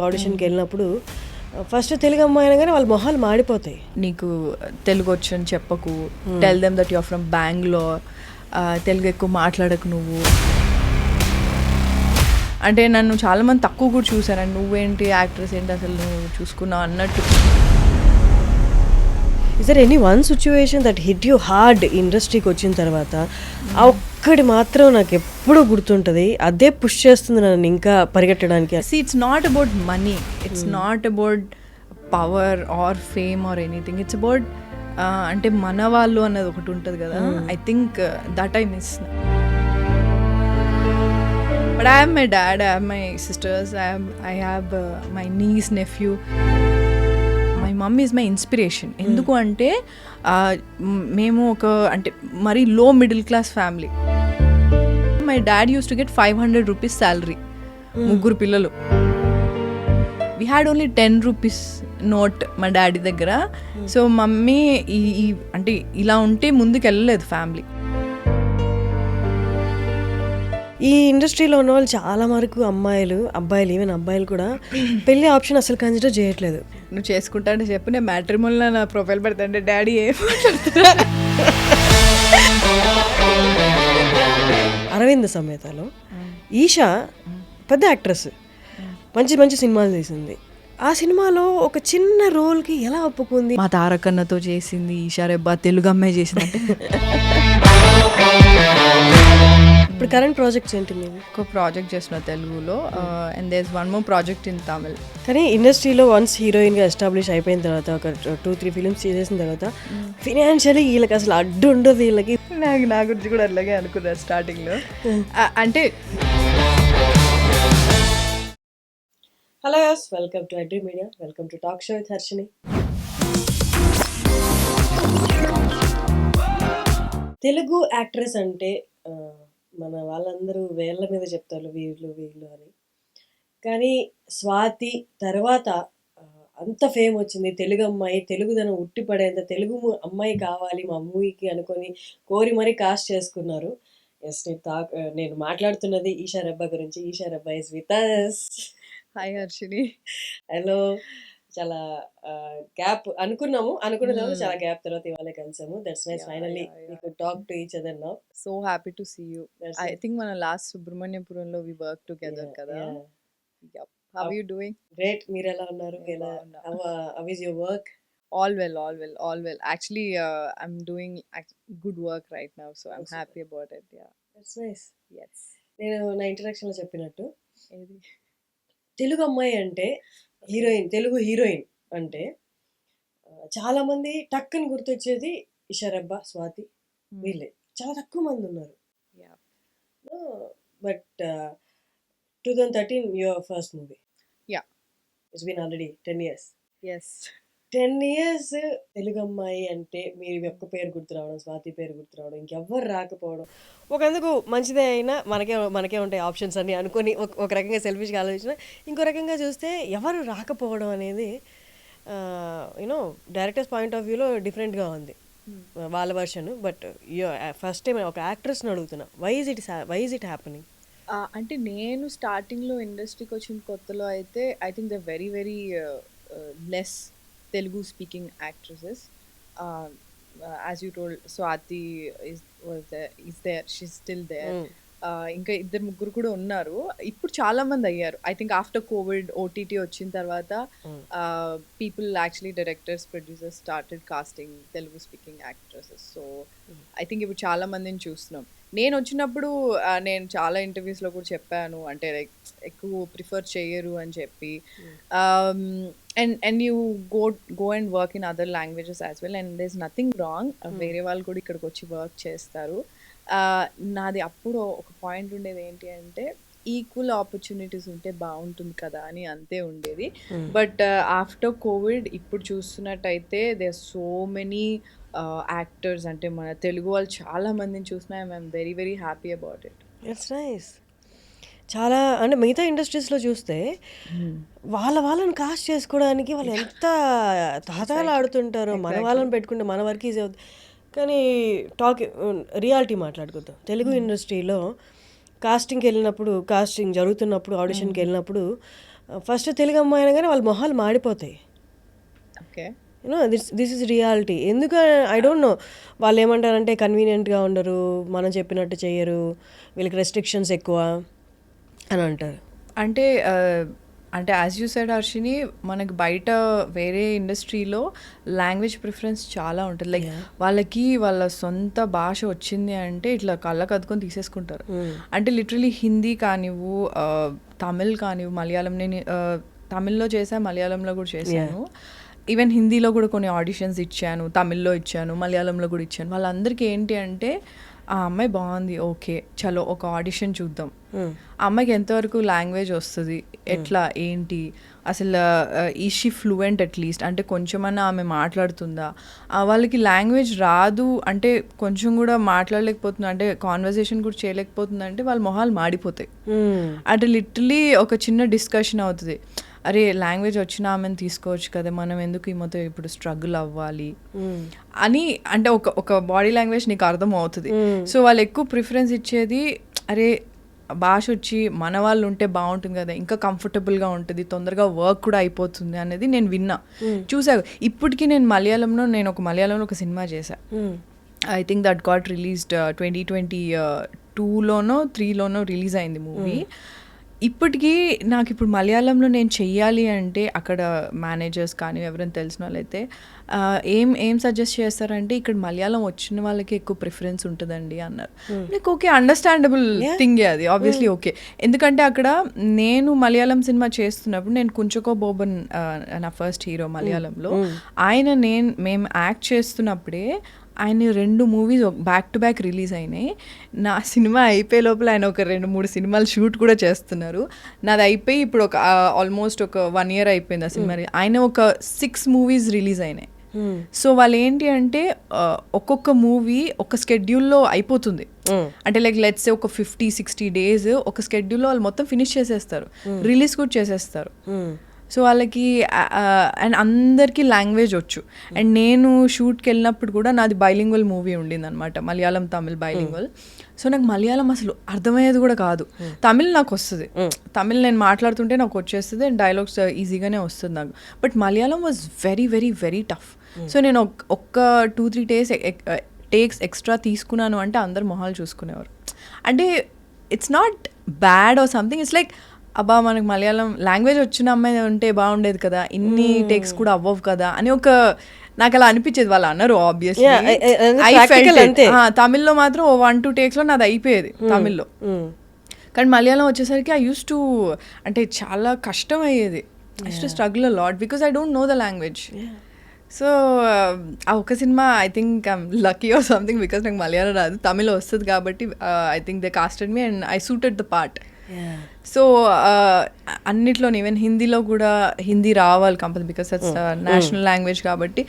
ఆడిషన్కి వెళ్ళినప్పుడు ఫస్ట్ తెలుగు అమ్మాయి అనగానే వాళ్ళ మొహాలు మాడిపోతాయి. నీకు తెలుగు వచ్చు అని చెప్పకు, tell them that you're from Bengaluru, Telugu ఎక్కువ మాట్లాడకు నువ్వు అంటే. నన్ను చాలామంది తక్కువ కూడా చూసారండి, నువ్వేంటి యాక్ట్రెస్ ఏంటి అసలు నువ్వు చూసుకున్నావు అన్నట్టు. Is there any one situation that hit you hard ఇండస్ట్రీకి వచ్చిన తర్వాత? ఆ ఒక్కటి మాత్రం నాకు ఎప్పుడూ గుర్తుంటుంది, అదే పుష్ చేస్తుంది నన్ను ఇంకా పరిగెట్టడానికి. It's not about money, it's not about power or fame or anything, it's about అంటే మన వాళ్ళు అన్నది ఒకటి ఉంటుంది కదా. I think that I miss. But I have my dad, I have my sisters, I have my nieces, nephew. My mummy is my inspiration. ఎందుకు అంటే మేము ఒక అంటే మరీ low middle class family. My dad used to get 500 rupees salary, ముగ్గురు పిల్లలు. We had only 10 rupees note మా daddy దగ్గర. సో మమ్మీ ఈ అంటే ఇలా ఉంటే ముందుకు వెళ్ళలేదు ఫ్యామిలీ. ఈ ఇండస్ట్రీలో ఉన్న వాళ్ళు చాలా వరకు అబ్బాయిలు ఈవెన్ అబ్బాయిలు కూడా పెళ్లి ఆప్షన్ అసలు కన్సిడర్ చేయట్లేదు. నువ్వు చేసుకుంటా అంటే చెప్పు, నేను మ్యాట్రిమోనీలో నా ప్రొఫైల్ పెడతాంటే డాడీ ఏం అరవింద్ సమేతలో ఈషా పెద్ద యాక్ట్రెస్, మంచి మంచి సినిమాలు తీసింది. ఆ సినిమాలో ఒక చిన్న రోల్కి ఎలా ఒప్పుకుంది? మా తారకన్నతో చేసింది, ఈషా రెబ్బా తెలుగు అమ్మాయి చేసిందంటే. ఇప్పుడు కరెంట్ ప్రాజెక్ట్స్ ఏంటి మీవి? ఒక ప్రాజెక్ట్ చేసిన తెలుగులో, and there is one more project in Tamil. కానీ ఇండస్ట్రీలో వన్స్ హీరోయిన్గా ఎస్టాబ్లిష్ అయిపోయిన తర్వాత ఒక 2-3 ఫిలిమ్స్ చేసేసిన తర్వాత ఫినాన్షియలీ వీళ్ళకి అసలు అడ్డు ఉండదు. వీళ్ళకి నా గురించి కూడా అలాగే అనుకున్నారు స్టార్టింగ్లో. అంటే hello yes, welcome to iDream media, welcome to talk show with Harshini. Telugu actress అంటే మన వాళ్ళందరూ వేళ్ళ మీద చెప్తారు వీళ్ళు అని. కానీ స్వాతి తర్వాత అంత ఫేమ్ వచ్చింది, తెలుగు అమ్మాయి, తెలుగుదనం ఉట్టిపడేంత తెలుగు అమ్మాయి కావాలి మా మూవీకి అనుకొని కోరి మరీ కాస్ట్ చేసుకున్నారు. ఎస్, నేను మాట్లాడుతున్నది ఈషా రెబ్బా గురించి. Eesha Rebba is with us. Hi Harshini. Hello. చాలా అనుకున్న తర్వాత చాలా గ్యాప్ తర్వాత ఇవాళ కలిసాము. That's nice, finally we could talk to each other now. So happy to see you. I think మన లాస్ట్ సుబ్రహ్మణ్యపురంలో వి వర్క్ టుగెదర్ కదా. How are you doing? Great. మీరు ఎలా ఉన్నారు? How is your work? All well. Actually, I'm doing good work right now, so I'm happy about it. Yeah. That's nice. Yes. నేను నా ఇంట్రడక్షన్లో చెప్పినట్టు తెలుగు అమ్మాయి అంటే తెలుగు హీరోయిన్ అంటే చాలామంది టక్కుని గుర్తొచ్చేది ఈషా రెబ్బా, స్వాతి, వీళ్ళే. చాలా తక్కువ మంది ఉన్నారు. But 2013 your first movie. Yeah. It's been already 10 years. Yes. 10 years Telugu అమ్మాయి అంటే మీరు ఒక్క పేరు గుర్తు రావడం, స్వాతి పేరు గుర్తు రావడం, ఇంకెవ్వరు రాకపోవడం ఒకందుకు మంచిదే. అయినా మనకే ఉంటాయి ఆప్షన్స్ అన్ని అనుకొని ఒక రకంగా సెల్ఫిష్గా ఆలోచించిన, ఇంకో రకంగా చూస్తే ఎవరు రాకపోవడం అనేది డైరెక్టర్స్ పాయింట్ ఆఫ్ వ్యూలో డిఫరెంట్గా ఉంది వాళ్ళ వర్షన్. బట్ ఫస్ట్ టైం ఒక యాక్ట్రెస్ని అడుగుతున్నా, వై ఇస్ ఇట్ హ్యాపెనింగ్? అంటే నేను స్టార్టింగ్లో ఇండస్ట్రీకి వచ్చిన కొత్తలో అయితే I think the very very less Telugu speaking actresses. As you told, Swati is there, she's still there. ఇంకా 2-3 కూడా ఉన్నారు. ఇప్పుడు చాలా మంది అయ్యారు. I think after COVID OTT వచ్చిన తర్వాత people actually directors, producers started casting Telugu speaking actresses. So I think ఇప్పుడు చాలా మందిని చూస్తున్నాం. నేను వచ్చినప్పుడు నేను చాలా ఇంటర్వ్యూస్లో కూడా చెప్పాను, అంటే లైక్ ఎక్కువ ప్రిఫర్ చేయరు అని చెప్పి. And you go and work in other languages as well, and there is nothing wrong. వేరే వాళ్ళు కూడా ఇక్కడికి వచ్చి వర్క్ చేస్తారు. నాది అప్పుడు ఒక పాయింట్ ఉండేది ఏంటి అంటే, ఈక్వల్ ఆపర్చునిటీస్ ఉంటే బాగుంటుంది కదా అని అంతే ఉండేది. బట్ ఆఫ్టర్ కోవిడ్ ఇప్పుడు చూస్తున్నట్టయితే they are so many actors, అంటే మన తెలుగు వాళ్ళు చాలా మందిని చూసినా I'm very very happy about it. It's nice. చాలా అంటే మిగతా ఇండస్ట్రీస్లో చూస్తే వాళ్ళని కాస్ట్ చేసుకోవడానికి వాళ్ళు ఎంత తాతాలు ఆడుతుంటారో. మన వాళ్ళని పెట్టుకుంటే మన వర్క్ ఈజీ అవుతుంది. కానీ రియాలిటీ మాట్లాడుకుందాం. తెలుగు ఇండస్ట్రీలో కాస్టింగ్ జరుగుతున్నప్పుడు, ఆడిషన్కి వెళ్ళినప్పుడు ఫస్ట్ తెలుగు అమ్మాయి అనగానే వాళ్ళ మొహాలు మాడిపోతాయి. ఓకే. This is reality. ఎందుకు ఐ డోంట్ నో. వాళ్ళు ఏమంటారంటే కన్వీనియంట్గా ఉండరు, మనం చెప్పినట్టు చెయ్యరు, వీళ్ళకి రెస్ట్రిక్షన్స్ ఎక్కువ అని అంటారు. అంటే అంటే యాజ్ యూ సెడ్ హర్షిని, మనకి బయట వేరే ఇండస్ట్రీలో లాంగ్వేజ్ ప్రిఫరెన్స్ చాలా ఉంటుంది. లైక్ వాళ్ళకి వాళ్ళ సొంత భాష వచ్చింది అంటే ఇట్లా కళ్ళకు అద్దుకొని తీసేసుకుంటారు. అంటే లిటరలీ హిందీ కానివ్వు, తమిళ్ కానివ్వు, మలయాళం. నేను తమిళ్లో చేశాను, మలయాళంలో కూడా చేశాను. ఈవెన్ హిందీలో కూడా కొన్ని ఆడిషన్స్ ఇచ్చాను, తమిళ్లో ఇచ్చాను, మలయాళంలో కూడా ఇచ్చాను. వాళ్ళందరికీ ఏంటి అంటే, ఆ అమ్మాయి బాగుంది, ఓకే చలో ఒక ఆడిషన్ చూద్దాం. ఆ అమ్మాయికి ఎంతవరకు లాంగ్వేజ్ వస్తుంది, ఎట్లా ఏంటి, అసలు ఈ షీ ఫ్లూయెంట్ అట్లీస్ట్, అంటే కొంచెమన్నా ఆమె మాట్లాడుతుందా. వాళ్ళకి లాంగ్వేజ్ రాదు అంటే, కొంచెం కూడా మాట్లాడలేకపోతుంది అంటే, కాన్వర్జేషన్ కూడా చేయలేకపోతుంది అంటే, వాళ్ళ మొహాలు మాడిపోతాయి. అంటే లిటరలీ ఒక చిన్న డిస్కషన్ అవుతుంది, అరే లాంగ్వేజ్ వచ్చిన ఆమెను తీసుకోవచ్చు కదా, మనం ఎందుకు ఈ మొత్తం ఇప్పుడు స్ట్రగుల్ అవ్వాలి అని. అంటే ఒక బాడీ లాంగ్వేజ్ నీకు అర్థం అవుతుంది. సో వాళ్ళు ఎక్కువ ప్రిఫరెన్స్ ఇచ్చేది, అరే భాష వచ్చి మన వాళ్ళు ఉంటే బాగుంటుంది కదా, ఇంకా కంఫర్టబుల్గా ఉంటుంది, తొందరగా వర్క్ కూడా అయిపోతుంది అనేది నేను విన్నా, చూసాను. ఇప్పటికీ నేను మలయాళంలో ఒక సినిమా చేశా. I think that got released 2022లోనో 3లోనో రిలీజ్ అయింది మూవీ. ఇప్పటికీ నాకు ఇప్పుడు మలయాళంలో నేను చెయ్యాలి అంటే, అక్కడ మేనేజర్స్ కానీ ఎవరైనా తెలిసిన వాళ్ళైతే ఏం సజెస్ట్ చేస్తారంటే, ఇక్కడ మలయాళం వచ్చిన వాళ్ళకి ఎక్కువ ప్రిఫరెన్స్ ఉంటుందండి అన్నారు. నాకు ఓకే, అండర్స్టాండబుల్ థింగ్ అది ఆబ్వియస్లీ ఓకే. ఎందుకంటే అక్కడ నేను మలయాళం సినిమా చేస్తున్నప్పుడు, నేను కుంచకో బోబన్ నా ఫస్ట్ హీరో మలయాళంలో, మేము యాక్ట్ చేస్తున్నప్పుడే ఆయన 2 movies back to back release అయినాయి. నా సినిమా అయిపోయే లోపల ఆయన ఒక 2-3 సినిమాలు షూట్ కూడా చేస్తున్నారు. నాది అయిపోయి ఇప్పుడు ఒక ఆల్మోస్ట్ ఒక 1 year అయిపోయింది ఆ సినిమా. ఆయన ఒక 6 మూవీస్ రిలీజ్ అయినాయి. సో వాళ్ళు ఏంటి అంటే, ఒక్కొక్క మూవీ ఒక స్కెడ్యూల్లో అయిపోతుంది. అంటే లైక్ లెట్స్ సే ఒక 50-60 days ఒక స్కెడ్యూల్లో వాళ్ళు మొత్తం ఫినిష్ చేసేస్తారు, రిలీజ్ కూడా చేసేస్తారు. సో వాళ్ళకి అండ్ అందరికీ లాంగ్వేజ్ వచ్చు. అండ్ నేను షూట్కి వెళ్ళినప్పుడు కూడా నాది బైలింగ్వల్ మూవీ ఉండింది అనమాట, మలయాళం తమిళ్ బైలింగ్వల్. సో నాకు మలయాళం అసలు అర్థమయ్యేది కూడా కాదు. తమిళ్ నాకు వస్తుంది, తమిళ్ నేను మాట్లాడుతుంటే నాకు వచ్చేస్తుంది అండ్ డైలాగ్స్ ఈజీగానే వస్తుంది నాకు. But Malayalam was very very very tough. So నేను ఒక్క 2-3 టేక్స్ ఎక్స్ట్రా తీసుకున్నాను అంటే అందరు మొహాలు చూసుకునేవారు. అంటే it's not bad or something, it's like అబ్బా మనకు మలయాళం లాంగ్వేజ్ వచ్చిన అమ్మాయి ఉంటే బాగుండేది కదా, ఇన్ని టేక్స్ కూడా అవ్వవు కదా అని నాకు అలా అనిపించేది. వాళ్ళు అన్నారు ఆబ్వియస్లీ, తమిళ్లో మాత్రం 1-2 takesలో నాది అయిపోయేది తమిళ్లో. కానీ మలయాళం వచ్చేసరికి ఐ యూస్ టు, అంటే చాలా కష్టం అయ్యేది. I use to struggle a lot because I don't know the language. So ఆ ఒక cinema I think I'm lucky or something, because నాకు మలయాళం రాదు, తమిళ్ వస్తుంది కాబట్టి I think they casted me and I suited the part. So అన్నిట్లో even హిందీలో కూడా హిందీ రావాలి compulsory, because that's national language కాబట్టి.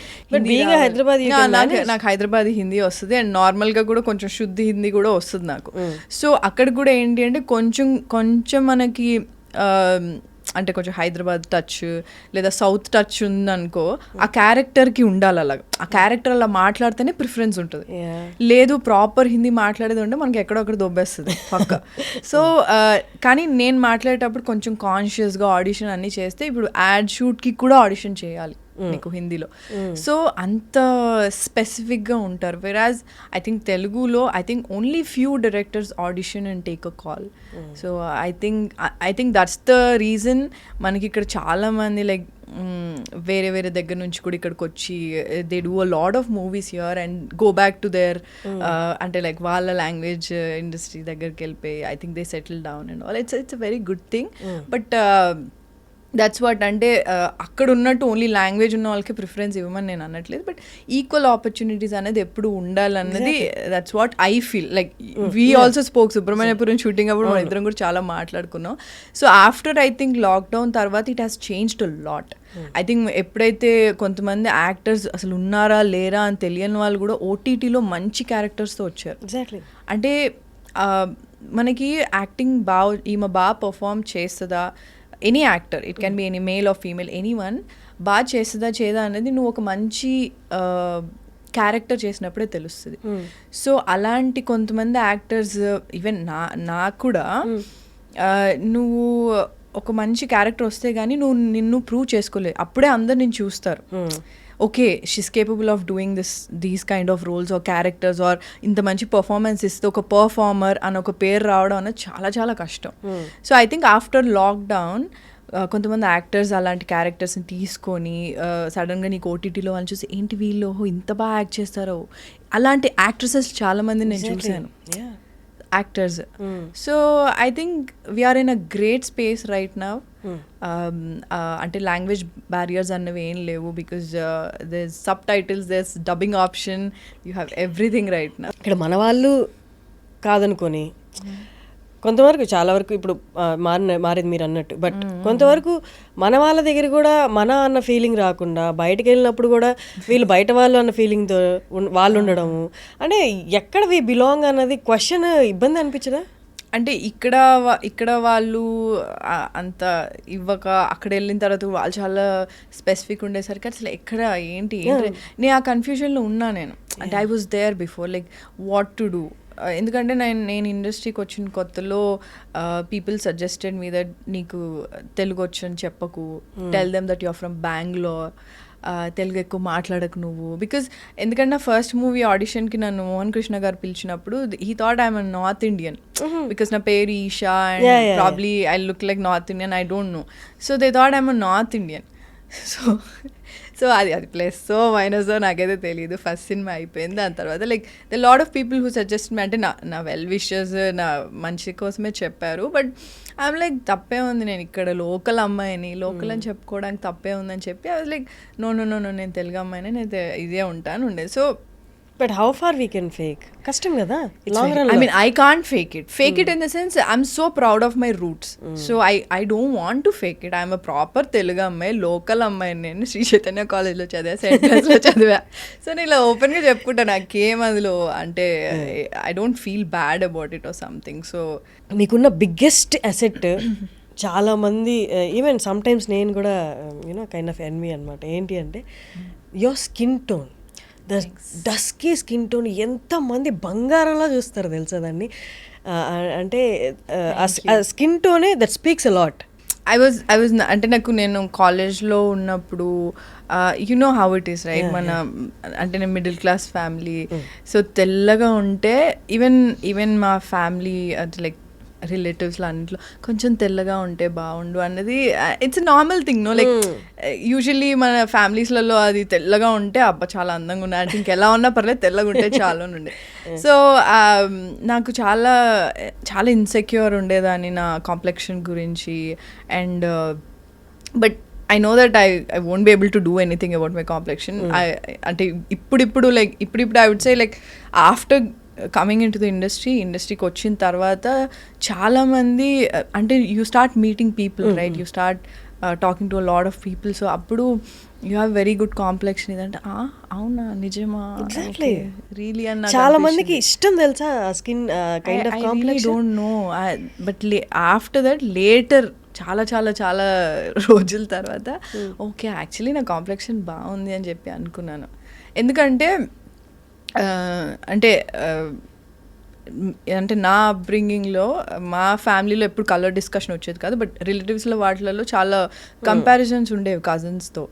నాకు హైదరాబాదీ హిందీ వస్తుంది అండ్ నార్మల్గా కూడా కొంచెం శుద్ధి హిందీ కూడా వస్తుంది నాకు. సో అక్కడ కూడా ఏంటి అంటే కొంచెం మనకి అంటే కొంచెం హైదరాబాద్ టచ్ లేదా సౌత్ టచ్ ఉందనుకో, ఆ క్యారెక్టర్కి ఉండాలి అలాగా. ఆ క్యారెక్టర్ అలా మాట్లాడితేనే ప్రిఫరెన్స్ ఉంటుంది. లేదు ప్రాపర్ హిందీ మాట్లాడేది ఉంటే మనకి ఎక్కడొక్కడ దొబ్బేస్తుంది పక్క. సో కానీ నేను మాట్లాడేటప్పుడు కొంచెం కాన్షియస్గా ఆడిషన్ అన్నీ చేస్తే, ఇప్పుడు యాడ్ షూట్కి కూడా ఆడిషన్ చేయాలి నీకు హిందీలో. సో అంత స్పెసిఫిక్గా ఉంటారు. వెరాజ్ ఐ థింక్ తెలుగులో I think only few directors audition and take a call. So I think that's the reason మనకి ఇక్కడ చాలామంది లైక్ వేరే వేరే దగ్గర నుంచి కూడా ఇక్కడికి వచ్చి they do a lot of movies here and go back to their అంటే లైక్ వాళ్ళ లాంగ్వేజ్ ఇండస్ట్రీ దగ్గరికి వెళ్ళిపోయి I think they settle down and all. It's a very good thing. But that's what, అంటే అక్కడ ఉన్నట్టు ఓన్లీ లాంగ్వేజ్ ఉన్న వాళ్ళకి preference ఇవ్వమని నేను అనట్లేదు, బట్ ఈక్వల్ ఆపర్చునిటీస్ అనేది ఎప్పుడు ఉండాలన్నది that's what I feel. Like we also spoke Subrahmanyapuram shooting అప్పుడు మన ఇద్దరం కూడా చాలా మాట్లాడుకున్నాం. So after I think lockdown తర్వాత it has changed a lot. I think ఎప్పుడైతే కొంతమంది యాక్టర్స్ అసలు ఉన్నారా లేరా అని తెలియని వాళ్ళు కూడా ఓటీటీలో మంచి క్యారెక్టర్స్తో వచ్చారు. ఎగ్జాక్ట్లీ. అంటే మనకి యాక్టింగ్ ఈమె బాగా పర్ఫామ్ చేస్తుందా, any actor, it can be any male or female, any one బాగా చేస్తుందా చేయదా అనేది నువ్వు ఒక మంచి క్యారెక్టర్ చేసినప్పుడే తెలుస్తుంది. సో అలాంటి కొంతమంది యాక్టర్స్ ఈవెన్ నాకు కూడా నువ్వు ఒక మంచి క్యారెక్టర్ వస్తే కానీ నువ్వు నిన్ను ప్రూవ్ చేసుకోలేదు, అప్పుడే అందరు నిన్ను చూస్తారు. Okay, she's capable of doing these kind of roles or characters or ఇంత మంచి పర్ఫార్మెన్స్ ఇస్తే ఒక పర్ఫార్మర్ అని ఒక పేరు రావడం అనేది చాలా చాలా కష్టం. So I think after lockdown కొంతమంది యాక్టర్స్ అలాంటి క్యారెక్టర్స్ని తీసుకొని సడన్గా నీకు ఓటీటీలో వాళ్ళు చూసి ఏంటి వీళ్ళు ఇంత బాగా యాక్ట్ చేస్తారో, అలాంటి యాక్ట్రెసెస్ చాలామంది నేను చూశాను, actors. So I think we're in a great space right now. అంటే లాంగ్వేజ్ బ్యారియర్స్ అన్నవి ఏం లేవు, because there subtitles, there dubbing option, you have everything right now. ఇక్కడ మన వాళ్ళు కాదనుకొని కొంతవరకు చాలా వరకు ఇప్పుడు మారేది మీరు అన్నట్టు, బట్ కొంతవరకు మన వాళ్ళ దగ్గర కూడా మన అన్న ఫీలింగ్ రాకుండా బయటకు వెళ్ళినప్పుడు కూడా వీళ్ళు బయట వాళ్ళు అన్న ఫీలింగ్తో వాళ్ళు ఉండడము, అంటే ఎక్కడ వి బిలాంగ్ అన్నది క్వశ్చన్ ఇబ్బంది అనిపించదా? అంటే ఇక్కడ వాళ్ళు అంత ఇవ్వక అక్కడ వెళ్ళిన తర్వాత వాళ్ళు చాలా స్పెసిఫిక్ ఉండేసరికి అసలు ఎక్కడ ఏంటి నేను ఆ కన్ఫ్యూజన్లో ఉన్నా నేను. అంటే I was there before, like what to do. ఎందుకంటే నేను ఇండస్ట్రీకి వచ్చిన కొత్తలో పీపుల్ సజెస్టెడ్ మీ దట్ నీకు తెలుగు వచ్చని చెప్పకు, tell them that you are from Bengaluru, Telugu ఎక్కువ మాట్లాడకు నువ్వు. బికాజ్ ఎందుకంటే నా ఫస్ట్ మూవీ ఆడిషన్కి నన్ను మోహన్ కృష్ణ గారు పిలిచినప్పుడు he thought I'm north Indian, because నా పేరు Esha and probably I look like north Indian, I don't know. So they thought I'm north Indian. So అది ప్లస్ సో మైనస్ నాకైతే తెలియదు. ఫస్ట్ సినిమా అయిపోయింది, దాని తర్వాత like the lot of people who suggest me, అంటే నా వెల్ విషర్స్ నా మంచి కోసమే చెప్పారు. బట్ ఐఎమ్ లైక్ తప్పే ఉంది, నేను ఇక్కడ లోకల్ అమ్మాయిని, లోకల్ అని చెప్పుకోవడానికి తప్పే ఉందని చెప్పి ఐ వాజ్ లైక్ నో నేను తెలుగు అమ్మాయిని, నేను ఇదే ఉంటాను ఉండేది. So but how far we can fake? కష్టం కదా long run. I mean, I can't fake it in the sense I'm so proud of my roots. So I don't want to fake it. I'm a proper Telugu అమ్మాయి, local అమ్మాయి. నేను శ్రీ చైతన్య కాలేజ్లో చదివా, సెంటర్స్లో చదివా. So నేను ఇలా ఓపెన్గా చెప్పుకుంటా, నాకేం అందులో అంటే I don't feel bad about it or something. So మీకున్న బిగ్గెస్ట్ అసెట్ చాలామంది ఈవెన్ సమ్టైమ్స్ నేను కూడా యూనో కైండ్ ఆఫ్ ఎన్వి అనమాట. ఏంటి అంటే your skin tone, dusky skin tone. ఎంతమంది బంగారంలా చూస్తారు తెలుసా దాన్ని. అంటే స్కిన్ టోనే that speaks a lot. I was అంటే నేను కాలేజ్లో ఉన్నప్పుడు you know how it is right, మన అంటే నేను మిడిల్ క్లాస్ ఫ్యామిలీ. సో తెల్లగా ఉంటే ఈవెన్ మా ఫ్యామిలీ అంటే లైక్ రిలేటివ్స్లో అన్నింటిలో కొంచెం తెల్లగా ఉంటే బాగుండు అన్నది it's normal thing no. Like usually మన ఫ్యామిలీస్లలో అది తెల్లగా ఉంటే అబ్బా చాలా అందంగా ఉన్నాయి అంటే ఇంకెలా ఉన్నా పర్లేదు తెల్లగా ఉంటే చాలా ఉండే. సో నాకు చాలా చాలా ఇన్సెక్యూర్ ఉండేదాన్ని నా కాంప్లెక్షన్ గురించి. And but I know that I won't be able to do anything about my complexion. అంటే ఇప్పుడు I would say like after coming in to the ఇండస్ట్రీకి వచ్చిన తర్వాత చాలామంది అంటే you start meeting people right, you start talking to a lot of people. So అప్పుడు you have very good complexion. ఇదంటే అవునా నిజమా రియలీ అన్న చాలా మందికి ఇష్టం తెలుసా skin kind of complexion. Don't know but after that later చాలా చాలా చాలా రోజుల తర్వాత ఓకే యాక్చువల్లీ నా కాంప్లెక్షన్ బాగుంది అని చెప్పి అనుకున్నాను. ఎందుకంటే అంటే నా అప్బ్రింగింగ్లో మా ఫ్యామిలీలో ఎప్పుడు కలర్ డిస్కషన్ వచ్చేది కాదు, బట్ రిలేటివ్స్లో వాటిలలో చాలా కంపారిజన్స్ ఉండేవి కజిన్స్తో.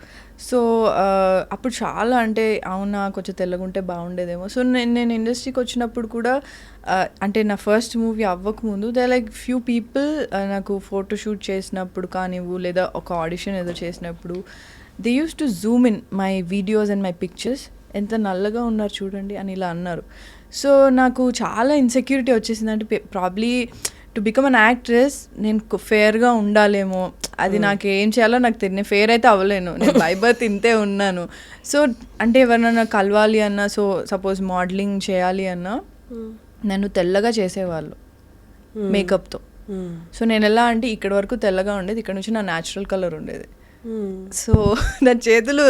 సో అప్పుడు చాలా అంటే అవునా కొంచెం తెల్లగుంటే బాగుండేదేమో. సో నేను ఇండస్ట్రీకి వచ్చినప్పుడు కూడా అంటే నా ఫస్ట్ మూవీ అవ్వకముందు దే లైక్ ఫ్యూ పీపుల్ నాకు ఫోటోషూట్ చేసినప్పుడు కానివ్వు లేదా ఒక ఆడిషన్ ఏదో చేసినప్పుడు they used to zoom in my videos and my pictures, ఎంత నల్లగా ఉన్నారు చూడండి అని ఇలా అన్నారు. సో నాకు చాలా ఇన్సెక్యూరిటీ వచ్చేసింది. అంటే probably to become an actress నేను ఫేర్గా ఉండాలేమో, అది నాకు ఏం చేయాలో నాకు తెలియదు. ఫేర్ అయితే అవ్వలేను, నేను బై బర్త్ ఇంతే ఉన్నాను. సో అంటే ఎవరైనా కలవాలి అన్నా, సో సపోజ్ మోడలింగ్ చేయాలి అన్నా నన్ను తెల్లగా చేసేవాళ్ళు మేకప్తో. సో నేను ఎలా అంటే ఇక్కడ వరకు తెల్లగా ఉండేది, ఇక్కడ నుంచి నా న్యాచురల్ కలర్ ఉండేది. సో నా చేతులు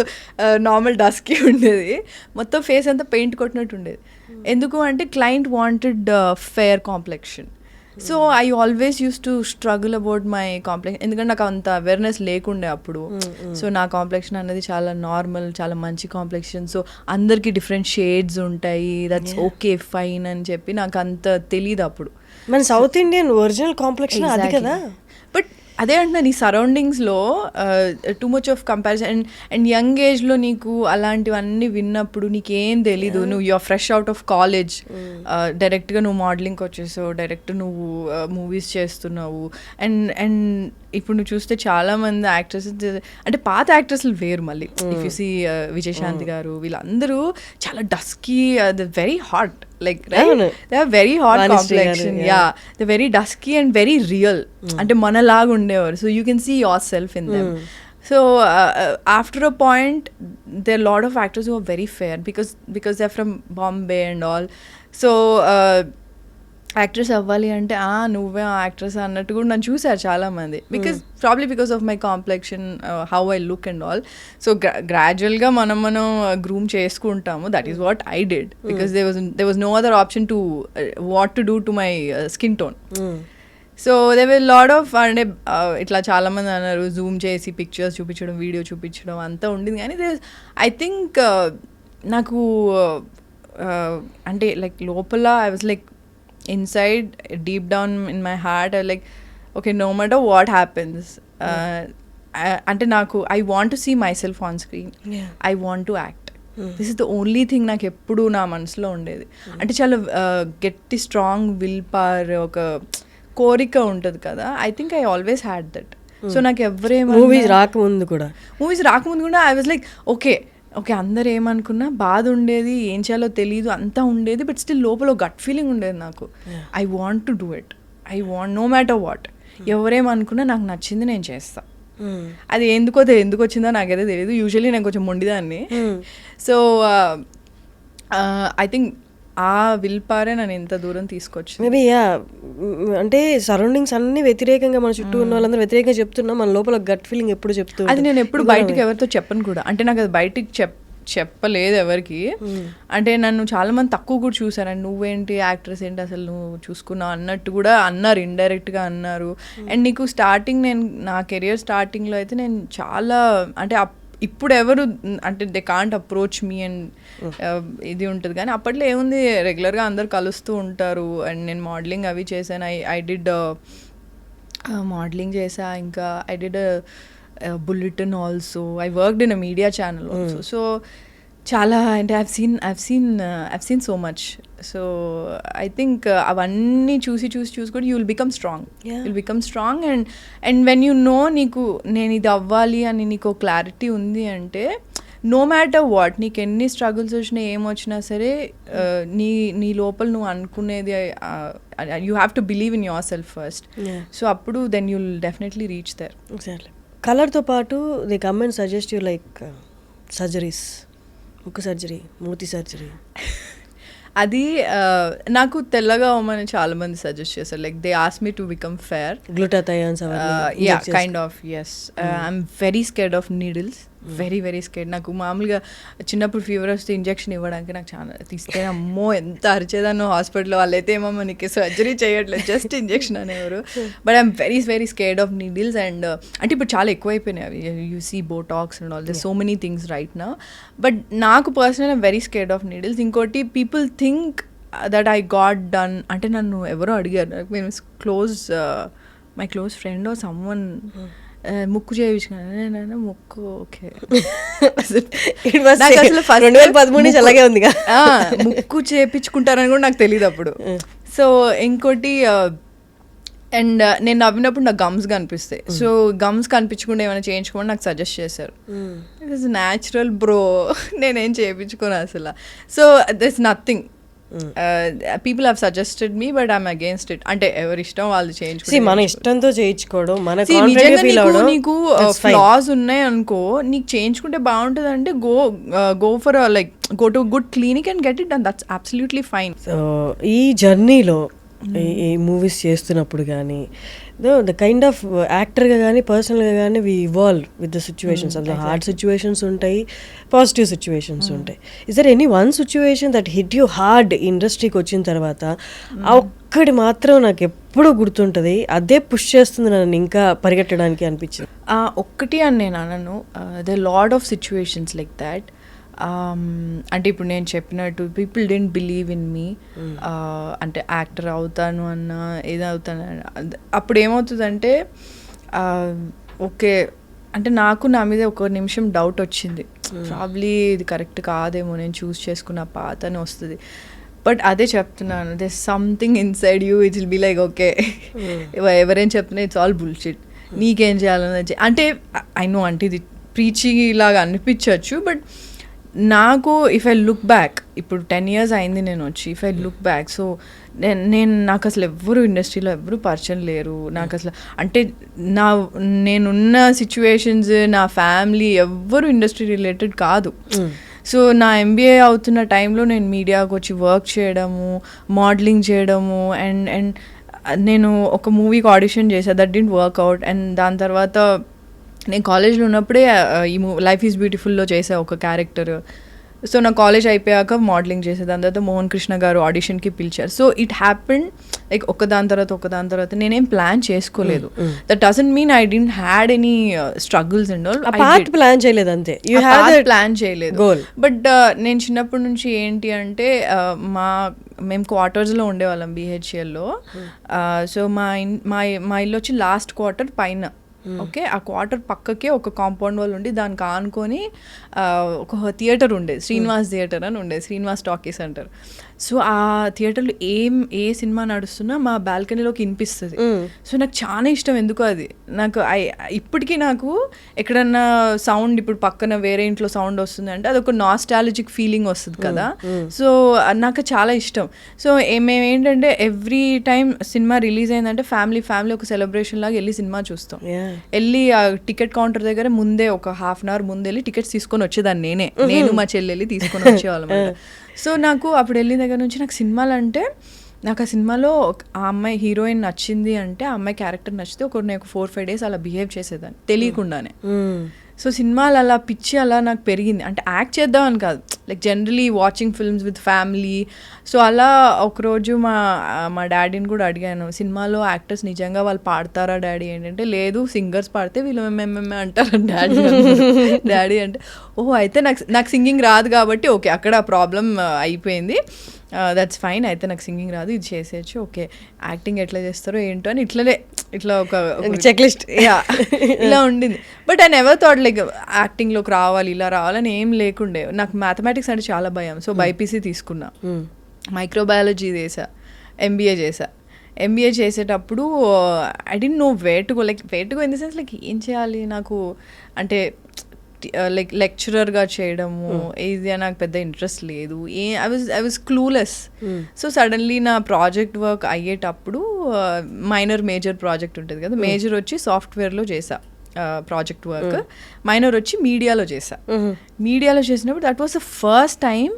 నార్మల్ డస్కీ ఉండేది, మొత్తం ఫేస్ అంతా పెయింట్ కొట్టినట్టు ఉండేది. ఎందుకు అంటే client wanted fair complexion. So I always use to struggle about my complexion, ఎందుకంటే నాకు అంత అవేర్నెస్ లేకుండే అప్పుడు. సో నా కాంప్లెక్షన్ అనేది చాలా నార్మల్, చాలా మంచి కాంప్లెక్షన్. సో అందరికి డిఫరెంట్ షేడ్స్ ఉంటాయి, దట్స్ ఓకే ఫైన్ అని చెప్పి నాకు అంత తెలీదు అప్పుడు. మన సౌత్ ఇండియన్ ఒరిజినల్ కాంప్లెక్షన్ అది కదా. బట్ అదే అంటున్నా, నీ సరౌండింగ్స్లో too much of comparison and young ఏజ్లో నీకు అలాంటివన్నీ విన్నప్పుడు నీకేం తెలీదు. నువ్వు you're fresh out of college, డైరెక్ట్గా నువ్వు మోడలింగ్కి వచ్చేసావు, డైరెక్ట్ నువ్వు మూవీస్ చేస్తున్నావు. అండ్ ఇప్పుడు నువ్వు చూస్తే చాలా మంది యాక్టర్స్ అంటే పాత యాక్టర్స్లు వేరు. మళ్ళీ ఇఫ్ యు సీ విజయశాంతి గారు వీళ్ళందరూ చాలా dusky, very hot, like right, they are very hot complexion, yeah, they're very dusky and very real, అంటే మనలాగా ఉండేవారు. So you can see yourself in them. So after a point there are a lot of actors who are very fair because they're from Bombay and all. So actress అవ్వాలి అంటే నువ్వే actress అన్నట్టు కూడా నన్ను చూసారు చాలామంది, because of my complexion, how I look and all. So గ్రాడ్యువల్గా మనం గ్రూమ్ చేసుకుంటాము. That is what I did because there was no other option to what to do to my skin tone. So they will lot of, అంటే ఇట్లా చాలామంది అన్నారు Zoom చేసి pictures చూపించడం, video చూపించడం అంతా ఉండింది. కానీ ఐ థింక్ నాకు అంటే లైక్ లోపల I was like inside, deep down in my heart, I like, okay, no matter what happens, ante naku I want to see myself on screen. I want to act. This is the only thing నాకు ఎప్పుడు నా మనసులో ఉండేది. అంటే చాలా గట్టి strong will power, ఒక కోరిక ఉంటుంది కదా. I think I always had that. So నాకు ఎవరేమో మూవీస్ రాకముందు కూడా ఐ వాజ్ లైక్ ఓకే అందరు ఏమనుకున్నా బాధ ఉండేది, ఏం చేయాలో తెలీదు, అంతా ఉండేది. బట్ స్టిల్ లోపల గట్ ఫీలింగ్ ఉండేది నాకు. I want to do it, I want, no matter what. ఎవరేమనుకున్నా నాకు నచ్చింది నేను చేస్తా. అది ఎందుకు వచ్చిందో నాకైతే తెలియదు. యూజువల్లీ నేను కొంచెం మొండిదాన్ని. సో ఐ థింక్ ఆ విల్ పవరే నన్ను ఎంత దూరం తీసుకొచ్చి. మేబీ అంటే సరౌండింగ్స్ అన్ని వ్యతిరేకంగా, మన చుట్టూ ఉన్న వాళ్ళందరూ వ్యతిరేకంగా చెప్తున్నా, మన లోపల గట్ ఫీలింగ్ ఎప్పుడు చెప్తూ. అది నేను ఎప్పుడు బయటికి ఎవరితో చెప్పను కూడా. అంటే నాకు అది బయటికి చెప్పలేదు ఎవరికి. అంటే నన్ను చాలా మంది తక్కువ కూడా చూసారు. నువ్వేంటి యాక్ట్రెస్ ఏంటి అసలు నువ్వు చూసుకున్నావు అన్నట్టు కూడా అన్నారు, ఇండైరెక్ట్గా అన్నారు. అండ్ నీకు స్టార్టింగ్, నేను నా కెరియర్ స్టార్టింగ్లో అయితే నేను చాలా, అంటే ఇప్పుడు ఎవరు అంటే they can't approach me and ఇది ఉంటుంది. కానీ అప్పట్లో ఏముంది, రెగ్యులర్గా అందరు కలుస్తూ ఉంటారు. అండ్ నేను మోడలింగ్ అవి చేశాను. ఐ డిడ్ మోడలింగ్ చేసా, ఇంకా I did bulletin also. I worked in a media channel also. So చాలా, అంటే I've seen so much. So I think అవన్నీ చూసి కూడా you will become strong. And when you know నీకు నేను ఇది అవ్వాలి అని నీకు క్లారిటీ ఉంది అంటే, నో మ్యాటర్ వాట్, నీకు ఎన్ని స్ట్రగుల్స్ వచ్చినా ఏమొచ్చినా సరే, నీ లోపల నువ్వు అనుకునేది, you have to believe in yourself first. So అప్పుడు then you will definitely reach there. Exactly. కలర్తో పాటు they come and suggest you like surgeries, ముక్కు సర్జరీ, మూతి సర్జరీ. అది నాకు తెల్లగా అవ్వమని చాలా మంది సజెస్ట్ చేశారు. Like they ask me to become fair. Glutathiones, yeah, kind of, yes. I'm very scared of needles, very scared. నాకు మామూలుగా చిన్నప్పుడు ఫీవర్ వస్తే ఇంజెక్షన్ ఇవ్వడానికి నాకు చాలా తీస్తే, అమ్మో ఎంత అరిచేదాన్నో హాస్పిటల్లో. వాళ్ళైతే ఏమో మనకి సర్జరీ చేయట్లేదు, జస్ట్ ఇంజెక్షన్ అనేవారు. But I'm very scared of needles. And అంటే ఇప్పుడు చాలా ఎక్కువైపోయినాయి అవి, you see botox and all, they so many things right now. But నాకు personal I'm very scared of needles. ఇంకోటి, people think that I got done, అంటే నన్ను ఎవరో అడిగారు, మేము my close friend or someone ముక్కు చేయించుకున్నాను. ముక్కు ఓకే, అసలు 2013 నుంచి అలాగే ఉంది. ముక్కు చేయించుకుంటారని కూడా నాకు తెలియదు అప్పుడు. సో ఇంకోటి, అండ్ నేను నవ్వినప్పుడు నాకు గమ్స్ కనిపిస్తాయి. సో గమ్స్ కనిపించకుండా ఏమైనా చేయించుకోమని నాకు సజెస్ట్ చేశారు. ఇట్ ఇస్ న్యాచురల్ బ్రో, నేనేం చేయించుకోను అసలు. So this nothing. People have suggested me, but I'm against it. అంటే ఎవరి ఇష్టం వాళ్ళు చేయించుకో, మన ఇష్టంతో చేయించుకోవడం, నీకు ఫ్లాస్ ఉన్నాయి అనుకో, నీకు చేయించుకుంటే బాగుంటుంది అంటే go for like go to good clinic and get it done. That's absolutely fine. So ఈ జర్నీలో ఈ మూవీస్ చేస్తున్నప్పుడు కానీ, ద కైండ్ ఆఫ్ యాక్టర్గా కానీ పర్సనల్గా కానీ we evolve with the situations. అందులో హార్డ్ సిచ్యువేషన్స్ ఉంటాయి, పాజిటివ్ సిచ్యువేషన్స్ ఉంటాయి. Is there any one situation that hit you hard ఇండస్ట్రీకి వచ్చిన తర్వాత? ఆ ఒక్కటి మాత్రం నాకు ఎప్పుడూ గుర్తుంటుంది, అదే పుష్ చేస్తుంది నన్ను ఇంకా పరిగెట్టడానికి అనిపించింది. ఒక్కటి అని నేను అనను, the lot of situations like that. అంటే ఇప్పుడు నేను చెప్పినట్టు people don't believe in me. అంటే యాక్టర్ అవుతాను అన్న, ఏదవుతాను, అప్పుడు ఏమవుతుందంటే ఓకే. అంటే నాకు నా మీద ఒక నిమిషం డౌట్ వచ్చింది. ప్రాబ్లీ ఇది కరెక్ట్ కాదేమో, నేను చూస్ చేసుకున్న పాత్ అని వస్తుంది. బట్ అదే చెప్తున్నాను, there something inside you it will be like okay, ఎవరేం చెప్తున్నా ఇట్స్ ఆల్ బుల్షిట్, నీకేం చేయాలని అంటే ఐ నో అంటే ఇది ప్రీచీ లాగా అనిపించవచ్చు. బట్ నాకు ఇఫ్ ఐ లుక్ బ్యాక్, ఇప్పుడు 10 years అయింది నేను వచ్చి, if I look back, so నేను నాకు అసలు ఎవ్వరు ఇండస్ట్రీలో ఎవ్వరు పరిచయం లేరు నాకు అసలు. అంటే నేనున్న సిచ్యువేషన్స్, నా ఫ్యామిలీ ఎవ్వరు ఇండస్ట్రీ రిలేటెడ్ కాదు. సో నా MBA అవుతున్న టైంలో నేను మీడియాకి వచ్చి వర్క్ చేయడము, మోడలింగ్ చేయడము, అండ్ నేను ఒక మూవీకి ఆడిషన్ చేశాను, that didn't work out. And దాని తర్వాత నేను కాలేజ్లో ఉన్నప్పుడే ఈ లైఫ్ ఈజ్ బ్యూటిఫుల్లో చేసా ఒక క్యారెక్టర్. సో నా కాలేజ్ అయిపోయాక మోడలింగ్ చేసే, దాని తర్వాత మోహన్ కృష్ణ గారు ఆడిషన్కి పిలిచారు. సో ఇట్ హ్యాపెండ్ లైక్ ఒకదాని తర్వాత నేనేం ప్లాన్ చేసుకోలేదు. That doesn't mean I didn't had any struggles and all. Plan చేయలేదు అంతే, ప్లాన్ చేయలేదు. బట్ నేను చిన్నప్పటి నుంచి ఏంటి అంటే మేము క్వార్టర్స్లో ఉండేవాళ్ళం BHLలో. సో మా ఇల్లు వచ్చి లాస్ట్ క్వార్టర్ పైన. ఓకే, ఆ క్వార్టర్ పక్కకే ఒక కాంపౌండ్ వాల్ ఉండి దానికి ఆనుకొని ఒక థియేటర్ ఉండేది, శ్రీనివాస్ థియేటర్ అని ఉండేది, శ్రీనివాస్ టాకీస్ అంటారు. సో ఆ థియేటర్లో ఏ సినిమా నడుస్తున్నా మా బాల్కనీలోకి వినిపిస్తుంది. సో నాకు చాలా ఇష్టం ఎందుకో అది. నాకు ఇప్పటికీ నాకు ఎక్కడన్నా సౌండ్, ఇప్పుడు పక్కన వేరే ఇంట్లో సౌండ్ వస్తుంది అంటే అదొక నాస్టాలజిక్ ఫీలింగ్ వస్తుంది కదా. సో నాకు చాలా ఇష్టం. సో మేము ఏంటంటే ఎవ్రీ టైం సినిమా రిలీజ్ అయిందంటే ఫ్యామిలీ ఒక సెలబ్రేషన్ లాగా వెళ్ళి సినిమా చూస్తాం. వెళ్ళి ఆ టికెట్ కౌంటర్ దగ్గర ముందే ఒక ½ hour ముందు వెళ్ళి టికెట్స్ తీసుకొని వచ్చేదాన్ని, నేను మా చెల్లి వెళ్ళి తీసుకొని వచ్చేవాళ్ళం. సో నాకు అప్పుడు వెళ్ళిన దగ్గర నుంచి నాకు సినిమాలు అంటే, నాకు ఆ సినిమాలో ఆ అమ్మాయి హీరోయిన్ నచ్చింది అంటే, ఆ అమ్మాయి క్యారెక్టర్ నచ్చితే నేను ఒక 4-5 days అలా బిహేవ్ చేసేదాన్ని తెలియకుండానే. సో సినిమాలు అలా పిచ్చి అలా నాకు పెరిగింది. అంటే యాక్ట్ చేద్దామని కాదు, like generally watching films with family. So అలా ఒకరోజు మా డాడీని కూడా అడిగాను, సినిమాలో యాక్టర్స్ నిజంగా వాళ్ళు పాడతారా డాడీ ఏంటంటే, లేదు సింగర్స్ పాడితే వీళ్ళు మేమే అంటారు డాడీ అంటే, ఓహో అయితే నాకు సింగింగ్ రాదు కాబట్టి ఓకే, అక్కడ ప్రాబ్లం అయిపోయింది, దట్స్ ఫైన్, అయితే నాకు సింగింగ్ రాదు, ఇది చేసేయచ్చు, ఓకే యాక్టింగ్ ఎట్లా చేస్తారో ఏంటో అని ఇట్లా ఒక చెక్ లిస్ట్ ఇలా ఉండింది. But I never thought like యాక్టింగ్లోకి రావాలి, ఇలా రావాలని ఏం లేకుండే. నాకు మ్యాథమెటిక్స్ అంటే చాలా భయం. సో బైపీసీ తీసుకున్నా, మైక్రోబయాలజీ చేసా, ఎంబీఏ చేసేటప్పుడు I don't know where to go in the sense like ఏం చేయాలి నాకు అంటే, లైక్ లెక్చరర్గా చేయడము ఇది నాకు పెద్ద ఇంట్రెస్ట్ లేదు, I was clueless. So suddenly నా ప్రాజెక్ట్ వర్క్ అయ్యేటప్పుడు మేజర్ ప్రాజెక్ట్ ఉంటుంది కదా, మేజర్ వచ్చి సాఫ్ట్వేర్లో చేసా ప్రాజెక్ట్ వర్క్, మైనర్ వచ్చి మీడియాలో చేసినప్పుడు that was the first time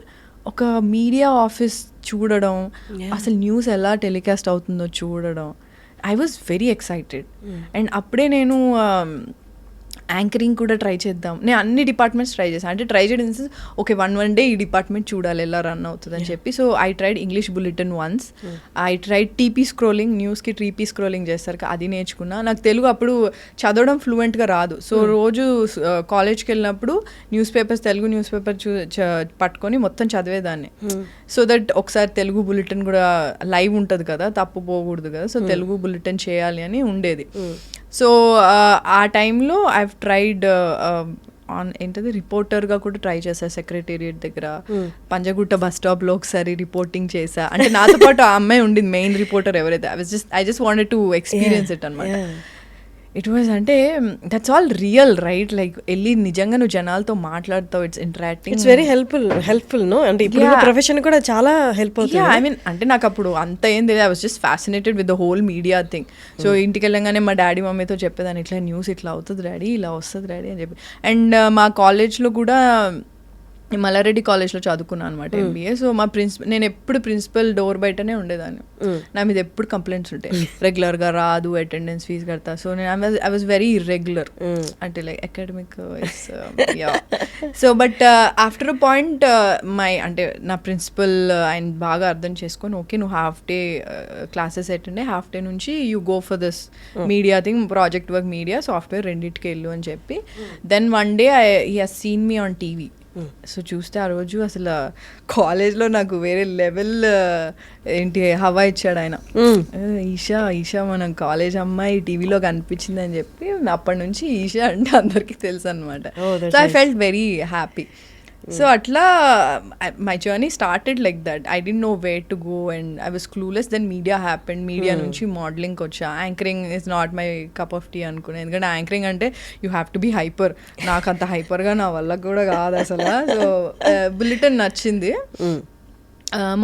ఒక మీడియా ఆఫీస్ చూడడం, అసలు న్యూస్ ఎలా టెలికాస్ట్ అవుతుందో చూడడం. I was very excited. And అప్పుడే నేను యాంకరింగ్ కూడా ట్రై చేద్దాం, నేను అన్ని డిపార్ట్మెంట్స్ ట్రై చేశాను. అంటే ట్రై చేయడం ఓకే వన్ డే ఈ డిపార్ట్మెంట్ చూడాలి ఎలా రన్ అవుతుంది అని చెప్పి. So I tried English bulletin once, I tried TP scrolling, న్యూస్కి TP స్క్రోలింగ్ చేస్తారు, అది నేర్చుకున్నా. నాకు తెలుగు అప్పుడు చదవడం ఫ్లూయెంట్గా రాదు. సో రోజు కాలేజ్కి వెళ్ళినప్పుడు తెలుగు న్యూస్ పేపర్ పట్టుకొని మొత్తం చదివేదాన్ని. సో దట్ ఒకసారి తెలుగు బులెటిన్ కూడా లైవ్ ఉంటుంది కదా, తప్పు పోకూడదు కదా, సో తెలుగు బులెటిన్ చేయాలి అని ఉండేది. సో ఆ టైంలో ఐ ట్రైడ్ ఏంటది రిపోర్టర్గా కూడా ట్రై చేశా, సెక్రటేరియట్ దగ్గర, పంజగుట్ట బస్ స్టాప్లో ఒకసారి రిపోర్టింగ్ చేశా. అంటే నాతో పాటు ఆ అమ్మాయి ఉండింది మెయిన్ రిపోర్టర్ ఎవరైతే, I just wanted to experience it అనమాట. ఇట్ వాజ్ అంటే that's all real right, like వెళ్ళి నిజంగా నువ్వు జనాలతో మాట్లాడతావు, it's interacting, it's very helpful no. అంటే ఇప్పుడు ప్రొఫెషన్ కూడా చాలా హెల్ప్ అవుతుంది. ఐ మీన్ అంటే నాకు అప్పుడు అంత ఏం తెలియదు, I was just fascinated with the whole media thing. So ఇంటికి వెళ్ళగానే మా డాడీ మమ్మీతో చెప్పేదాన్ని, ఇట్లా న్యూస్ ఇట్లా అవుతుంది డాడీ, ఇలా వస్తుంది డాడీ అని చెప్పి. అండ్ మా కాలేజ్లో కూడా మల్లారెడ్డి కాలేజ్లో చదువుకున్నాను అనమాట MBA. సో నేను ఎప్పుడు ప్రిన్సిపల్ డోర్ బయటనే ఉండేదాన్ని, నా మీద ఎప్పుడు కంప్లైంట్స్ ఉంటాయి, రెగ్యులర్గా రాదు, అటెండెన్స్ ఫీజు కడతా. So I was very irregular, అంటే like academic wise. So but after a point అంటే నా ప్రిన్సిపల్ ఆయన బాగా అర్థం చేసుకొని, ఓకే నువ్వు హాఫ్ డే క్లాసెస్ అటెండ్ అయ్యి హాఫ్ డే నుంచి you go for this media thing, project work, media, software రెండింటికి వెళ్ళు అని చెప్పి. Then one day he has seen me on TV. So చూస్తే ఆ రోజు అసలు కాలేజ్లో నాకు వేరే లెవెల్ ఏంటి హవా ఇచ్చాడు ఆయన. ఈషా ఈషా మనం కాలేజ్ అమ్మాయి టీవీలో కనిపించింది అని చెప్పి అప్పటి నుంచి ఈషా అంటే అందరికీ తెలుసు అనమాట. So I felt very happy. So అట్లా my journey started like that. I don't know where to go and I was clueless. Then media happened. Media నుంచి మోడలింగ్కి వచ్చా. Anchoring is not my cup of tea అనుకున్నాను, ఎందుకంటే anchoring అంటే you have to be hyper. నాకు అంత హైపర్గా నా వల్ల కూడా కాదు అసలు. సో బులెటిన్ నచ్చింది.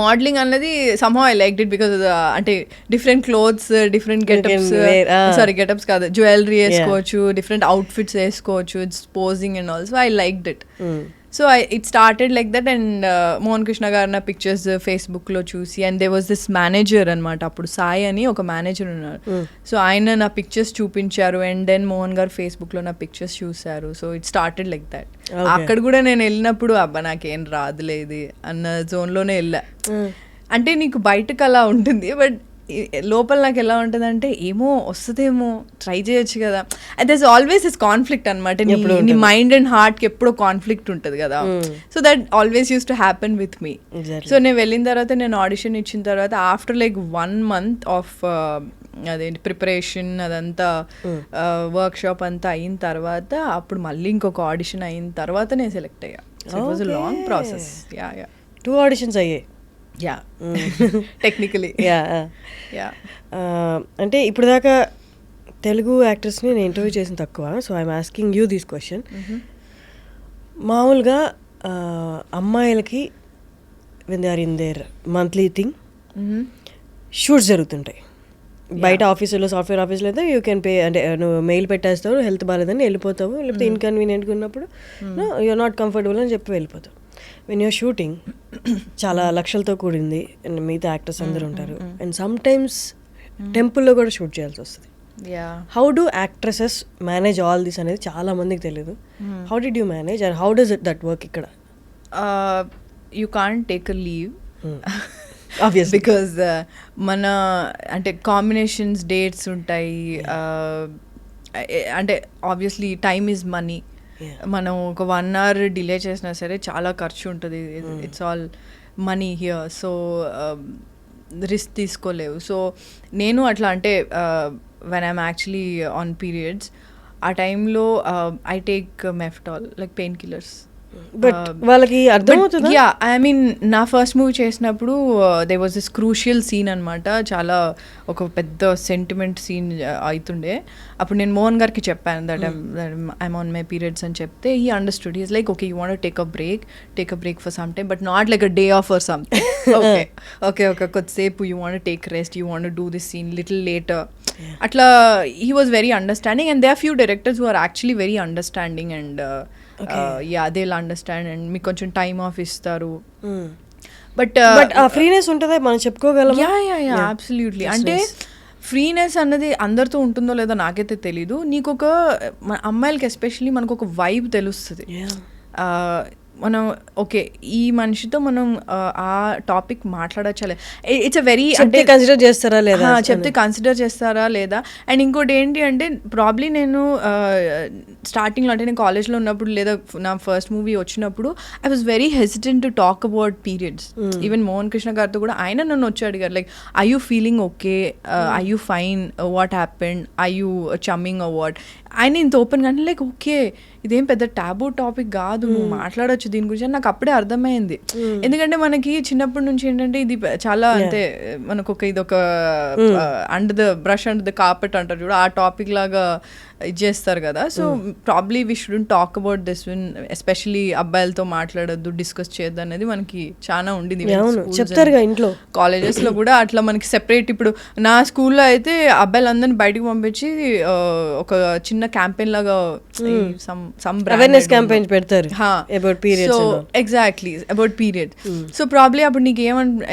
మోడలింగ్ అన్నది somehow I liked it because అంటే different clothes, different getups, getups కాదు, జ్యువెలరీ వేసుకోవచ్చు, డిఫరెంట్ అవుట్ఫిట్స్ వేసుకోవచ్చు, it's posing and also I liked it. So it started like that. And Mohan Krishna గారు నా పిక్చర్స్ ఫేస్బుక్లో చూసి, and they was this manager అనమాట, అప్పుడు సాయి అని ఒక మేనేజర్ ఉన్నారు. సో ఆయన నా పిక్చర్స్ చూపించారు అండ్ దెన్ మోహన్ గారు ఫేస్బుక్లో నా పిక్చర్స్ చూశారు. So it started like that. అక్కడ కూడా నేను వెళ్ళినప్పుడు అబ్బా నాకేం రాదులేదు అన్న జోన్లోనే వెళ్ళా. అంటే నీకు బయటకు అలా ఉంటుంది, బట్ లోపల నాకు ఎలా ఉంటుంది అంటే ఏమో వస్తుందేమో, ట్రై చేయొచ్చు కదా. దట్స్ ఆల్వేస్ ఇస్ కాన్ఫ్లిక్ట్ అనమాట. నీ మైండ్ అండ్ హార్ట్కి ఎప్పుడో కాన్ఫ్లిక్ట్ ఉంటుంది కదా. So that always use to happen with me. So నేను వెళ్ళిన తర్వాత, నేను ఆడిషన్ ఇచ్చిన తర్వాత, ఆఫ్టర్ లైక్ 1 month ఆఫ్ అదేంటి ప్రిపరేషన్ అదంతా వర్క్ షాప్ అంతా అయిన తర్వాత, అప్పుడు మళ్ళీ ఇంకొక ఆడిషన్ అయిన తర్వాత నేను సెలెక్ట్ అయ్యా. So it was a long process. Yeah 2 auditions అయ్యాయి. Yeah technically. యా అంటే ఇప్పుడు దాకా తెలుగు యాక్టర్స్ని నేను ఇంటర్వ్యూ చేసిన తక్కువ. So I'm asking you this question. మామూలుగా అమ్మాయిలకి when they are in their monthly thing shoots జరుగుతుంటాయి బయట ఆఫీసులో, సాఫ్ట్వేర్ ఆఫీసులో అయితే యూ కెన్ పే, అంటే నువ్వు మెయిల్ పెట్టేస్తావు, హెల్త్ బాగాలేదని వెళ్ళిపోతావు, లేకపోతే ఇన్కన్వీనియంట్గా ఉన్నప్పుడు యూఆర్ నాట్ కంఫర్టబుల్ అని చెప్పి వెళ్ళిపోతావు. వెన్ యూర్ షూటింగ్ చాలా లక్షలతో కూడింది అండ్ మిగతా యాక్టర్స్ అందరూ ఉంటారు అండ్ సమ్ టైమ్స్ టెంపుల్లో కూడా షూట్ చేయాల్సి వస్తుంది. How do actresses manage all this అనేది చాలా మందికి తెలియదు. How did you manage and how does it that work ఇక్కడ? You can't take a leave obviously, because మన అంటే కాంబినేషన్స్ డేట్స్ ఉంటాయి. అంటే ఆబ్వియస్లీ టైమ్ ఈజ్ మనీ. మనం ఒక 1 hour డిలే చేసినా సరే చాలా ఖర్చు ఉంటుంది. It's all money here. So risk తీసుకోలేవు. సో నేను అట్లా అంటే when I'm actually on periods, ఆ టైంలో I take Meftal, like painkillers. But వాళ్ళకి అర్థమవుతుంది. యా, ఐ మీన్ నా ఫస్ట్ మూవీ చేసినప్పుడు they was this crucial scene అనమాట. చాలా ఒక పెద్ద సెంటిమెంట్ సీన్ అవుతుండే. అప్పుడు నేను మోహన్ గారికి చెప్పాను that I'm on my periods అని చెప్తే he understood. He's like okay, you want take a break for some time, but not like a day off or something. Okay కొద్దిసేపు you want take rest, you want do this scene little later. అట్లా he was very understanding and they are few directors who are actually very understanding and they will understand and మీకు కొంచెం time off ఇస్తారు. But ఆ freeness ఉంటుందా మనం చెప్పుకోగలం? Yeah absolutely. అంటే freeness అన్నది అందరితో ఉంటుందో లేదో నాకైతే తెలీదు. నీకు ఒక అమ్మాయిలకి ఎస్పెషల్లీ మనకు ఒక వైబ్ తెలుస్తుంది. మనం ఓకే ఈ మనిషితో మనం ఆ టాపిక్ మాట్లాడచ్చలే, ఇట్స్ అ వెరీ అంటే కన్సిడర్ చేస్తారా లేదా, చెప్తే కన్సిడర్ చేస్తారా లేదా. అండ్ ఇంకోటి ఏంటి అంటే ప్రాబ్లీ నేను స్టార్టింగ్లో అంటే నేను కాలేజ్లో ఉన్నప్పుడు లేదా నా ఫస్ట్ మూవీ వచ్చినప్పుడు I was very hesitant to talk about periods. Even Mohan Krishna గారితో కూడా ఆయన నన్ను వచ్చి అడిగారు like I you feeling okay, I you fine, what happened, I you coming award. ఆయన ఇంత ఓపెన్గా అంటే లైక్ ఓకే ఇదేం పెద్ద టాబూ టాపిక్ కాదు, నువ్వు మాట్లాడొచ్చు దీని గురించి అని నాకు అప్పుడే అర్థమైంది. ఎందుకంటే మనకి చిన్నప్పటి నుంచి ఏంటంటే ఇది చాలా అంటే మనకు ఒక ఇదొక under the brush under the carpet అంటారు చూడ, ఆ టాపిక్ లాగా ఇది చేస్తారు కదా. So probably we shouldn't talk about this win, especially అబ్బాయిలతో మాట్లాడొద్దు, డిస్కస్ చేయొద్దు అనేది మనకి చాలా ఉండింది చెప్తారుగా ఇంట్లో. కాలేజెస్లో కూడా అట్లా మనకి సెపరేట్. ఇప్పుడు నా స్కూల్లో అయితే అబ్బాయిలందరినీ బయటకు పంపించి ఒక చిన్న క్యాంపెయిన్ లాగా అవేర్నెస్ క్యాంపెయిన్ పెడతారు about periods. So exactly about period. So probably అప్పుడు నీకు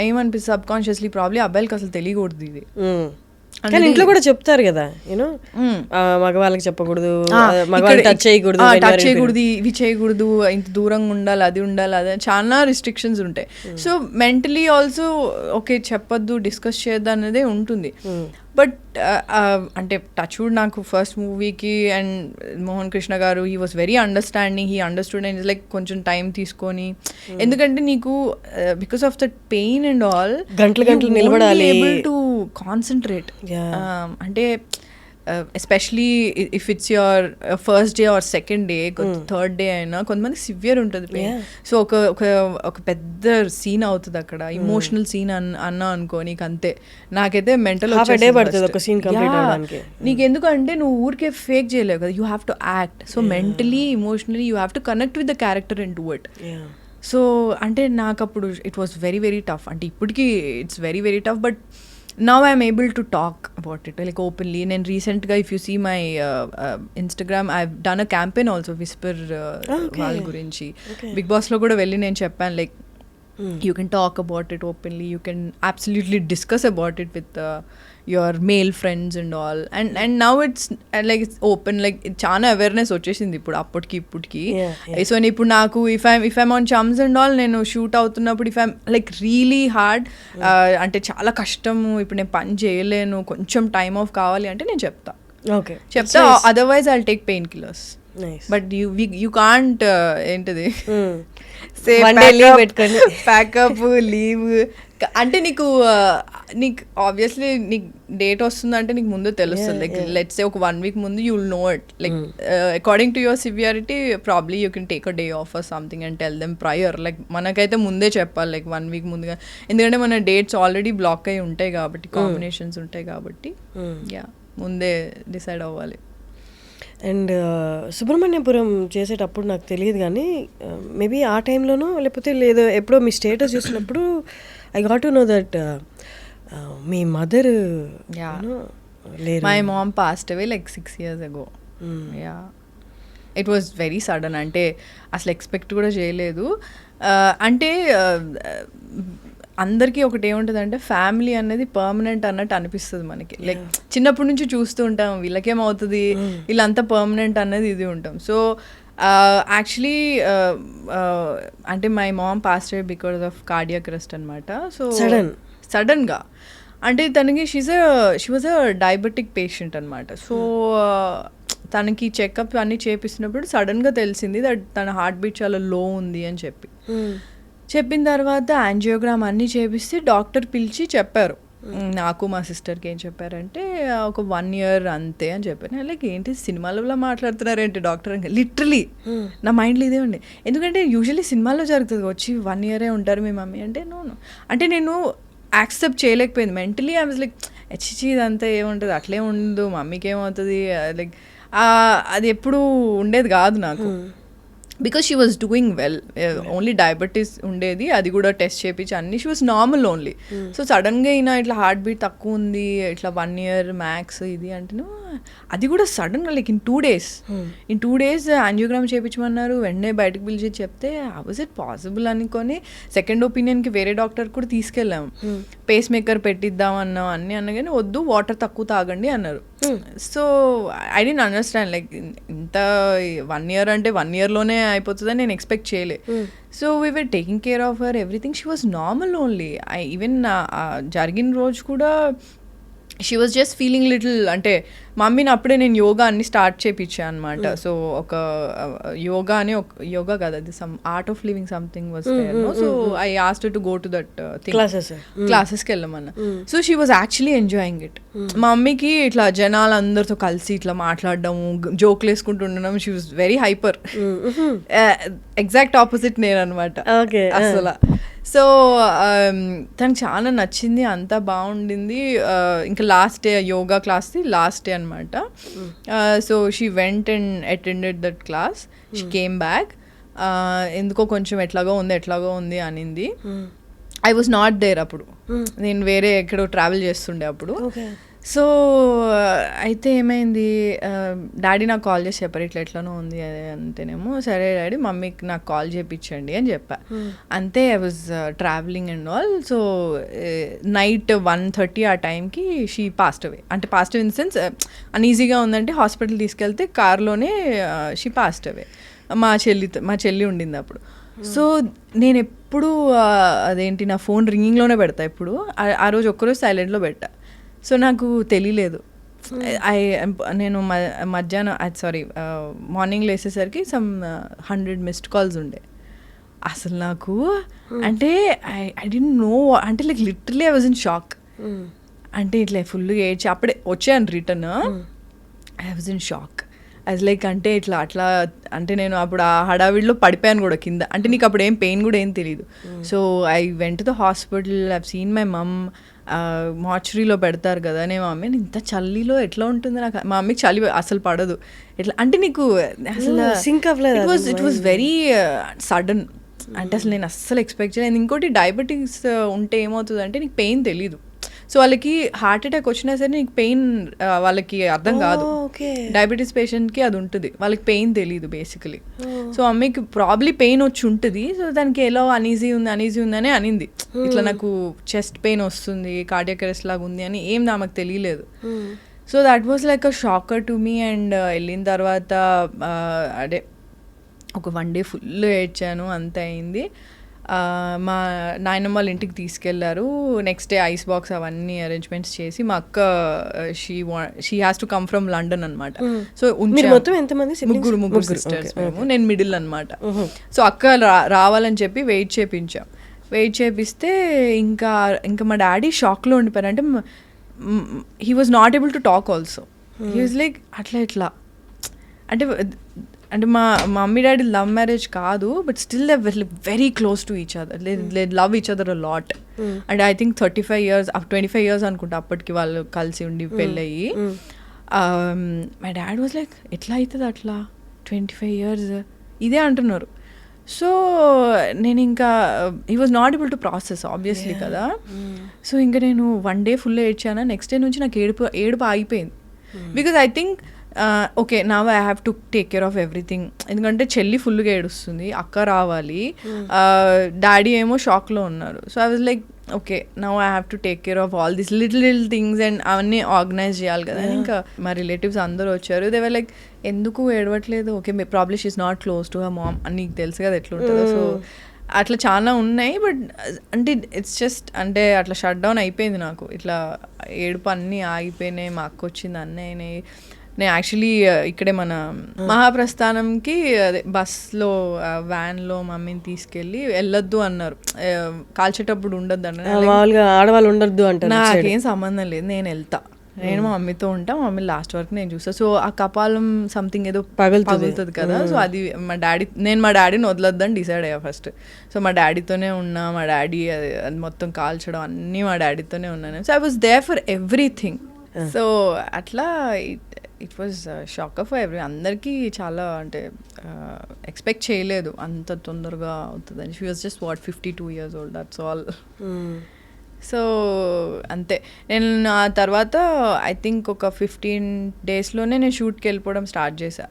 ఏమనిపిస్తుంది సబ్ కాన్షియస్లీ, ప్రాబ్లీ అబ్బాయిలకి అసలు తెలియకూడదు ఇది. కానీ ఇంట్లో కూడా చెప్తారు కదా యూనో మగవాళ్ళకి చెప్పకూడదు, మగవాళ్ళకి టచ్ చేయకూడదు, టచ్ చేయకూడదు, ఇవి చేయకూడదు, ఇంత దూరంగా ఉండాలి, అది ఉండాలి, అదే చాలా రిస్ట్రిక్షన్స్ ఉంటాయి. సో మెంటలీ ఆల్సో ఓకే చెప్పొద్దు, డిస్కస్ చేయొద్దు అనేదే ఉంటుంది. బట్ అంటే టచ్ వుడ్ నాకు ఫస్ట్ మూవీకి అండ్ మోహన్ కృష్ణ గారు he was very understanding, he understood and like కొంచెం టైం తీసుకొని, ఎందుకంటే నీకు because of that pain and all గంటలు నిలబడాలి, ఏబుల్ టు కాన్సన్ట్రేట్. అంటే especially if it's your first day or second day, third day అయినా కొంతమంది సివియర్ ఉంటుంది పెయిన్. సో ఒక పెద్ద సీన్ అవుతుంది అక్కడ, ఇమోషనల్ సీన్ అన్నా అనుకో, నీకు అంతే. నాకైతే మెంటల్ నీకెందుకంటే నువ్వు ఊరికే ఫేక్ చేయలేవు కదా, you have to act. So mentally emotionally you have to connect with the character and do it. So అంటే నాకు అప్పుడు it was very very tough. అంటే ఇప్పటికీ it's very very tough, but now I'm able to talk about it like openly. And recent guy, if you see my Instagram, I've done a campaign also, Whisper వాళ్ళ గురించి. Big Boss లో కూడా వెళ్ళి నేను చెప్పాను like you can talk about it openly, you can absolutely discuss about it with your male friends and all, and now it's like it's open, like చాలా awareness వచ్చేసింది ఇప్పుడు అప్పటికి. సో ఇప్పుడు నాకు if I'm on chums and all, నేను shoot అవుతున్నప్పుడు if I'm like really hard, అంటే చాలా కష్టము, ఇప్పుడు నేను పని చేయలేను, కొంచెం టైం ఆఫ్ కావాలి అంటే నేను చెప్తా. Otherwise I'll take pain killers. But you can't ఏంటిది ప్యాకప్ లీవ్ అంటే నీకు ఆబ్వియస్లీ నీకు డేట్ వస్తుందంటే నీకు ముందు తెలుస్తుంది. లైక్ లెట్స్ సే ఒక 1 week ముందు you will know it. Like according to your severity probably you can take a day off or something and tell them prior. Like మనకైతే ముందే చెప్పాలి, లైక్ 1 week ముందుగా, ఎందుకంటే మన డేట్స్ ఆల్రెడీ బ్లాక్ అయి ఉంటాయి కాబట్టి, కాంబినేషన్స్ ఉంటాయి కాబట్టి యా ముందే డిసైడ్ అవ్వాలి. అండ్ సుబ్రహ్మణ్యపురం చేసేటప్పుడు నాకు తెలియదు కానీ మేబీ ఆ టైంలోనో లేకపోతే లేదో ఎప్పుడో మీ స్టేటస్ చూసినప్పుడు I got to know that me mother my mom passed away like 6 years ago. Yeah it was very sudden. అంటే అసలు ఎక్స్పెక్ట్ కూడా చేయలేదు. అంటే అందరికీ ఒకటి ఏముంటుంది అంటే ఫ్యామిలీ అనేది పర్మనెంట్ అన్నట్టు అనిపిస్తుంది మనకి. లైక్ చిన్నప్పటి నుంచి చూస్తూ ఉంటాం వీళ్ళకేమవుతుంది, వీళ్ళంతా పర్మనెంట్ అన్నది ఇది ఉంటాం. సో యాక్చువల్లీ అంటే my mom passed away because of cardiac arrest అనమాట. సో సడన్గా అంటే తనకి she was a diabetic patient అనమాట. సో తనకి చెకప్ అన్నీ చేపిస్తున్నప్పుడు సడన్గా తెలిసింది దట్ తన హార్ట్ బీట్ చాలా లో ఉంది అని చెప్పిన తర్వాత యాంజియోగ్రామ్ అన్నీ చేపిస్తే డాక్టర్ పిలిచి చెప్పారు, నాకు మా సిస్టర్కి ఏం చెప్పారంటే ఒక 1 year అంతే అని చెప్పారు. లైక్ ఏంటి సినిమాలలో మాట్లాడుతున్నారేంటి డాక్టర్ అని లిటరలీ నా మైండ్లో ఇదే ఉండే. ఎందుకంటే యూజువల్లీ సినిమాల్లో జరుగుతుంది, వచ్చి 1 year ఉంటారు మీ మమ్మీ అంటే. నో అంటే నేను యాక్సెప్ట్ చేయలేకపోయింది మెంటలీ. ఐ వాజ్ లైక్ హెచ్చి ఇదంతా ఏముంటుంది, అట్లే ఉండదు, మమ్మీకి ఏమవుతుంది, లైక్ అది ఎప్పుడు ఉండేది కాదు నాకు. Because she was doing well, only diabetes ఉండేది, అది కూడా టెస్ట్ చేయించి అన్ని she was normal only. So సడన్గా అయినా ఇట్లా హార్ట్ బీట్ తక్కువ ఉంది, ఇట్లా 1 year మ్యాక్స్ ఇది అంటే, అది కూడా సడన్గా లైక్ ఇన్ 2 days యాంజియోగ్రామ్ చేయించమన్నారు. వెంటనే బయటకు పిలిచి చెప్తే హౌ వాజ్ ఇట్ పాసిబుల్ అనుకొని సెకండ్ ఒపీనియన్కి వేరే డాక్టర్ కూడా తీసుకెళ్ళాము. పేస్ మేకర్ పెట్టిద్దామన్నాం అన్నీ అన్నా కానీ వద్దు, వాటర్ తక్కువ తాగండి అన్నారు. So I don't understand, like ఇంత 1 year అంటే 1 yearలోనే అయిపోతుందని నేను ఎక్స్పెక్ట్ చేయలే. So we were taking care of her, everything. She was normal only. Even జరిగిన రోజు కూడా she was just feeling little, అంటే మమ్మీని అప్పుడే నేను యోగా అన్ని స్టార్ట్ చేయించాను అనమాట. సో ఒక యోగా అని యోగా కదా, అది some Art of Living something was there. So I asked to go to that క్లాసెస్కి వెళ్ళమన్నా. So she was actually enjoying it. మా మమ్మీకి ఇట్లా జనాలందరితో కలిసి ఇట్లా మాట్లాడడము, జోక్లు వేసుకుంటూ ఉండడం, she was very hyper. Exact opposite నేను అనమాట అసలు. సో తనకు చాలా నచ్చింది, అంతా బాగుండింది. ఇంకా లాస్ట్ డే యోగా క్లాస్ది లాస్ట్ డే అనమాట. So she went and attended that class. She came back, ఎందుకో కొంచెం ఎట్లాగో ఉంది అనింది. ఐ వాజ్ నాట్ దేర్ అప్పుడు, నేను వేరే ఎక్కడో ట్రావెల్ చేస్తుండే అప్పుడు. సో అయితే ఏమైంది, డాడీ నాకు కాల్ చేసి చెప్పారు ఇట్లా ఎట్లనో ఉంది అది అంతేనేమో. సరే డాడీ మమ్మీకి నాకు కాల్ చేయించండి అని చెప్పా. అంతే I was travelling and all. So night 1:30 ఆ టైంకి షీ పాస్ట్ అవే. అంటే పాస్ట్ అవే ఇన్ సెన్స్ అన్ఈజీగా ఉందంటే హాస్పిటల్ తీసుకెళ్తే కార్లోనే షీ పాస్ట్ అవే. మా చెల్లి ఉండింది అప్పుడు. సో నేను ఎప్పుడు అదేంటి నా ఫోన్ రింగింగ్లోనే పెడతా ఎప్పుడు. ఆ రోజు ఒక్కరోజు సైలెంట్లో పెట్టా. సో నాకు తెలియలేదు. నేను మధ్యాహ్నం మార్నింగ్ లేసేసరికి సమ్ 100 మిస్డ్ కాల్స్ ఉండే. అసలు నాకు అంటే ఐ డోంట్ నో, అంటే like literally I was in shock. అంటే ఇట్లా ఫుల్గా ఏడ్చి అప్పుడే వచ్చాను return. I was in shock. అది లైక్ అంటే ఇట్లా అట్లా అంటే నేను అప్పుడు ఆ హడావిడిలో పడిపోయాను కూడా కింద. అంటే నీకు అప్పుడు ఏం పెయిన్ కూడా ఏం తెలియదు. So I went to the hospital. I seen my mom. మార్చురీలో పెడతారు కదా. నేను మమ్మీ ఇంత చలిలో ఎట్లా ఉంటుంది నాకు. మా మమ్మీకి చలి అసలు పడదు. ఎట్లా అంటే నీకు అసలు సింక్ అవ్వలేదు. It was very sudden. అంటే అసలు నేను అస్సలు ఎక్స్పెక్ట్ చేయలేదు. ఇంకోటి డయాబెటీస్ ఉంటే ఏమవుతుంది అంటే నీకు పెయిన్ తెలీదు. సో వాళ్ళకి హార్ట్ అటాక్ వచ్చినా సరే నీకు పెయిన్ వాళ్ళకి అర్థం కాదు. డయాబెటీస్ పేషెంట్కి అది ఉంటుంది, వాళ్ళకి పెయిన్ తెలీదు బేసికలీ. సో మమ్మీకి ప్రాబ్లీ పెయిన్ వచ్చి ఉంటుంది. సో దానికి ఎలా అనీజీ ఉందని అనింది. ఇట్లా నాకు చెస్ట్ పెయిన్ వస్తుంది, కార్డియాక్ అరెస్ట్ లాగా ఉంది అని ఏం నాకు తెలియలేదు. So that was like a shocker to me. And వెళ్ళిన తర్వాత అదే ఒక 1 day ఫుల్ ఏడ్చాను, అంత అయింది. మా నాయనమ్మ వాళ్ళ ఇంటికి తీసుకెళ్లారు. నెక్స్ట్ డే ఐస్ బాక్స్ అవన్నీ అరేంజ్మెంట్స్ చేసి మా అక్క she has to come from London అనమాట. సో మొత్తం ఎంతమంది? ముగ్గురు సిస్టర్స్ మేము. నేను మిడిల్ అనమాట. సో అక్క రావాలని చెప్పి వెయిట్ చేపిస్తే ఇంకా మా డాడీ షాక్లో ఉండిపోయారు. అంటే he was not able to talk also. He was like అట్లా అంటే మా మమ్మీ డాడీ లవ్ మ్యారేజ్ కాదు, but still they very close to each other. They love each other a lot. And I think 25 years అనుకుంటా అప్పటికి వాళ్ళు కలిసి ఉండి పెళ్ళయ్యి. My dad was like ఎట్లా అవుతుంది అట్లా 25 years ఇదే అంటున్నారు. సో నేను ఇంకా he was not able to process obviously కదా. సో ఇంకా నేను 1 day ఫుల్ ఏడ్చాను. నెక్స్ట్ డే నుంచి నాకు ఏడుపు ఆగిపోయింది. Because I think okay now I have to take care of everything. ఎందుకంటే చెల్లి ఫుల్గా ఏడుస్తుంది, అక్క రావాలి, డాడీ ఏమో షాక్లో ఉన్నారు. So I was like okay now I have to take care of all this little things and అవన్నీ ఆర్గనైజ్ చేయాలి కదా. ఇంకా మా రిలేటివ్స్ అందరూ వచ్చారు. దే వర్ లైక్ ఎందుకు ఏడవట్లేదు? Okay probably she is not close to her mom అని నీకు తెలుసు కదా ఎట్లుంటుందో. సో అట్లా చాలా ఉన్నాయి. బట్ అంటే ఇట్స్ జస్ట్ అంటే అట్లా షట్ డౌన్ అయిపోయింది నాకు. ఇట్లా ఏడుపు అన్నీ ఆగిపోయినాయి. మా అక్క వచ్చింది, అన్నీ అయినాయి. నేను యాక్చువల్లీ ఇక్కడే మన మహాప్రస్థానంకి అదే బస్లో వ్యాన్లో మమ్మీని తీసుకెళ్ళి వెళ్ళొద్దు అన్నారు. కాల్చేటప్పుడు ఉండొద్దు అన్నారు. మామూలుగా ఆడవాళ్ళు ఉండొద్దు అంటారు. నాకేం సంబంధం లేదు, నేను వెళ్తా, నేను మా మమ్మీతో ఉంటా, మా మమ్మీ లాస్ట్ వరకు నేను చూస్తా. సో ఆ కపాలం సంథింగ్ ఏదో పగులుతుంది కదా. సో అది మా డాడీని వదలొద్దని డిసైడ్ అయ్యా ఫస్ట్. సో మా డాడీతోనే ఉన్నా. మా డాడీ అది మొత్తం కాల్చడం అన్నీ మా డాడీతోనే ఉన్నాను. So I was there for everything. So అట్లా it was shocker for every. అందరికీ చాలా అంటే ఎక్స్పెక్ట్ చేయలేదు అంత తొందరగా అవుతుందని. She was just 52 years old, that's all. So అంతే. నేను ఆ తర్వాత ఐ థింక్ ఒక 15 daysలోనే నేను షూట్కి వెళ్ళిపోవడం స్టార్ట్ చేశా.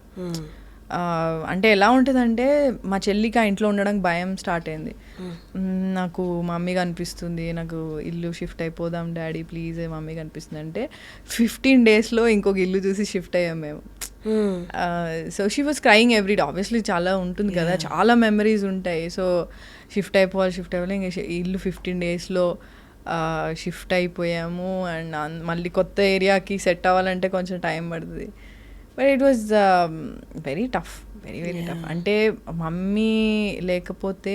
అంటే ఎలా ఉంటుందంటే మా చెల్లికి ఆ ఇంట్లో ఉండడానికి భయం స్టార్ట్ అయింది. నాకు మమ్మీగా అనిపిస్తుంది, నాకు ఇల్లు షిఫ్ట్ అయిపోదాం డాడీ ప్లీజ్ మమ్మీగా అనిపిస్తుంది అంటే 15 daysలో ఇంకొక ఇల్లు చూసి షిఫ్ట్ అయ్యాం మేము. So she was crying every day. Obviously చాలా ఉంటుంది కదా, చాలా మెమరీస్ ఉంటాయి. సో షిఫ్ట్ అయిపోవాలి ఇంకా ఇల్లు 15 daysలో షిఫ్ట్ అయిపోయాము. అండ్ మళ్ళీ కొత్త ఏరియాకి సెట్ అవ్వాలంటే కొంచెం టైం పడుతుంది. But it was very tough, very tough. అంటే మమ్మీ లేకపోతే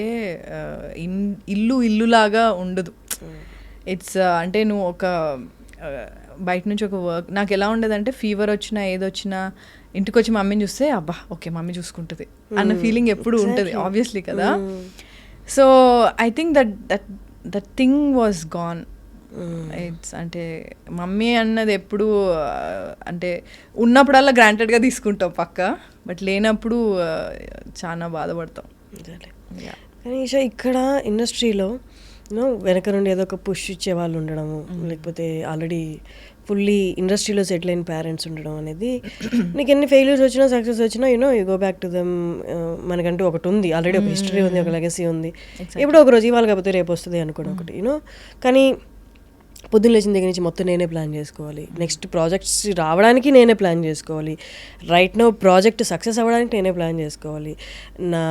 ఇల్లులాగా ఉండదు. ఇట్స్ అంటే నువ్వు ఒక బయట నుంచి ఒక వర్క్ నాకు ఎలా ఉండదంటే ఫీవర్ వచ్చినా ఏదొచ్చినా ఇంటికి వచ్చి మమ్మీని చూస్తే అబ్బా ఓకే మమ్మీ చూసుకుంటుంది అన్న ఫీలింగ్ ఎప్పుడు ఉంటుంది ఆబ్వియస్లీ కదా. So I think that thing was gone. It's అంటే మమ్మీ అన్నది ఎప్పుడు అంటే ఉన్నప్పుడల్లా గ్రాంటెడ్గా తీసుకుంటాం పక్క, బట్ లేనప్పుడు చాలా బాధపడతాం. కానీ ఇక్కడ ఇండస్ట్రీలో వెనక నుండి ఏదో ఒక పుష్ ఇచ్చే వాళ్ళు ఉండడము, లేకపోతే ఆల్రెడీ ఫుల్లీ ఇండస్ట్రీలో సెటిల్ అయిన పేరెంట్స్ ఉండడం అనేది నీకు ఎన్ని ఫెయిల్యూర్స్ వచ్చినా సక్సెస్ వచ్చినా you go back to them. మనకంటూ ఒకటి ఉంది, ఆల్రెడీ ఒక హిస్టరీ ఉంది, ఒక లెగసీ ఉంది. ఎప్పుడో ఒక రోజు ఇవాళ కాకపోతే రేపు వస్తుంది అనుకోవడం ఒకటి కానీ పొద్దున్న లేచిన దగ్గర నుంచి మొత్తం నేనే ప్లాన్ చేసుకోవాలి. నెక్స్ట్ ప్రాజెక్ట్స్ రావడానికి నేనే ప్లాన్ చేసుకోవాలి. రైట్ నౌ ప్రాజెక్ట్ సక్సెస్ అవ్వడానికి నేనే ప్లాన్ చేసుకోవాలి. నా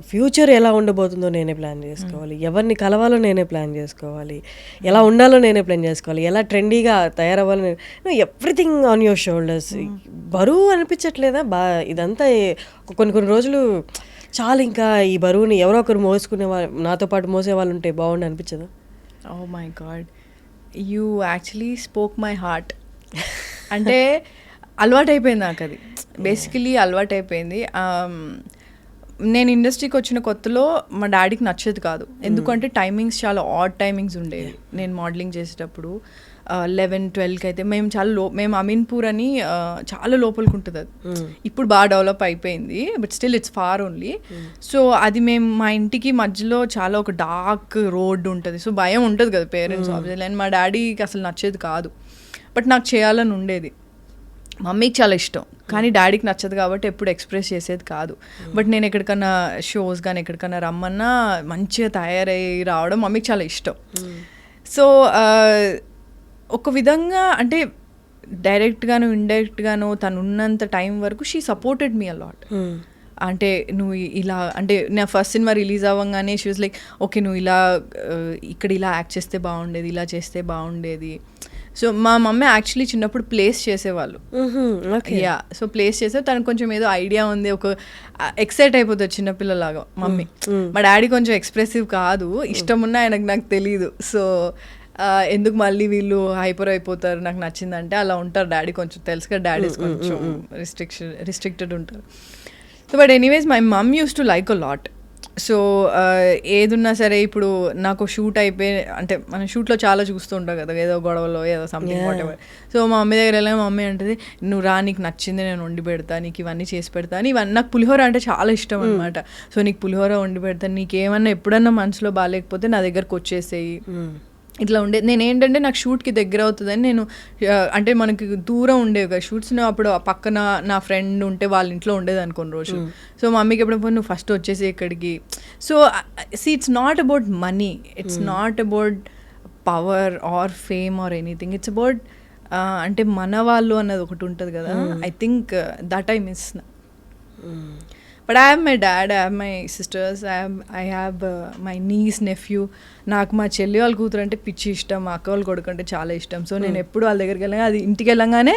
ఫ్యూచర్ ఎలా ఉండబోతుందో నేనే ప్లాన్ చేసుకోవాలి. ఎవరిని కలవాలో నేనే ప్లాన్ చేసుకోవాలి. ఎలా ఉండాలో నేనే ప్లాన్ చేసుకోవాలి. ఎలా ట్రెండీగా తయారవ్వాలో ఎవ్రీథింగ్ ఆన్ యువర్ షోల్డర్స్. బరువు అనిపించట్లేదా? ఇదంతా కొన్ని రోజులు చాలు, ఇంకా ఈ బరువుని ఎవరో ఒకరు మోసుకునే వాళ్ళు, నాతో పాటు మోసే వాళ్ళు ఉంటే బాగుండి అనిపించదా? Oh my God, you actually spoke my heart. అంటే అలవాటైపోయింది నాకు అది, బేసికలీ అలవాటైపోయింది. నేను ఇండస్ట్రీకి వచ్చిన కొత్తలో మా డాడీకి నచ్చేది కాదు, ఎందుకంటే టైమింగ్స్ చాలా ఆడ్ టైమింగ్స్ ఉండేవి. నేను మోడలింగ్ చేసేటప్పుడు 11-12కి అయితే మేము అమీన్పూర్ అని చాలా లోపలికి ఉంటుంది అది. ఇప్పుడు బాగా డెవలప్ అయిపోయింది, but still it's far only. So అది మేము మా ఇంటికి మధ్యలో చాలా ఒక డార్క్ రోడ్ ఉంటుంది. సో భయం ఉంటుంది కదా పేరెంట్స్ ఆబ్వియస్లీ. అండ్ మా డాడీకి అసలు నచ్చేది కాదు, బట్ నాకు చేయాలని ఉండేది. మమ్మీకి చాలా ఇష్టం, కానీ డాడీకి నచ్చదు కాబట్టి ఎప్పుడు ఎక్స్ప్రెస్ చేసేది కాదు. బట్ నేను ఎక్కడికన్నా షోస్ కానీ ఎక్కడికన్నా రమ్మన్నా మంచిగా తయారయ్యి రావడం మమ్మీకి చాలా ఇష్టం. సో ఒక విధంగా అంటే డైరెక్ట్గాను ఇండైరెక్ట్గాను తను ఉన్నంత టైం వరకు షీ సపోర్టెడ్ మీ అలాట్. అంటే నువ్వు ఇలా, అంటే నా ఫస్ట్ సినిమా రిలీజ్ అవ్వగానే షీ వాజ్ లైక్, ఓకే నువ్వు ఇలా ఇక్కడ ఇలా యాక్ట్ చేస్తే బాగుండేది, ఇలా చేస్తే బాగుండేది. సో మా మమ్మీ యాక్చువల్లీ చిన్నప్పుడు ప్లేస్ చేసేవాళ్ళు. యా, సో ప్లేస్ చేస్తే తనకు కొంచెం ఏదో ఐడియా ఉంది, ఒక ఎక్సైట్ అయిపోతుంది చిన్నపిల్లలాగా మమ్మీ. మా డాడీ కొంచెం ఎక్స్ప్రెసివ్ కాదు, ఇష్టం ఉన్నా ఆయనకు నాకు తెలీదు. సో ఎందుకు మళ్ళీ వీళ్ళు హైపర్ అయిపోతారు, నాకు నచ్చిందంటే అలా ఉంటారు డాడీ. కొంచెం తెలుసు కదా డాడీస్ కొంచెం రిస్ట్రిక్టెడ్ ఉంటారు. So but anyways my mum use to like a lot. So ఏదున్నా సరే, ఇప్పుడు నాకు షూట్ అయిపోయి, అంటే మనం షూట్లో చాలా చూస్తూ ఉంటాం కదా, ఏదో గొడవలో ఏదో సంథింగ్ వాట్ ఎవర్. సో మా మమ్మీ దగ్గర వెళ్ళాక మా మమ్మీ అంటది, నువ్వు రా, నీకు నచ్చింది నేను వండి పెడతా, నీకు ఇవన్నీ చేసి పెడతా అని. ఇవన్నీ నాకు పులిహోర అంటే చాలా ఇష్టం అనమాట. సో నీకు పులిహోర వండి పెడతాను, నీకేమన్నా ఎప్పుడన్నా మనసులో బాగాలేకపోతే నా దగ్గరకు వచ్చేసేయి, ఇట్లా ఉండేది. నేను ఏంటంటే నాకు షూట్కి దగ్గర అవుతుందని నేను, అంటే మనకి దూరం ఉండేవి కదా షూట్స్. అప్పుడు పక్కన నా ఫ్రెండ్ ఉంటే వాళ్ళ ఇంట్లో ఉండేది అనుకోని రోజు. సో మమ్మీకి ఎప్పుడైనా నువ్వు ఫస్ట్ వచ్చేసి ఇక్కడికి. So it's not about money, it's not about power or fame or anything, it's about అంటే మన వాళ్ళు అన్నది ఒకటి ఉంటుంది కదా. I think that I miss. But I have my dad, I have my sisters, I have my niece, nephew. నాకు మా చెల్లి వాళ్ళ కూతురు అంటే పిచ్చి ఇష్టం, మా అక్క వాళ్ళ కొడుకు అంటే చాలా ఇష్టం. సో నేను ఎప్పుడు వాళ్ళ దగ్గరికి వెళ్ళగా, అది ఇంటికి వెళ్ళంగానే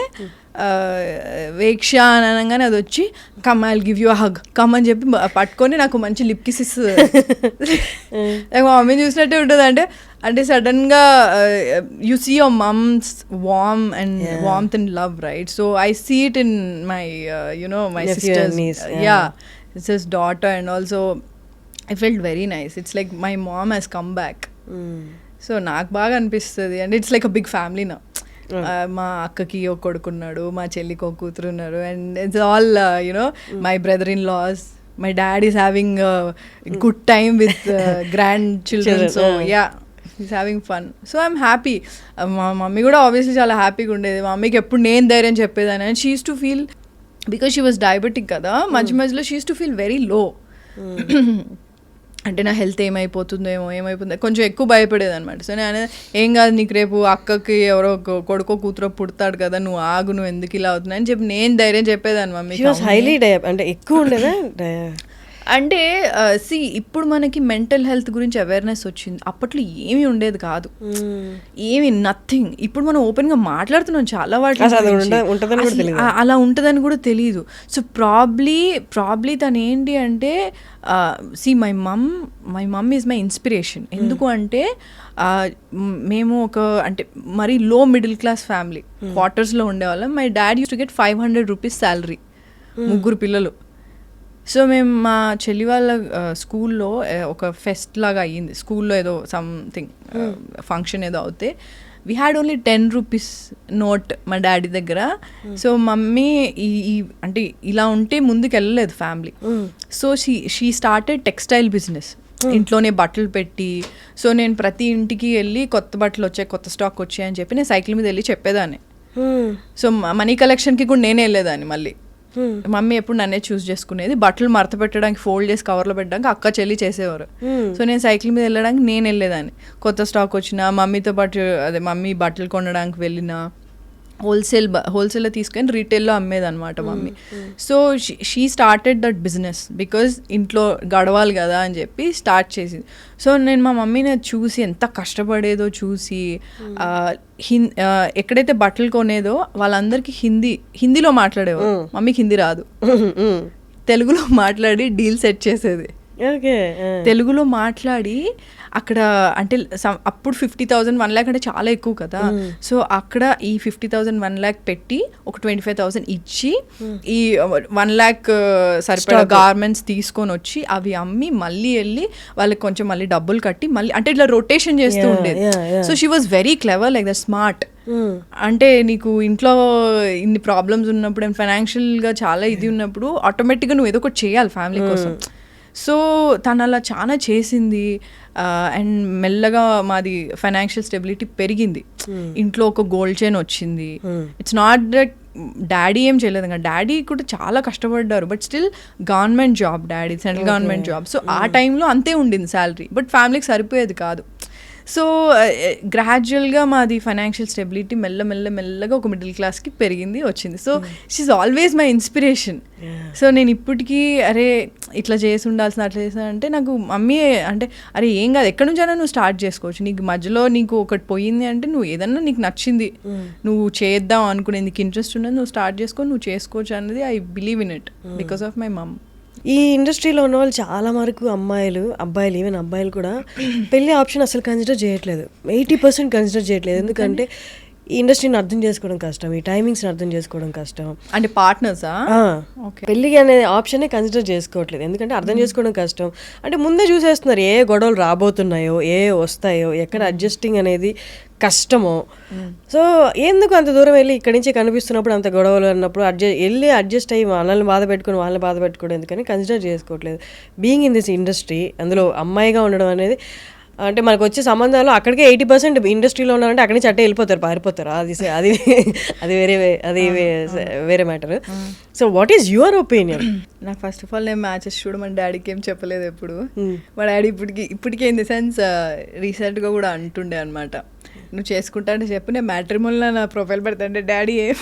వేక్ష అని అనగానే అది వచ్చి come I will give you a hug, come అని చెప్పి పట్టుకొని నాకు మంచి లిప్ కిసెస్ మా మమ్మీని చూసినట్టే ఉంటుంది. అంటే సడన్గా you see your mum's warmth and love, right? So I see it in my my sisters, yeah, it's his daughter, and also I felt very nice. It's like my mom has come back. So నాకు బాగా అనిపిస్తుంది. And it's like a big family నా. మా అక్కకి ఒక కొడుకున్నాడు, మా చెల్లికి ఒక కూతురు ఉన్నారు, and it's all my brother in laws. My dad is having a good time with grandchildren. So yeah, he's having fun. So I'm happy. మా మమ్మీ కూడా ఆబ్వియస్లీ చాలా హ్యాపీగా ఉండేది. మా మమ్మీకి ఎప్పుడు నేను ధైర్యం చెప్పేదాన్ని. And she use to feel, because she was diabetic కదా, మధ్యలో she use to feel very low. అంటే నా హెల్త్ ఏమైపోతుందో కొంచెం ఎక్కువ భయపడేది అనమాట. సో నేను ఏం కాదు, నీకు రేపు అక్కకి ఎవరో కొడుకో కూతురో పుడతాడు కదా, నువ్వు ఆగు, నువ్వు ఎందుకు ఇలా అవుతున్నావు అని చెప్పి నేను ధైర్యం చెప్పేదాన్ని మమ్మీ. హైలీ అంటే ఎక్కువ ఉండేదా? అంటే ఇప్పుడు మనకి మెంటల్ హెల్త్ గురించి అవేర్నెస్ వచ్చింది, అప్పట్లో ఏమీ ఉండేది కాదు, ఏమి నథింగ్. ఇప్పుడు మనం ఓపెన్గా మాట్లాడుతున్నాం చాలా వాటి, అలా ఉంటుందని కూడా తెలియదు. సో ప్రాబ్లీ తను ఏంటి అంటే, my mum is my inspiration. ఎందుకు అంటే మేము అంటే మరీ లో మిడిల్ క్లాస్ ఫ్యామిలీ, క్వార్టర్స్లో ఉండేవాళ్ళం. My dad used to get 500 rupees salary, 3 పిల్లలు. సో మేము మా చెల్లి వాళ్ళ స్కూల్లో ఒక ఫెస్ట్ లాగా అయ్యింది, స్కూల్లో ఏదో సంథింగ్ ఫంక్షన్ ఏదో అవుతే, we had only 10 rupees note మా డాడీ దగ్గర. సో మమ్మీ అంటే ఇలా ఉంటే ముందుకు వెళ్ళలేదు family. So she started textile business. ఇంట్లోనే బట్టలు పెట్టి. సో నేను ప్రతి ఇంటికి వెళ్ళి కొత్త బట్టలు వచ్చాయి, కొత్త స్టాక్ వచ్చాయి అని చెప్పి నేను సైకిల్ మీద వెళ్ళి చెప్పేదాన్ని. సో మనీ కలెక్షన్కి కూడా నేనే వెళ్ళేదాన్ని. మళ్ళీ మమ్మీ ఎప్పుడు నన్నే చూస్ చేసుకునేది. బట్టలు మడత పెట్టడానికి, ఫోల్డ్ చేసి కవర్లో పెట్టడానికి అక్క చెల్లి చేసేవారు. సో నేను సైకిల్ మీద వెళ్ళడానికి నేను వెళ్ళేదాన్ని. కొత్త స్టాక్ వచ్చినా మమ్మీతో పాటు, అదే మమ్మీ బట్టలు కొనడానికి వెళ్ళినా హోల్సేల్లో తీసుకొని రీటైల్లో అమ్మేదన్నమాట mummy. So she started that business because ఇంట్లో గడవాలి కదా అని చెప్పి స్టార్ట్ చేసింది. సో నేను మా మమ్మీని చూసి ఎంత కష్టపడేదో చూసి, ఎక్కడైతే బట్టలు కొనేదో వాళ్ళందరికీ హిందీలో మాట్లాడేవారు. మమ్మీకి హిందీ రాదు, తెలుగులో మాట్లాడి డీల్ సెట్ చేసేది. తెలుగులో మాట్లాడి అక్కడ అంటే అప్పుడు 50,000 1 lakh అంటే చాలా ఎక్కువ కదా. సో అక్కడ ఈ 50,000 1 lakh పెట్టి ఒక 25,000 ఇచ్చి ఈ 1 lakh సరిపడా గార్మెంట్స్ తీసుకొని వచ్చి అవి అమ్మి మళ్ళీ వెళ్ళి వాళ్ళకి కొంచెం మళ్ళీ డబ్బులు కట్టి మళ్ళీ అంటే ఇట్లా రొటేషన్ చేస్తూ ఉండేది. So she was very clever, like the smart. అంటే నీకు ఇంట్లో ఇన్ని ప్రాబ్లమ్స్ ఉన్నప్పుడు అండ్ ఫైనాన్షియల్గా చాలా ఇది ఉన్నప్పుడు ఆటోమేటిక్గా నువ్వు ఏదో ఒకటి చేయాలి ఫ్యామిలీ కోసం. సో తను అలా చాలా చేసింది. అండ్ మెల్లగా మాది ఫైనాన్షియల్ స్టెబిలిటీ పెరిగింది. ఇంట్లో ఒక గోల్డ్ చైన్ వచ్చింది. ఇట్స్ నాట్ దట్ డాడీ ఏం చేయలేదు కదా, డాడీ కూడా చాలా కష్టపడ్డారు. But still government job daddy, central government job. So ఆ టైంలో అంతే ఉండింది శాలరీ, బట్ ఫ్యామిలీకి సరిపోయేది కాదు. సో గ్రాడ్యువల్గా మాది ఫైనాన్షియల్ స్టెబిలిటీ మెల్లగా ఒక మిడిల్ క్లాస్కి పెరిగింది, వచ్చింది. So she's always my inspiration. So నేను ఇప్పటికీ అరే ఇట్లా చేసి ఉండాల్సిన, అట్లా చేసిన అంటే నాకు మమ్మీ అంటే అరే ఏం కాదు, ఎక్కడి నుంచైనా నువ్వు స్టార్ట్ చేసుకోవచ్చు. నీకు మధ్యలో నీకు ఒకటి పోయింది అంటే నువ్వు ఏదన్నా నీకు నచ్చింది నువ్వు చేద్దాం అనుకునే, నీకు ఇంట్రెస్ట్ ఉన్నది నువ్వు స్టార్ట్ చేసుకొని నువ్వు చేసుకోవచ్చు అన్నది I believe in it because of my mom. ఈ ఇండస్ట్రీలో ఉన్న వాళ్ళు చాలా వరకు అబ్బాయిలు ఈవెన్ అబ్బాయిలు కూడా పెళ్లి ఆప్షన్ అసలు కన్సిడర్ చేయట్లేదు. 80% కన్సిడర్ చేయట్లేదు. ఎందుకంటే ఈ ఇండస్ట్రీని అర్థం చేసుకోవడం కష్టం, ఈ టైమింగ్స్ని అర్థం చేసుకోవడం కష్టం. అంటే పార్ట్నర్సా పెళ్ళి అనే ఆప్షనే కన్సిడర్ చేసుకోవట్లేదు, ఎందుకంటే అర్థం చేసుకోవడం కష్టం. అంటే ముందే చూసేస్తున్నారు ఏ గొడవలు రాబోతున్నాయో, ఏ వస్తాయో, ఎక్కడ అడ్జస్టింగ్ అనేది కష్టమో. సో ఎందుకు అంత దూరం వెళ్ళి ఇక్కడి నుంచి కనిపిస్తున్నప్పుడు అంత గొడవలు అన్నప్పుడు అడ్జస్ట్ అయ్యి వాళ్ళని బాధ పెట్టుకోవడం ఎందుకని కన్సిడర్ చేసుకోవట్లేదు. బీయింగ్ ఇన్ దిస్ ఇండస్ట్రీ, అందులో అమ్మాయిగా ఉండడం అనేది, అంటే మనకు వచ్చే సంబంధాలు అక్కడికే 80% ఇండస్ట్రీలో ఉన్నారంటే అక్కడి నుంచి అట్టే వెళ్ళిపోతారు, పారిపోతారు. అది వేరే matter. So what is your opinion? నాకు ఫస్ట్ ఆఫ్ ఆల్ నేను మ్యాచెస్ చూడమని డాడీకి ఏం చెప్పలేదు ఎప్పుడు. మా డాడీ ఇప్పటికే ఇన్ ది సెన్స్ రీసెంట్గా కూడా అంటుండే అనమాట, నువ్వు చేసుకుంటా అంటే చెప్పు, నేను మ్యాట్రిమోనీలో నా ప్రొఫైల్ పెడతాంటే డాడీ ఏం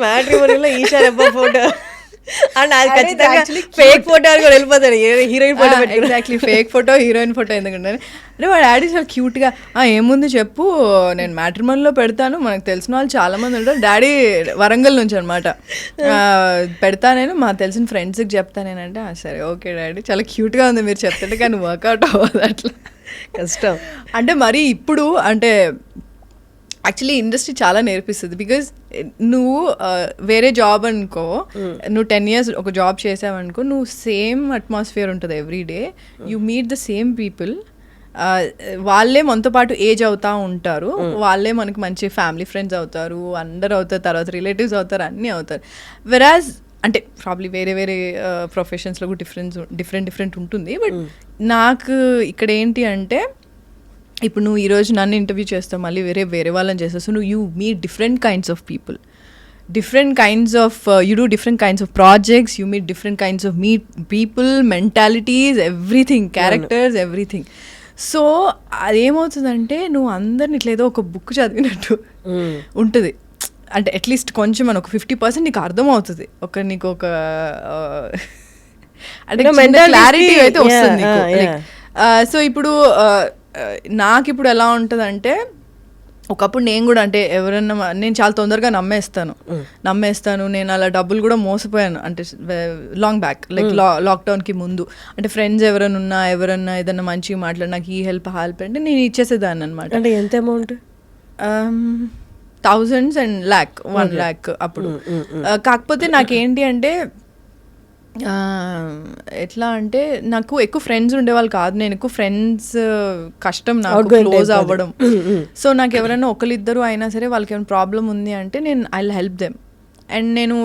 మ్యాట్రిమోనీలో ఈషా రెబ్బా ఫోటో అండ్ అది ఖచ్చితంగా ఫేక్ ఫోటో అని కూడా వెళ్ళిపోతాడు, heroine photo. Exactly fake photo, heroine photo ఎందుకంటే అంటే మా డాడీ చాలా క్యూట్గా ఏముంది చెప్పు నేను మ్యాట్రిమోనీలో పెడతాను, మనకు తెలిసిన వాళ్ళు చాలా మంది ఉంటారు. డాడీ వరంగల్ నుంచి అనమాట, పెడతా నేను మా తెలిసిన ఫ్రెండ్స్కి చెప్తాను నేనంటే సరే ఓకే డాడీ చాలా క్యూట్గా ఉంది మీరు చెప్తుంటే, కానీ వర్కౌట్ అవ్వదు, అట్లా కష్టం. అంటే మరి ఇప్పుడు అంటే యాక్చువల్లీ ఇండస్ట్రీ చాలా నేర్పిస్తుంది. బికాజ్ నువ్వు వేరే జాబ్ అనుకో, నువ్వు 10 years ఒక జాబ్ చేసావనుకో, నువ్వు సేమ్ అట్మాస్ఫియర్ ఉంటుంది everyday, you meet the same people, వాళ్ళే మనతో పాటు ఏజ్ అవుతూ ఉంటారు, వాళ్ళే మనకు మంచి ఫ్యామిలీ ఫ్రెండ్స్ అవుతారు, అందరు అవుతారు, తర్వాత రిలేటివ్స్ అవుతారు, అన్నీ అవుతారు. వెరాజ్ అంటే ప్రాబ్లీ వేరే ప్రొఫెషన్స్లో కూడా డిఫరెంట్ ఉంటుంది. బట్ నాకు ఇక్కడ ఏంటి అంటే ఇప్పుడు నువ్వు ఈరోజు నన్ను ఇంటర్వ్యూ చేస్తావు, మళ్ళీ వేరే వాళ్ళని చేస్తావు. సో నువ్వు you meet different kinds of people, you do different kinds of projects, you meet different kinds of people, mentalities, everything, characters, everything. So అదేమవుతుందంటే నువ్వు అందరిని ఇట్లా ఏదో ఒక బుక్ చదివినట్టు ఉంటుంది. అంటే అట్లీస్ట్ కొంచెం మన ఒక 50% నీకు అర్థమవుతుంది, నీకు ఒక అంటే క్లారిటీ అయితే వస్తుంది నీకు. సో ఇప్పుడు నాకు ఇప్పుడు ఎలా ఉంటుందంటే, ఒకప్పుడు నేను కూడా అంటే ఎవరన్నా నేను చాలా తొందరగా నమ్మేస్తాను. నేను అలా డబ్బులు కూడా మోసపోయాను, అంటే లాంగ్ బ్యాక్, లైక్ లాక్డౌన్కి ముందు. అంటే ఫ్రెండ్స్ ఎవరైనా ఏదన్నా మంచిగా మాట్లాడి నాకు ఈ హెల్ప్ అంటే నేను ఇచ్చేసేదాన్ని అనమాట. అంటే ఎంత అమౌంట్? thousands and $1 lakh అప్పుడు. కాకపోతే నాకేంటి అంటే ఎట్లా అంటే నాకు ఎక్కువ ఫ్రెండ్స్ ఉండేవాళ్ళు కాదు, నేను ఎక్కువ ఫ్రెండ్స్ కష్టం నాకు క్లోజ్ అవ్వడం. సో నాకు ఎవరైనా ఒకరిద్దరు అయినా సరే వాళ్ళకి ఏమైనా ప్రాబ్లం ఉంది అంటే నేను I will help them. And నేను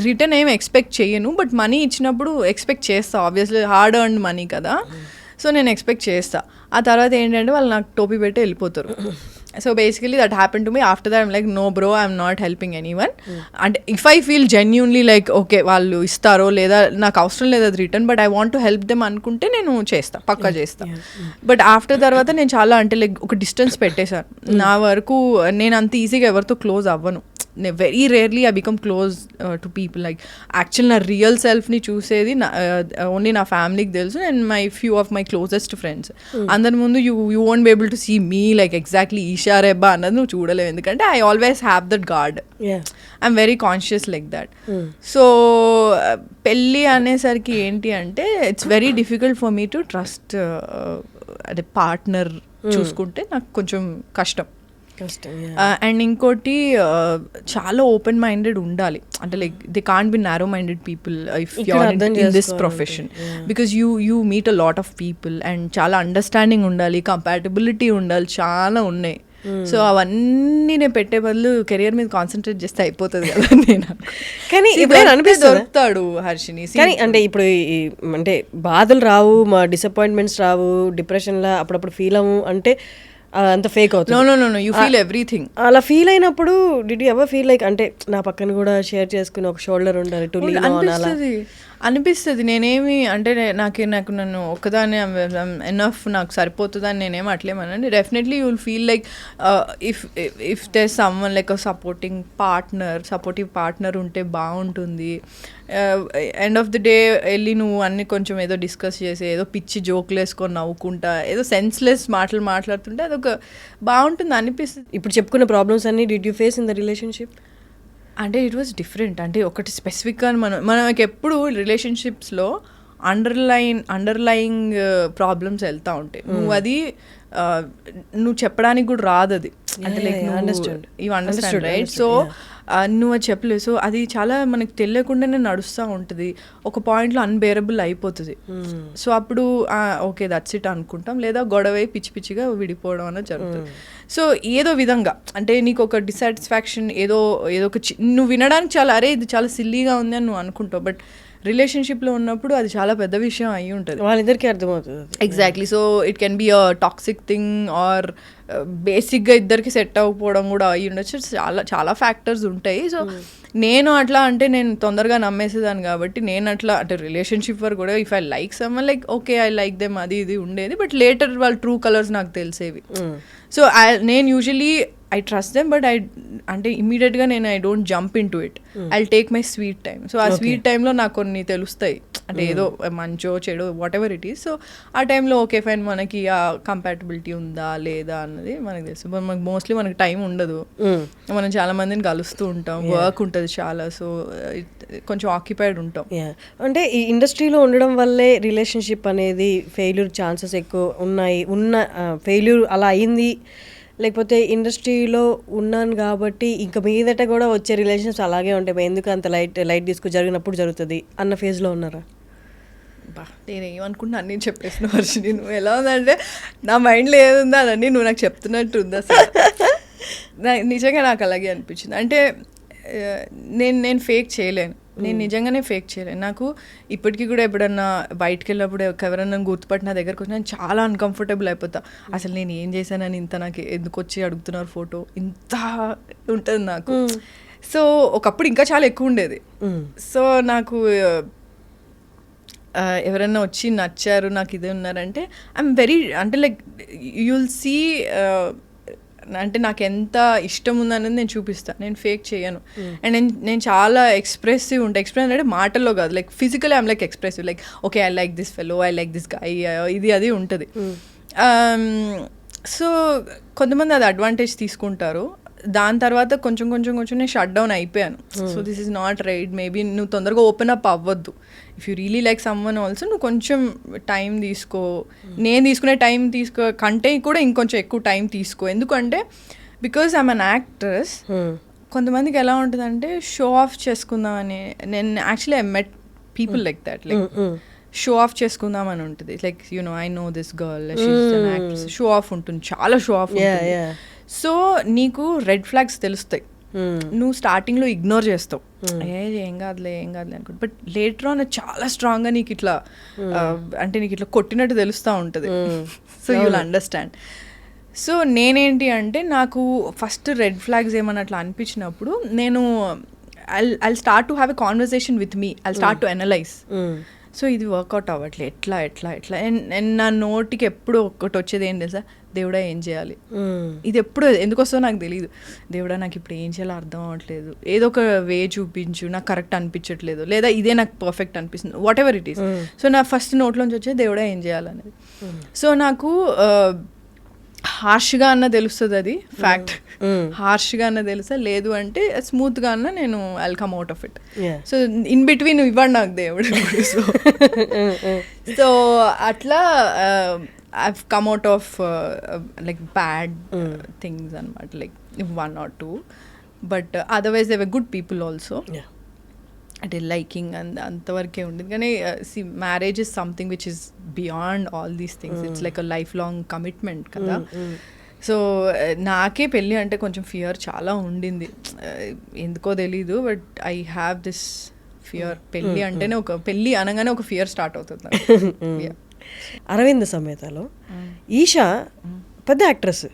రిటర్న్ ఏం ఎక్స్పెక్ట్ చేయను, బట్ మనీ ఇచ్చినప్పుడు ఎక్స్పెక్ట్ చేస్తా, ఆబ్వియస్లీ హార్డ్ ఎర్న్డ్ మనీ కదా, సో నేను ఎక్స్పెక్ట్ చేస్తా. ఆ తర్వాత ఏంటంటే వాళ్ళు నాకు టోపీ పెట్టి వెళ్ళిపోతారు. So basically that happen to me. After that I'm like no bro, I'm not helping anyone. అంటే if I feel genuinely like okay వాళ్ళు ఇస్తారో లేదా నాకు అవసరం లేదు అది return, but I want to help them అనుకుంటే నేను చేస్తా, పక్కా చేస్తా. బట్ ఆఫ్టర్ తర్వాత నేను చాలా అంటే లైక్ ఒక డిస్టెన్స్ పెట్టేశాను. నా వరకు నేను అంత ఈజీగా ఎవరితో క్లోజ్ అవ్వను. Very rarely I become close to people. Like actual నా రియల్ సెల్ఫ్ని చూసేది ఓన్లీ నా ఫ్యామిలీకి తెలుసు and my few of my closest friends. అందరి ముందు you won't be able to see me like exactly Esha Rebba అన్నది నువ్వు చూడలేవు, ఎందుకంటే I always have that guard. I'm very conscious like that. So పెళ్ళి అనేసరికి ఏంటి అంటే it's very difficult for me to trust అదే పార్ట్నర్ చూసుకుంటే నాకు కొంచెం కష్టం. అండ్ ఇంకోటి చాలా ఓపెన్ మైండెడ్ ఉండాలి, అంటే like they can't be narrow minded people if you are in this profession, because you meet a lot of people and చాలా అండర్స్టాండింగ్ ఉండాలి, కంపాటబిలిటీ ఉండాలి, చాలా ఉన్నాయి. సో అవన్నీ నేను పెట్టే బదులు కెరియర్ మీద కాన్సన్ట్రేట్ చేస్తే అయిపోతుంది కదా. నేను కానీ దొరుకుతాడు హర్షిని కానీ అంటే ఇప్పుడు అంటే బాధలు రావు, మా డిసప్పాయింట్మెంట్స్ రావు, డిప్రెషన్లా అప్పుడప్పుడు ఫీల్ అవ్వు అంటే అంత ఫేక్ అవుతుంది. No you feel everything. అలా ఫీల్ అయినప్పుడు did you ever feel like అంటే నా పక్కన కూడా షేర్ చేసుకుని ఒక షోల్డర్ ఉండాలి టు లీన్ ఆన్ అలా అనిపిస్తుంది? నేనేమి అంటే నాకు నన్ను ఒక్కదాన్ని ఎనఫ్ నాకు సరిపోతుందని నేనేమి అట్లేమనండి. Definitely you will feel like if there someone like supportive partner ఉంటే బాగుంటుంది. ఎండ్ ఆఫ్ ది డే వెళ్ళి నువ్వు అన్ని కొంచెం ఏదో డిస్కస్ చేసి ఏదో పిచ్చి జోకులు వేసుకొని నవ్వుకుంటా ఏదో సెన్స్లెస్ మాటలు మాట్లాడుతుంటే అదొక బాగుంటుంది అనిపిస్తుంది. ఇప్పుడు చెప్పుకున్న ప్రాబ్లమ్స్ అన్ని did you face in the relationship? అంటే ఇట్ వాజ్ డిఫరెంట్. అంటే ఒకటి స్పెసిఫిక్గా మనకి ఎప్పుడు రిలేషన్షిప్స్లో అండర్లయింగ్ ప్రాబ్లమ్స్ వెళ్తూ ఉంటాయి. నువ్వు అది నువ్వు చెప్పడానికి కూడా రాదు అది, అంటే like you understand right. So నువ్వు అది చెప్పలేవు. సో అది చాలా మనకు తెలియకుండానే నడుస్తూ ఉంటుంది, ఒక పాయింట్లో అన్బేరబుల్ అయిపోతుంది. సో అప్పుడు ఓకే దట్స్ ఇట్ అనుకుంటాం, లేదా గొడవ పిచ్చి పిచ్చిగా విడిపోవడం అనేది జరుగుతుంది. సో ఏదో విధంగా అంటే నీకు ఒక డిసాటిస్ఫాక్షన్ ఏదో ఒక నువ్వు వినడానికి చాలా అరే ఇది చాలా సిల్లీగా ఉంది అని నువ్వు అనుకుంటావు, బట్ రిలేషన్షిప్లో ఉన్నప్పుడు అది చాలా పెద్ద విషయం అయి ఉంటుంది, వాళ్ళిద్దరికీ అర్థమవుతుంది. Exactly. So it can be a toxic thing or బేసిక్గా ఇద్దరికి సెట్ అవ్వకపోవడం కూడా అయ్యి ఉండొచ్చు. చాలా ఫ్యాక్టర్స్ ఉంటాయి. సో నేను అట్లా అంటే నేను తొందరగా నమ్మేసేదాన్ని కాబట్టి నేను అట్లా అంటే రిలేషన్షిప్ వరకు కూడా if I like someone like okay I like them అది ఇది ఉండేది, బట్ లేటర్ వాళ్ళ ట్రూ కలర్స్ నాకు తెలిసేవి. సో నేను usually I trust them, but అంటే ఇమీడియట్గా నేను I don't jump in to it, I take my sweet time. So ఆ స్వీట్ టైంలో నాకు కొన్ని తెలుస్తాయి, అంటే ఏదో మంచో చెడు what ever it is. So ఆ టైంలో ఓకే ఫైన్ మనకి ఆ కంపాటబిలిటీ ఉందా లేదా అన్నది మనకు తెలుసు. మనకు మోస్ట్లీ మనకి టైం ఉండదు, మనం చాలా మందిని కలుస్తూ ఉంటాం, వర్క్ ఉంటుంది చాలా, సో కొంచెం ఆక్యుపైడ్ ఉంటాం. అంటే ఈ ఇండస్ట్రీలో ఉండడం వల్లే రిలేషన్షిప్ అనేది ఫెయిల్యూర్ ఛాన్సెస్ ఎక్కువ ఉన్నాయి, ఫెయిల్యూర్ అలా అయింది, లేకపోతే ఇండస్ట్రీలో ఉన్నాను కాబట్టి ఇంకా మీదట కూడా వచ్చే రిలేషన్స్ అలాగే ఉంటాయి, ఎందుకు అంత లైట్ తీసుకు జరిగినప్పుడు జరుగుతుంది అన్న ఫేజ్లో ఉన్నారా? నేను ఏమనుకుంటున్నా అన్నీ చెప్పేసిన వర్షిని, నువ్వు ఎలా ఉందంటే నా మైండ్లో ఏదుందో అదన్నీ నువ్వు నాకు చెప్తున్నట్టు ఉంది. అసలు నిజంగా నాకు అలాగే అనిపించింది. అంటే నేను ఫేక్ చేయలేను, నేను నిజంగానే ఫేక్ చేయలేను. నాకు ఇప్పటికీ కూడా ఎప్పుడన్నా బయటకు వెళ్ళినప్పుడు ఎవరన్నా గుర్తుపట్టి నా దగ్గరకు వచ్చి నేను చాలా అన్కంఫర్టబుల్ అయిపోతా. అసలు నేను ఏం చేశానని ఇంత నాకు ఎందుకు వచ్చి అడుగుతున్నారు ఫోటో, ఇంత ఉంటుంది నాకు. సో ఒకప్పుడు ఇంకా చాలా ఎక్కువ ఉండేది. సో నాకు ఎవరన్నా వచ్చి నచ్చారు నాకు ఇదే ఉన్నారంటే ఐఎమ్ వెరీ అంటే లైక్ యూ విల్ సీ అంటే నాకు ఎంత ఇష్టం ఉందనేది నేను చూపిస్తాను, నేను ఫేక్ చేయను. అండ్ నేను చాలా ఎక్స్ప్రెసివ్ ఉంటాను. ఎక్స్ప్రెస్ అంటే మాటల్లో కాదు, like physically I'm like expressive, like okay I like this fellow, I like this guy, ఇది అది ఉంటుంది. సో కొంతమంది అది అడ్వాంటేజ్ తీసుకుంటారు. దాని తర్వాత కొంచెం నేను షట్ డౌన్ అయిపోయాను. So this is not right, maybe నువ్వు తొందరగా ఓపెన్ అప్ అవ్వద్దు. If you really like someone also నువ్వు కొంచెం టైం తీసుకో, నేను తీసుకునే టైం తీసుకో కంటే కూడా ఇంకొంచెం ఎక్కువ టైం తీసుకో. ఎందుకంటే బికాజ్ ఐఎమ్ అన్ యాక్ట్రెస్, కొంతమందికి ఎలా ఉంటుందంటే షో ఆఫ్ చేసుకుందామని. నేను actually I met people like that, like show off చేసుకుందామని ఉంటుంది. Like you know I know this girl, she's an actress, show off ఉంటుంది, చాలా షో ఆఫ్ ఉంటుంది. సో నీకు రెడ్ ఫ్లాగ్స్ తెలుస్తాయి నువ్వు స్టార్టింగ్లో ఇగ్నోర్ చేస్తావు, ఏం కాదులే అనుకుంటా. బట్ లేటర్ ఆన్ చాలా స్ట్రాంగ్గా నీకు ఇట్లా అంటే నీకు ఇట్లా కొట్టినట్టు తెలుస్తూ ఉంటుంది. So you will understand. So నేనేంటి అంటే నాకు ఫస్ట్ రెడ్ ఫ్లాగ్స్ ఏమన్నా అట్లా అనిపించినప్పుడు నేను I start to have a conversation with me, I start to analyse. So ఇది వర్కౌట్ అవ్వట్లే, ఎట్లా అండ్ నా నోటికి ఎప్పుడు ఒకటి వచ్చేది ఏం తెలుసా, దేవుడా ఏం చేయాలి. ఇది ఎప్పుడు ఎందుకు వస్తుందో నాకు తెలియదు. దేవుడా నాకు ఇప్పుడు ఏం చేయాలో అర్థం అవ్వట్లేదు, ఏదో ఒక వే చూపించు, నాకు కరెక్ట్ అనిపించట్లేదు, లేదా ఇదే నాకు పర్ఫెక్ట్ అనిపిస్తుంది, what ever it is. So నా ఫస్ట్ నోట్లోంచి వచ్చేది దేవుడా ఏం చేయాలనేది. సో నాకు హార్ష్గా అన్న తెలుస్తుంది, అది ఫ్యాక్ట్. హార్ష్గా అన్న తెలుసా, లేదు అంటే స్మూత్గా అన్న నేను I'll come out of it. So in between ఇవ్వండి నాకు దేవుడు. సో అట్లా I've come out of like bad things అనమాట, like one or two, but otherwise they were good people also. అంటే లైకింగ్ అంతవరకే ఉండేది. కానీ see marriage is something which is beyond all these things. It's like a life long commitment కదా. So నాకే పెళ్ళి అంటే కొంచెం ఫియర్ చాలా ఉండింది, ఎందుకో తెలీదు. But I have this fear. పెళ్ళి అంటేనే ఒక పెళ్ళి అనగానే ఒక ఫియర్ స్టార్ట్ అవుతుంది. అరవింద సమేతలో ఈషా పెద్ద యాక్ట్రెస్,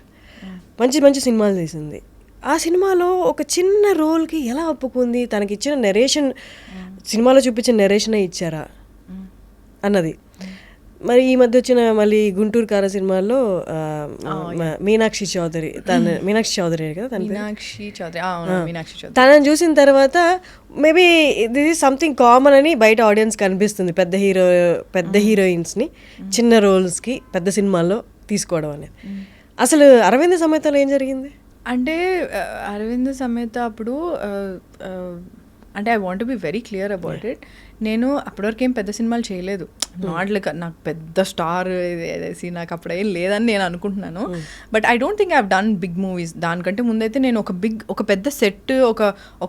మంచి మంచి సినిమాలు తీసింది. ఆ సినిమాలో ఒక చిన్న రోల్కి ఎలా ఒప్పుకుంది, తనకి ఇచ్చిన నెరేషన్, సినిమాలో చూపించిన నెరేషనే ఇచ్చారా అన్నది. మరి ఈ మధ్య వచ్చిన మళ్ళీ గుంటూరు కార సినిమాల్లో మీనాక్షి చౌదరి, మీనాక్షి చౌదరి కదా తనని చూసిన తర్వాత maybe this is something common అని బయట ఆడియన్స్ కనిపిస్తుంది. పెద్ద హీరోయిన్స్ని చిన్న రోల్స్కి పెద్ద సినిమాల్లో తీసుకోవడం అనేది. అసలు అరవింద సమేతలో ఏం జరిగింది అంటే, అరవింద సమేత అప్పుడు అంటే I want be very clear about it. నేను అప్పటివరకు ఏం పెద్ద సినిమాలు చేయలేదు. నాట్ లైక్ నాకు పెద్ద స్టార్ వేసి నాకు అప్పుడేం లేదని నేను అనుకుంటున్నాను. But I don't think I have done big movies. దానికంటే ముందైతే నేను ఒక పెద్ద సెట్, ఒక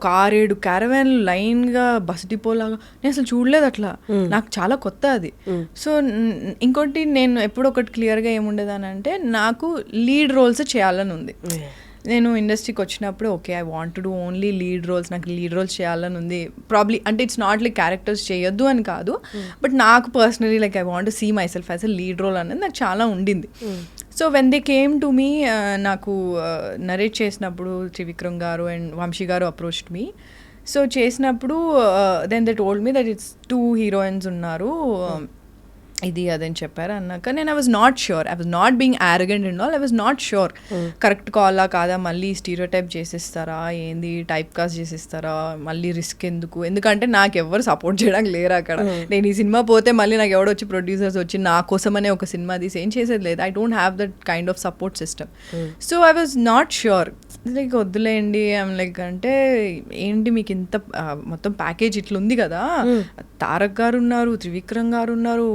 6-7 క్యారవాన్ లైన్గా బస్ డిపోలాగా నేను అసలు చూడలేదు. అట్లా నాకు చాలా కొత్త అది. సో ఇంకోటి నేను ఎప్పుడు ఒకటి క్లియర్గా ఏముండేదానంటే, నాకు లీడ్ రోల్స్ చేయాలని ఉంది. నేను ఇండస్ట్రీకి వచ్చినప్పుడు okay I want to do only lead roles, నాకు లీడ్ రోల్స్ చేయాలని ఉంది. ప్రాబ్లీ అంటే ఇట్స్ నాట్ లైక్ క్యారెక్టర్స్ చేయొద్దు అని కాదు, బట్ నాకు personally like I want to see myself as a lead role అనేది నాకు చాలా ఉండింది. So when they came to me, నాకు నరేట్ చేసినప్పుడు త్రివిక్రమ్ గారు అండ్ వంశీ గారు అప్రోచ్డ్ మీ. సో చేసినప్పుడు then they told me that it's 2 heroines ఉన్నారు, ఇది అదని చెప్పారు. అన్నాక నేను I was not sure, I was not being arrogant and all, I was not sure correct కాలా కాదా, మళ్ళీ స్టీరియోటైప్ చేసిస్తారా ఏంది, టైప్ కాస్ట్ చేసిస్తారా, మళ్ళీ రిస్క్ ఎందుకు, ఎందుకంటే నాకు ఎవరు సపోర్ట్ చేయడానికి లేరు అక్కడ. నేను ఈ సినిమా పోతే మళ్ళీ నాకు ఎవడో వచ్చి ప్రొడ్యూసర్స్ వచ్చి నా కోసమనే ఒక సినిమా తీసి ఏం చేసేది లేదు. I don't have that kind of support system. So I was not sure, like వద్దులేండి. ఐమ్ లైక్ అంటే ఏంటి మీకు ఇంత మొత్తం ప్యాకేజ్ ఇట్లా ఉంది కదా, తారక్ గారు ఉన్నారు, త్రివిక్రమ్ గారు ఉన్నారు,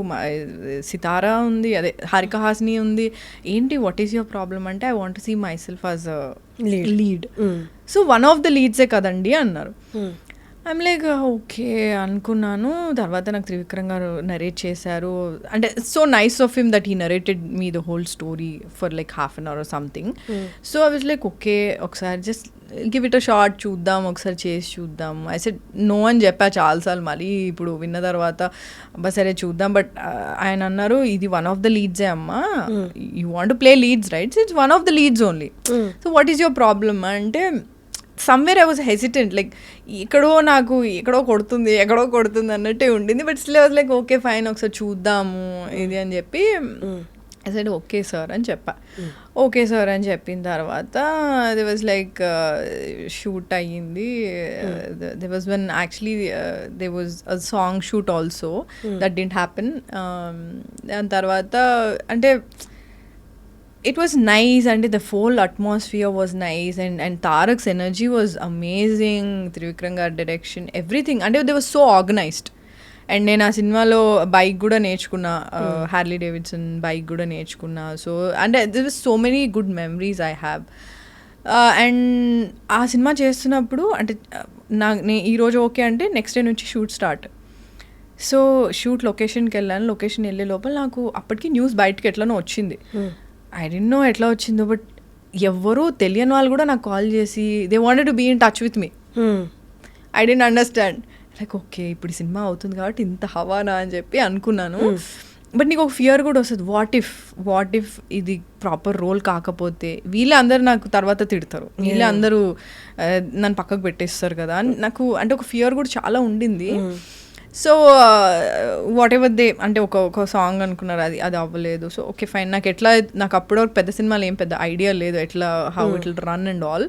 సితారా ఉంది, అదే హారిక హాసిని ఉంది, ఏంటి వాట్ ఈస్ యువర్ ప్రాబ్లమ్ అంటే I want to see myself as a lead. So one of the లీడ్సే కదండి అన్నారు. ఐమ్ లైక్ ఓకే అనుకున్నాను. తర్వాత నాకు త్రివిక్రమ్ గారు నరేట్ చేశారు. అంటే so nice of him that he narrated me the whole story for like ½ an hour or something. So I was like okay ఒకసారి just give it a shot, చూద్దాం ఒకసారి చేసి చూద్దాం. ఐ సెడ్ నో అని చెప్పా చాలాసార్లు. మళ్ళీ ఇప్పుడు విన్న తర్వాత అబ్బా సరే చూద్దాం. బట్ ఆయన అన్నారు ఇది వన్ ఆఫ్ ద లీడ్సే అమ్మా, you want to play leads right, it's one of the leads only. So what is your problem అంటే somewhere I was hesitant, like ఎక్కడో కొడుతుంది అన్నట్టే ఉండింది. But still I was like okay fine ఒకసారి చూద్దాము ఇది అని చెప్పి ఐ సెడ్ ఓకే సార్ అని చెప్పా. ఓకే సార్ అని చెప్పిన తర్వాత ది వాజ్ లైక్ షూట్ అయ్యింది. They was one actually they was a song shoot also, that didn't happen. దాని తర్వాత అంటే it was nice and the whole atmosphere was nice and Tarak's energy was amazing, Trivikram gar direction, everything, and they were so organized. And నేను ఆ సినిమాలో bike కూడా నేర్చుకున్నా, Harley Davidson bike కూడా నేర్చుకున్నా. సో అంటే there was so many good memories I have. And ఆ cinema చేస్తున్నప్పుడు అంటే ఈరోజు ఓకే అంటే నెక్స్ట్ డే నుంచి షూట్ స్టార్ట్. సో షూట్ లొకేషన్కి వెళ్ళాను. లొకేషన్ వెళ్ళే లోపల నాకు అప్పటికి న్యూస్ బయటకి ఎట్లనో వచ్చింది. ఐ డోంట్ నో ఎట్లా వచ్చిందో, బట్ ఎవ్వరూ తెలియని వాళ్ళు కూడా నాకు కాల్ చేసి they wanted to be in touch with me. I didn't understand, like okay ఇప్పుడు సినిమా అవుతుంది కాబట్టి ఇంత హవానా అని చెప్పి అనుకున్నాను. బట్ నీకు ఒక ఫియర్ కూడా వస్తుంది, వాట్ ఇఫ్ ఇది ప్రాపర్ రోల్ కాకపోతే వీళ్ళే అందరు నాకు తర్వాత తిడతారు, వీళ్ళే అందరూ నన్ను పక్కకు పెట్టేస్తారు కదా అని నాకు అంటే ఒక ఫియర్ కూడా చాలా ఉండింది. సో వాట్ ఎవర్ దే అంటే ఒక సాంగ్ అనుకున్నారు, అది అవ్వలేదు. సో ఓకే ఫైన్, నాకు అప్పుడు పెద్ద సినిమాలు ఏం పెద్ద ఐడియా లేదు ఎట్లా how it will run and all.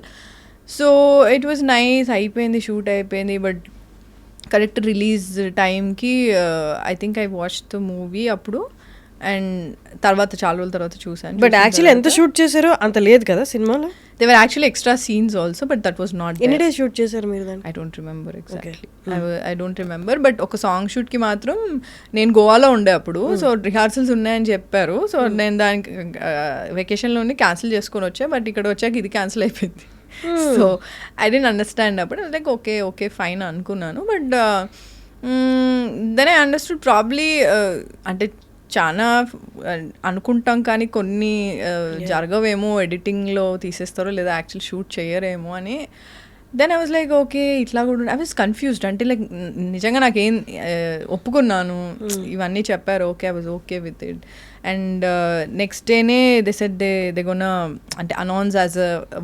So it was nice, అయిపోయింది, షూట్ అయిపోయింది. బట్ కరెక్ట్ రిలీజ్ టైంకి I think I watch the movie అప్పుడు, అండ్ తర్వాత చాలా రోజుల తర్వాత చూసాను. బట్ యాక్చువల్లీ ఎంత షూట్ చేశారో అంత లేదు కదా సినిమాలో. They were actually extra scenes also, but that was not. ఎన్ని డేస్ షూట్ చేశారు మీరు దాన్ని? I don't remember exactly, I don't remember. But ఒక సాంగ్ షూట్కి మాత్రం నేను గోవాలో ఉండే అప్పుడు, సో రిహార్సల్స్ ఉన్నాయని చెప్పారు. సో నేను దానికి వెకేషన్లోనే క్యాన్సిల్ చేసుకొని వచ్చా, బట్ ఇక్కడ వచ్చాక ఇది క్యాన్సిల్ అయిపోయింది. సో ఐ డెంట్ అండర్స్టాండ్ అప్పుడు, లైక్ ఓకే ఫైన్ అనుకున్నాను. But then I understood probably అంటే చాలా అనుకుంటాం కానీ కొన్ని జరగవేమో, ఎడిటింగ్లో తీసేస్తారో లేదా యాక్చువల్ షూట్ చేయరేమో అని. Then I was like okay ఇట్లా కూడా ఐ వాజ్ కన్ఫ్యూజ్డ్. అంటే లైక్ నిజంగా నాకేం ఒప్పుకున్నాను, ఇవన్నీ చెప్పారు, okay I was okay with it. And next డేనే దే సెడ్ దే గోనా అంటే announce as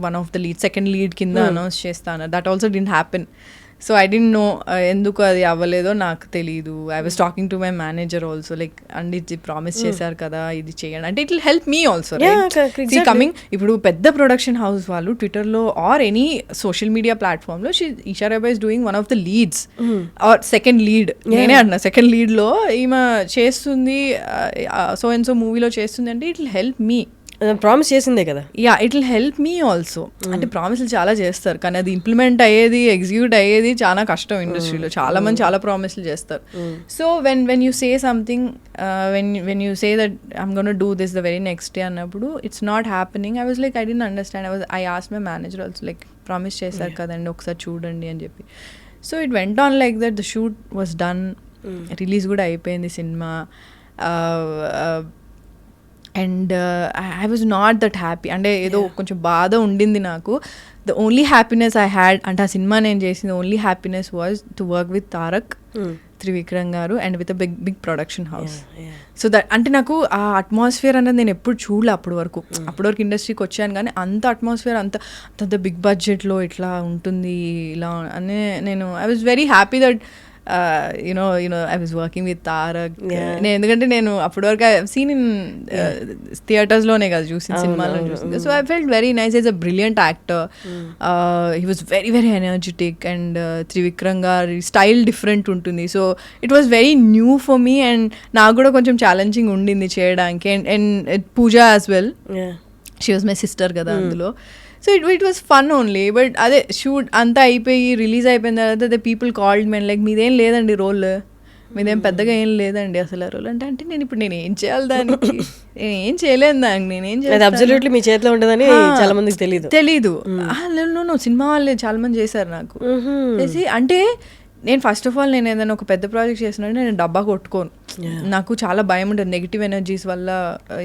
one of the lead, second lead కింద అనౌన్స్ చేస్తాను. That also didn't happen. So I don't know ఎందుకు అది అవ్వలేదో నాకు తెలీదు. I was talking to my manager also, like and ఇది ప్రామిస్ చేశారు కదా ఇది చేయండి అంటే it will help me also. Coming ఇప్పుడు పెద్ద ప్రొడక్షన్ హౌస్ వాళ్ళు ట్విట్టర్లో ఆర్ ఎనీ సోషల్ మీడియా ప్లాట్ఫామ్లో Esha Rebba is doing one of the leads or second lead. నేనే అంటున్నా సెకండ్ లీడ్లో ఈమె చేస్తుంది, సో అండ్ సో మూవీలో చేస్తుంది అంటే it will help me. Promise చేసిందే కదా. Yeah it will help me also. అంటే ప్రామిస్లు చాలా చేస్తారు కానీ అది ఇంప్లిమెంట్ అయ్యేది, ఎగ్జిక్యూట్ అయ్యేది చాలా కష్టం ఇండస్ట్రీలో. చాలా మంది చాలా ప్రామిస్లు చేస్తారు. So when you say something, when you say that I'm gonna do this the very next day అన్నప్పుడు it's not happening. I was like I didn't understand. I asked my manager also, like promise చేశారు కదండి ఒకసారి చూడండి అని చెప్పి. So it went on like that. The shoot was done, release కూడా అయిపోయింది సినిమా. And I was not that happy. అంటే ఏదో కొంచెం బాధ ఉండింది నాకు. The only happiness I had అంటే ఆ సినిమా నేను చేసింది only happiness was to work with Tarak, Trivikram గారు and with a big production house. So that అంటే నాకు ఆ అట్మాస్ఫియర్ అనేది నేను ఎప్పుడు చూడలే అప్పటి వరకు ఇండస్ట్రీకి వచ్చాను కానీ అంత అట్మాస్ఫియర్ అంత బిగ్ బడ్జెట్లో ఇట్లా ఉంటుంది ఇలా అని నేను I was very happy that you know I was working with Tarak. ఎందుకంటే నేను అప్పటి వరకు ఐ సీన్ ఇన్ థియేటర్స్లోనే కదా చూసిన, సినిమాలో చూసింది. So I felt very nice. Is a brilliant actor. He was very very energetic and Trivikram గారి స్టైల్ డిఫరెంట్ ఉంటుంది. So it was very new for me and నాకు కూడా కొంచెం ఛాలెంజింగ్ ఉండింది చేయడానికి. And Pooja as well, she was my sister కదా అందులో. So it was fun only. But అదే షూట్ అంతా అయిపోయి రిలీజ్ అయిపోయిన తర్వాత the people called me like మీదేం లేదండి రోల్, మీదేం పెద్దగా ఏం లేదండి అసలు ఆ రోల్ అంటే నేను ఏం చేయాలి దానికి, నేను ఏం చేయలేను దానికి, నేనేం చేయాలి అబ్సల్యూట్లీ మీ చేతిలో ఉండదని చాలా మందికి తెలీదు. సినిమా వాళ్ళు చాలా మంది చేశారు నాకు చేసి. అంటే నేను ఫస్ట్ ఆఫ్ ఆల్ నేను ఏదైనా ఒక పెద్ద ప్రాజెక్ట్ చేసినట్టు నేను డబ్బా కొట్టుకోను. నాకు చాలా భయం ఉంటుంది నెగిటివ్ ఎనర్జీస్ వల్ల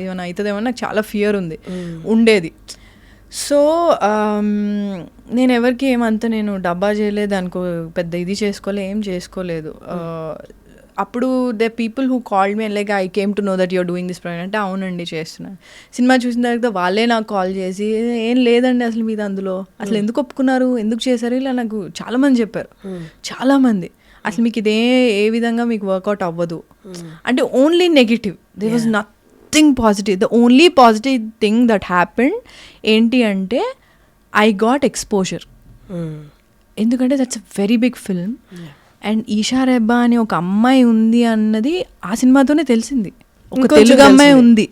ఏమైనా అవుతుందేమో, నాకు చాలా ఫియర్ ఉండేది. సో నేను ఎవరికి ఏమంతా నేను డబ్బా చేయలేదు అనుకో, పెద్ద ఇది ఏం చేసుకోలేదు. అప్పుడు the people who called me like I came to know that you're doing this project అంటే అవునండి చేస్తున్నాను. సినిమా చూసిన తర్వాత వాళ్ళే నాకు కాల్ చేసి ఏం లేదండి అసలు మీద అందులో అసలు ఎందుకు ఒప్పుకున్నారు, ఎందుకు చేశారు, ఇలా నాకు చాలామంది చెప్పారు. చాలామంది అసలు మీకు ఇదే ఏ విధంగా మీకు వర్కౌట్ అవ్వదు అంటే only negative. There was nothing positive. The only positive thing that happened ఏంటి అంటే ఐ గాట్ ఎక్స్పోజర్. ఎందుకంటే that's a very big film and Esha Rebba అని ఒక అమ్మాయి ఉంది అన్నది ఆ సినిమాతోనే తెలిసింది. ఒక తెలుగు అమ్మాయి ఉంది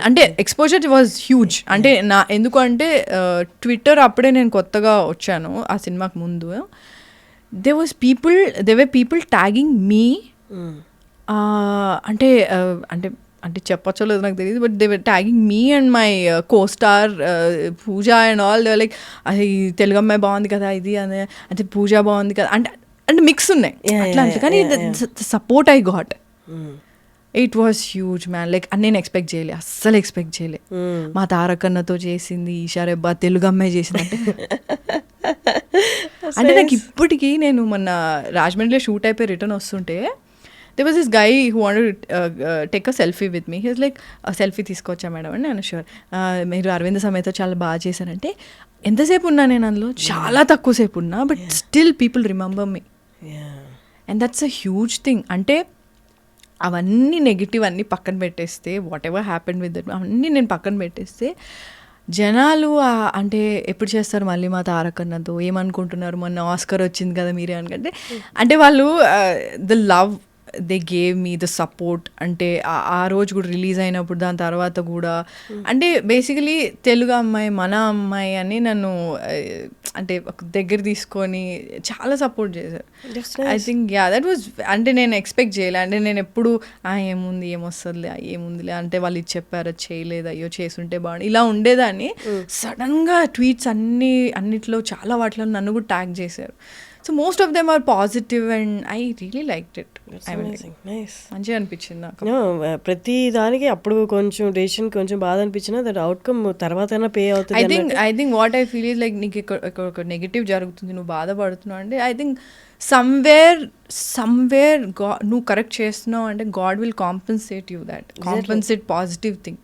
అంటే ఎక్స్పోజర్ వాజ్ హ్యూజ్. అంటే ఎందుకంటే ట్విట్టర్ అప్పుడే నేను కొత్తగా వచ్చాను ఆ సినిమాకి ముందు. They were people tagging me అంటే అంటే చెప్పచ్చో లేదు నాకు తెలియదు, but they were tagging me and my co-star Pooja and all. They like అది తెలుగు అమ్మాయి బాగుంది కదా ఇది అంటే పూజ బాగుంది కదా అంటే మిక్స్ ఉన్నాయి అట్లా. కానీ the support I got it was huge man. Like నేను ఎక్స్పెక్ట్ చేయలే, అస్సలు ఎక్స్పెక్ట్ చేయలే. మా తారకన్నతో చేసింది, ఈషారెబ్బా తెలుగు అమ్మాయి చేసిందంటే అంటే నాకు ఇప్పటికీ నేను మొన్న రాజమండ్రిలో షూట్ అయిపోయి రిటర్న్ వస్తుంటే there was this guy who wanted to take a selfie with me. He was like, selfie తీసుకోవచ్చా మేడం అని. నేను షూర్, మీరు అరవింద సమేత చాలా బాగా చేశారంటే, ఎంతసేపు ఉన్నా నేను అందులో చాలా తక్కువ సేపు ఉన్నా, but still people remember me. And that's a huge thing. అంటే అవన్నీ నెగిటివ్ అన్నీ పక్కన పెట్టేస్తే, what ever happen with that అవన్నీ నేను పక్కన పెట్టేస్తే, జనాలు అంటే ఎప్పుడు చేస్తారు మళ్ళీ మా తారకన్నతో, ఏమనుకుంటున్నారు, మొన్న ఆస్కర్ వచ్చింది కదా మీరే అనుకుంటే, అంటే వాళ్ళు the love they gave me, the support. అంటే ఆ రోజు కూడా రిలీజ్ అయినప్పుడు, దాని తర్వాత కూడా, అంటే బేసికలీ తెలుగు అమ్మాయి, మన అమ్మాయి అని నన్ను అంటే దగ్గర తీసుకొని చాలా సపోర్ట్ చేశారు. ఐ థింక్ దట్ వాజ్, అంటే నేను ఎక్స్పెక్ట్ చేయలే. అంటే నేను ఎప్పుడు ఏముంది, ఏమొస్తుందిలే, ఏముందిలే అంటే వాళ్ళు ఇది చెప్పారు, చేయలేదు, అయ్యో చేసుంటే బాగుంది, ఇలా ఉండేదాన్ని. సడన్గా ట్వీట్స్ అన్నిట్లో చాలా వాటిలో నన్ను కూడా ట్యాగ్ చేశారు. So most of them are positive and I really liked it. మంచిగా అనిపించింది నాకు. ప్రతి దానికి అప్పుడు కొంచెం డెసిషన్ కొంచెం బాధ అనిపించినా దట్ అవుట్కమ్ తర్వాత పే అవుతుంది. I think what I feel is like నీకు ఒక నెగిటివ్ జరుగుతుంది, నువ్వు బాధపడుతున్నావు అంటే, ఐ థింక్ సమ్వేర్ నువ్వు కరెక్ట్ చేస్తున్నావు అంటే god will compensate you. That compensate positive thing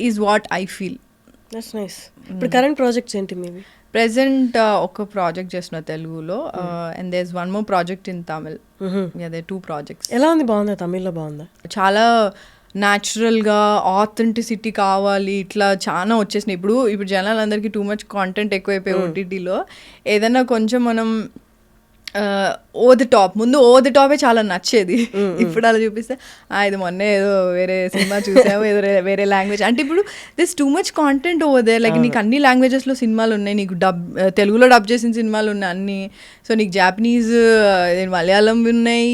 is what I feel. That's nice. ఇప్పుడు కరెంట్ ప్రాజెక్ట్స్ ఏంటి మీవి? ప్రెసెంట్ ఒక ప్రాజెక్ట్ చేస్తున్నా తెలుగులో, and there is one more project in Tamil. There 2 projects. ఎలా ఉంది? బాగుందా? తమిళ్లో బాగుందా? చాలా న్యాచురల్గా ఆథెంటిసిటీ కావాలి, ఇట్లా చాలా వచ్చేసినాయి. ఇప్పుడు జనాలందరికీ టూ మచ్ కాంటెంట్ ఎక్కువైపోయి ఓటీటీలో. ఏదైనా కొంచెం మనం ఓవర్ ది టాప్, ముందు ఓవర్ ది టాపే చాలా నచ్చేది. ఇప్పుడు అలా చూపిస్తే ఇది మొన్నే ఏదో వేరే సినిమా చూసాము, ఏదో వేరే లాంగ్వేజ్ అంటే, ఇప్పుడు this two much content over they. Like నీకు అన్ని లాంగ్వేజెస్లో సినిమాలు ఉన్నాయి, నీకు తెలుగులో డబ్ చేసిన సినిమాలు ఉన్నాయి అన్ని. సో నీకు జాపనీస్, మలయాళం ఉన్నాయి,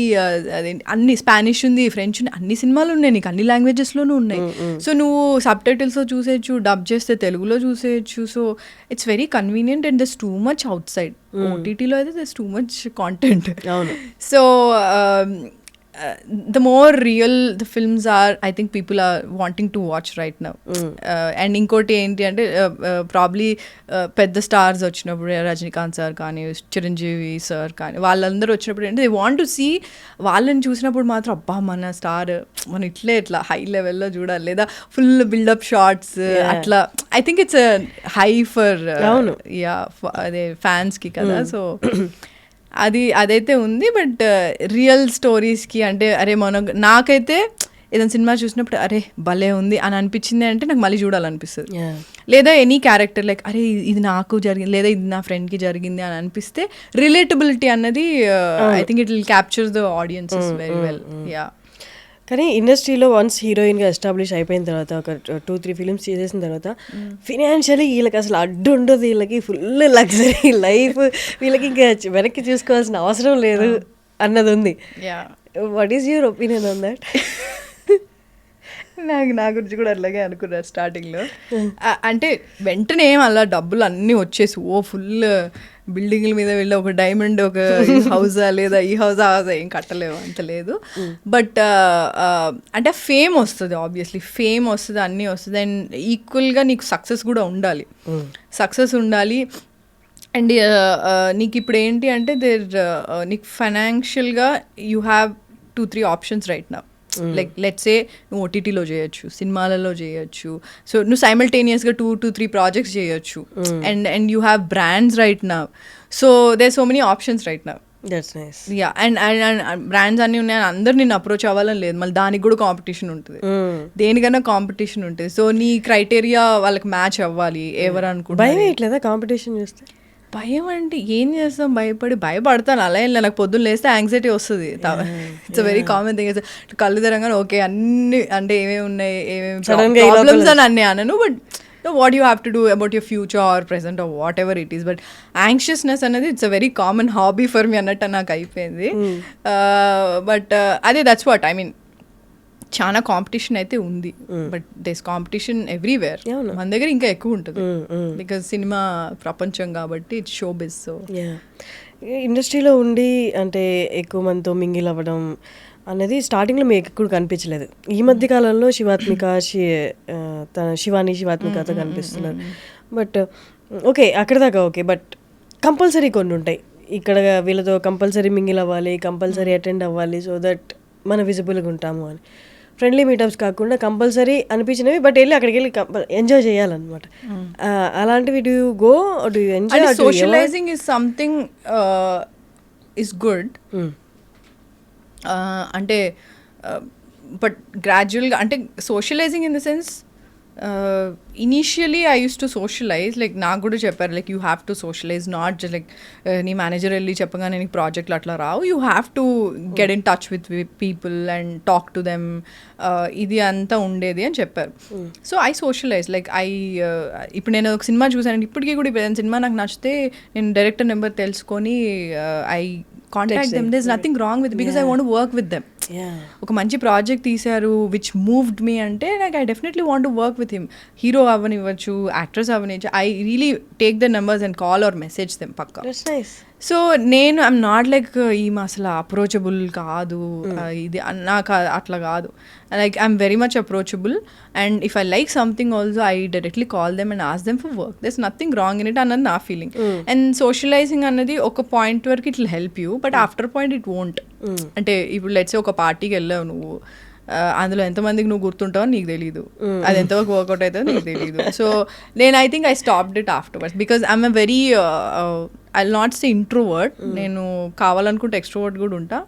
అన్ని స్పానిష్ ఉంది, ఫ్రెంచ్ ఉంది, అన్ని సినిమాలు ఉన్నాయి నీకు, అన్ని లాంగ్వేజెస్లోనూ ఉన్నాయి. సో నువ్వు సబ్ టైటిల్స్లో చూసేయచ్చు, డబ్ చేస్తే తెలుగులో చూసేయచ్చు. So it's very convenient and there's too much outside. ఓటీటీలో అయితే there's too much content. So the more real the films are, I think people are wanting to watch right now. And inkoti enti ante probably pedda stars vachinappudu, Rajinikanth sir kaani, Chiranjeevi sir kaani, vallandaru vachinappudu ante they want to see, vallani chusinappudu matram abba mana star man itla high level lo chudali, leda full build up shots atla. I think it's a high for ade fans ki kada. So అదైతే ఉంది. But real స్టోరీస్కి అంటే, అరే నాకైతే ఏదైనా cinema చూసినప్పుడు అరే భలే ఉంది అని అనిపించింది అంటే నాకు మళ్ళీ చూడాలనిపిస్తుంది. లేదా ఎనీ క్యారెక్టర్ లైక్ అరే ఇది నాకు జరిగింది, లేదా ఇది నా ఫ్రెండ్కి జరిగింది అని అనిపిస్తే రిలేటబిలిటీ అన్నది I think it will capture the audiences very well. కానీ ఇండస్ట్రీలో వన్స్ హీరోయిన్గా ఎస్టాబ్లిష్ అయిపోయిన తర్వాత, ఒక 2-3 ఫిలిమ్స్ చేసేసిన తర్వాత, ఫినాన్షియలీ వీళ్ళకి అసలు అడ్డు ఉండదు, వీళ్ళకి ఫుల్ లగ్జరీ లైఫ్, వీళ్ళకి ఇంకా వెనక్కి చూసుకోవాల్సిన అవసరం లేదు అన్నది ఉంది. What is your opinion on that? నా గురించి కూడా అలాగే అనుకున్నారు స్టార్టింగ్లో. అంటే వెంటనే అలా డబ్బులు అన్నీ వచ్చేసి ఫుల్ బిల్డింగ్ల మీద వెళ్ళి ఒక డైమండ్ ఒక హౌజా లేదా ఈ హౌజా ఏం కట్టలేవు, అంత లేదు. బట్ అంటే ఫేమ్ వస్తుంది, ఆబ్వియస్లీ ఫేమ్ వస్తుంది, అన్నీ వస్తుంది. అండ్ ఈక్వల్గా నీకు సక్సెస్ కూడా ఉండాలి, సక్సెస్ ఉండాలి. అండ్ నీకు ఇప్పుడు ఏంటి అంటే నీకు ఫైనాన్షియల్గా you have 2-3 options right now. Like let's say నువ్వు ఓటీటీలో చేయొచ్చు, సినిమాలలో చేయొచ్చు. సో నువ్వు సైమల్టేనియస్గా 2-3 ప్రాజెక్ట్స్ చేయొచ్చు. And you have brands right now. So there so many options right now. And brands అన్నీ ఉన్నాయని అందరు నిన్ను అప్రోచ్ అవ్వాలని లేదు, మళ్ళీ దానికి కూడా కాంపిటీషన్ ఉంటుంది, దేనికైనా కాంపిటీషన్ ఉంటుంది. సో నీ క్రైటీరియా వాళ్ళకి మ్యాచ్ అవ్వాలి. ఎవరు అనుకుంటా కాంపిటీషన్ చూస్తే భయం అంటే ఏం చేస్తాం, భయపడతాను. అలా ఏం నాకు పొద్దున్న లేస్తే యాంగ్జైటీ వస్తుంది. It's a very common thing. కళ్ళు తెరంగానే ఓకే అన్ని అంటే ఏమేమి ఉన్నాయి, ఏమేమి ప్రాబ్లమ్స్ అని అన్నీ అనను. But what you have to do about your future or present or whatever it is. But anxiousness అనేది it's a very common hobby for me అన్నట్టు నాకు అయిపోయింది. బట్ అదే దట్స్ వాట్ ఐ మీన్. చాలా competition అయితే ఉంది, but this competition everywhere. మన దగ్గర ఇంకా ఎక్కువ ఉంటుంది బికాజ్ సినిమా ప్రపంచం కాబట్టి ఇట్స్ షో బిజ్. సో ఇండస్ట్రీలో ఉండి అంటే ఎక్కువ మందితో మింగిల్ అవ్వడం అనేది స్టార్టింగ్లో మీకు ఎక్కువ కనిపించలేదు. ఈ మధ్య కాలంలో తన శివాత్మికతో కనిపిస్తున్నారు. బట్ ఓకే, అక్కడ దాకా ఓకే. బట్ కంపల్సరీ కొన్ని ఉంటాయి, ఇక్కడ వీళ్ళతో కంపల్సరీ మింగిల్ అవ్వాలి, కంపల్సరీ అటెండ్ అవ్వాలి, సో దట్ మన విజిబుల్గా ఉంటాము అని. ఫ్రెండ్లీ మీటప్స్ కాకుండా కంపల్సరీ అనిపించినవి, బట్ వెళ్ళి అక్కడికి వెళ్ళి ఎంజాయ్ చేయాలన్నమాట. అలాంటివి do you go, do you enjoy? Socialising is something is good. అంటే బట్ గ్రాడ్యువల్గా అంటే socialising in the sense initially I use to socialise, like నాకు కూడా చెప్పారు like you have to socialise, not just like నీ manager వెళ్ళి చెప్పగానే నీకు ప్రాజెక్ట్లు అట్లా రావు, you have to get in touch with people and talk to them, ఇది అంతా ఉండేది అని చెప్పారు. సో ఐ సోషలైజ్ లైక్ ఇప్పుడు నేను ఒక సినిమా చూసాను, ఇప్పటికీ కూడా ఇప్పుడు సినిమా నాకు నచ్చితే నేను డైరెక్టర్ నెంబర్ తెలుసుకొని I contact them. There is nothing wrong with, because I want work with them. ఒక మంచి ప్రాజెక్ట్ తీశారు విచ్ మూవ్డ్ మీ అంటే నాకు I definitely want to work with him. Hero అవ్వనివ్వచ్చు, యాక్టర్స్ అవ్వనివ్వచ్చు, I really take the numbers and call or message them పక్కా. సో నేను ఐఎమ్ నాట్ లైక్ ఈమె అసలు అప్రోచబుల్ కాదు, ఇది నాకు అట్లా కాదు. Like I'm very much approachable, and if I like something also I directly call them and ask them for work. There is nothing wrong in it అన్నది నా ఫీలింగ్. అండ్ సోషలైజింగ్ అన్నది ఒక పాయింట్ వరకు it will help you, but after point it won't. అంటే ఇప్పుడు let's ఒక పార్టీకి వెళ్ళావు నువ్వు, అందులో ఎంతమందికి నువ్వు గుర్తుంటావో నీకు తెలీదు, అది ఎంతవరకు వర్కౌట్ అవుతుందో నీకు తెలీదు. సో నేను I think I stopped it afterwards, because I'm a very I will not say introvert, నేను కావాలనుకుంటే ఎక్స్ట్రోవర్ట్ కూడా ఉంటా.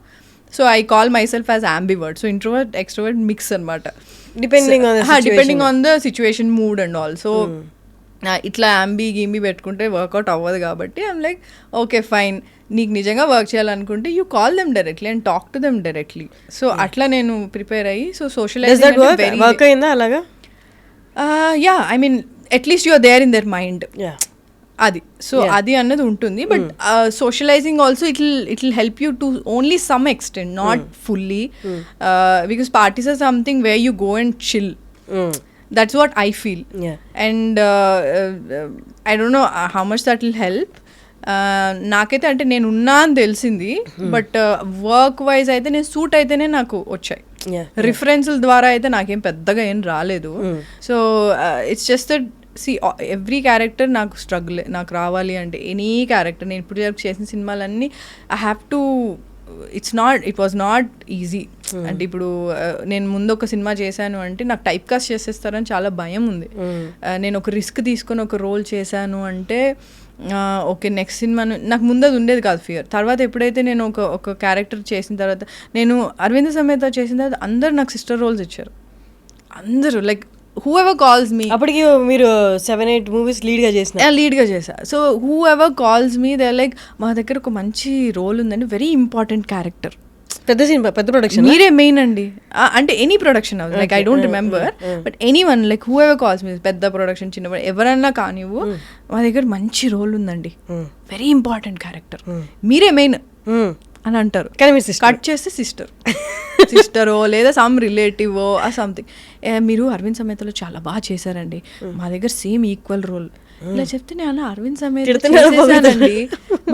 So I call myself as ambivert. So introvert extrovert mix అనమాట, depending on the situation, mood and all. So ఇట్లా గిమ్బి పెట్టుకుంటే work out అవ్వదు కాబట్టి ఐమ్ లైక్ ఓకే ఫైన్, నీకు నిజంగా వర్క్ చేయాలనుకుంటే you call them directly and talk to them directly. So అట్లా నేను ప్రిపేర్ అయ్యి సో సోషలైజింగ్ వర్క్ అయిందా అలాగా? Yeah, I mean at least you are there in their mind, అది. సో అది అన్నది ఉంటుంది, but socialising also it will help you to only some extent, not fully, because parties are something where you go and chill. That's what I feel. And I don't know how much that will help. నాకైతే అంటే నేను ఉన్నా అని తెలిసింది, but work wise అయితే నేను suit అయితేనే నాకు వచ్చాయి. రిఫరెన్స్ల ద్వారా అయితే నాకేం పెద్దగా ఏం రాలేదు. So it's just that see every character నాకు స్ట్రగుల్, నాకు రావాలి అంటే ఎనీ క్యారెక్టర్ నేను ఇప్పుడు చేసిన సినిమాలన్నీ I have to, it was not easy. అంటే ఇప్పుడు నేను ముందు ఒక సినిమా చేశాను అంటే నాకు టైప్ కాస్ట్ చేసేస్తారని చాలా భయం ఉంది. నేను ఒక రిస్క్ తీసుకొని ఒక రోల్ చేశాను అంటే ఓకే నెక్స్ట్ సినిమా నాకు ముందు అది ఉండేది కాదు ఫియర్. తర్వాత ఎప్పుడైతే నేను ఒక క్యారెక్టర్ చేసిన తర్వాత, నేను అరవింద సమేత చేసిన తర్వాత అందరు నాకు సిస్టర్ రోల్స్ ఇచ్చారు, అందరూ లైక్ whoever calls me. అప్పటికి మీరు 7-8 మూవీస్ లీడ్గా చేశా. So whoever calls me they're like మా దగ్గర ఒక మంచి రోల్ ఉందండి, వెరీ ఇంపార్టెంట్ క్యారెక్టర్, పెద్ద సినిమా, పెద్ద ప్రొడక్షన్, మీరే మెయిన్ అండి అంటే ఎనీ ప్రొడక్షన్ అవ్వదు, like I don't remember, but anyone like whoever calls me, పెద్ద ప్రొడక్షన్ చిన్న ఎవరన్నా కానివ్వు, మా దగ్గర మంచి రోల్ ఉందండి, వెరీ ఇంపార్టెంట్ క్యారెక్టర్, మీరే మెయిన్ అని అంటారు. కానీ మీరు కట్ చేస్తే సిస్టరో లేదా సమ్ రిలేటివ్ ఆ సంథింగ్, మీరు అరవింద్ సమేతలో చాలా బాగా చేశారండి, మా దగ్గర సేమ్ ఈక్వల్ రోల్, ఇలా చెప్తే నేను అరవింద్ సమేత చేశానండి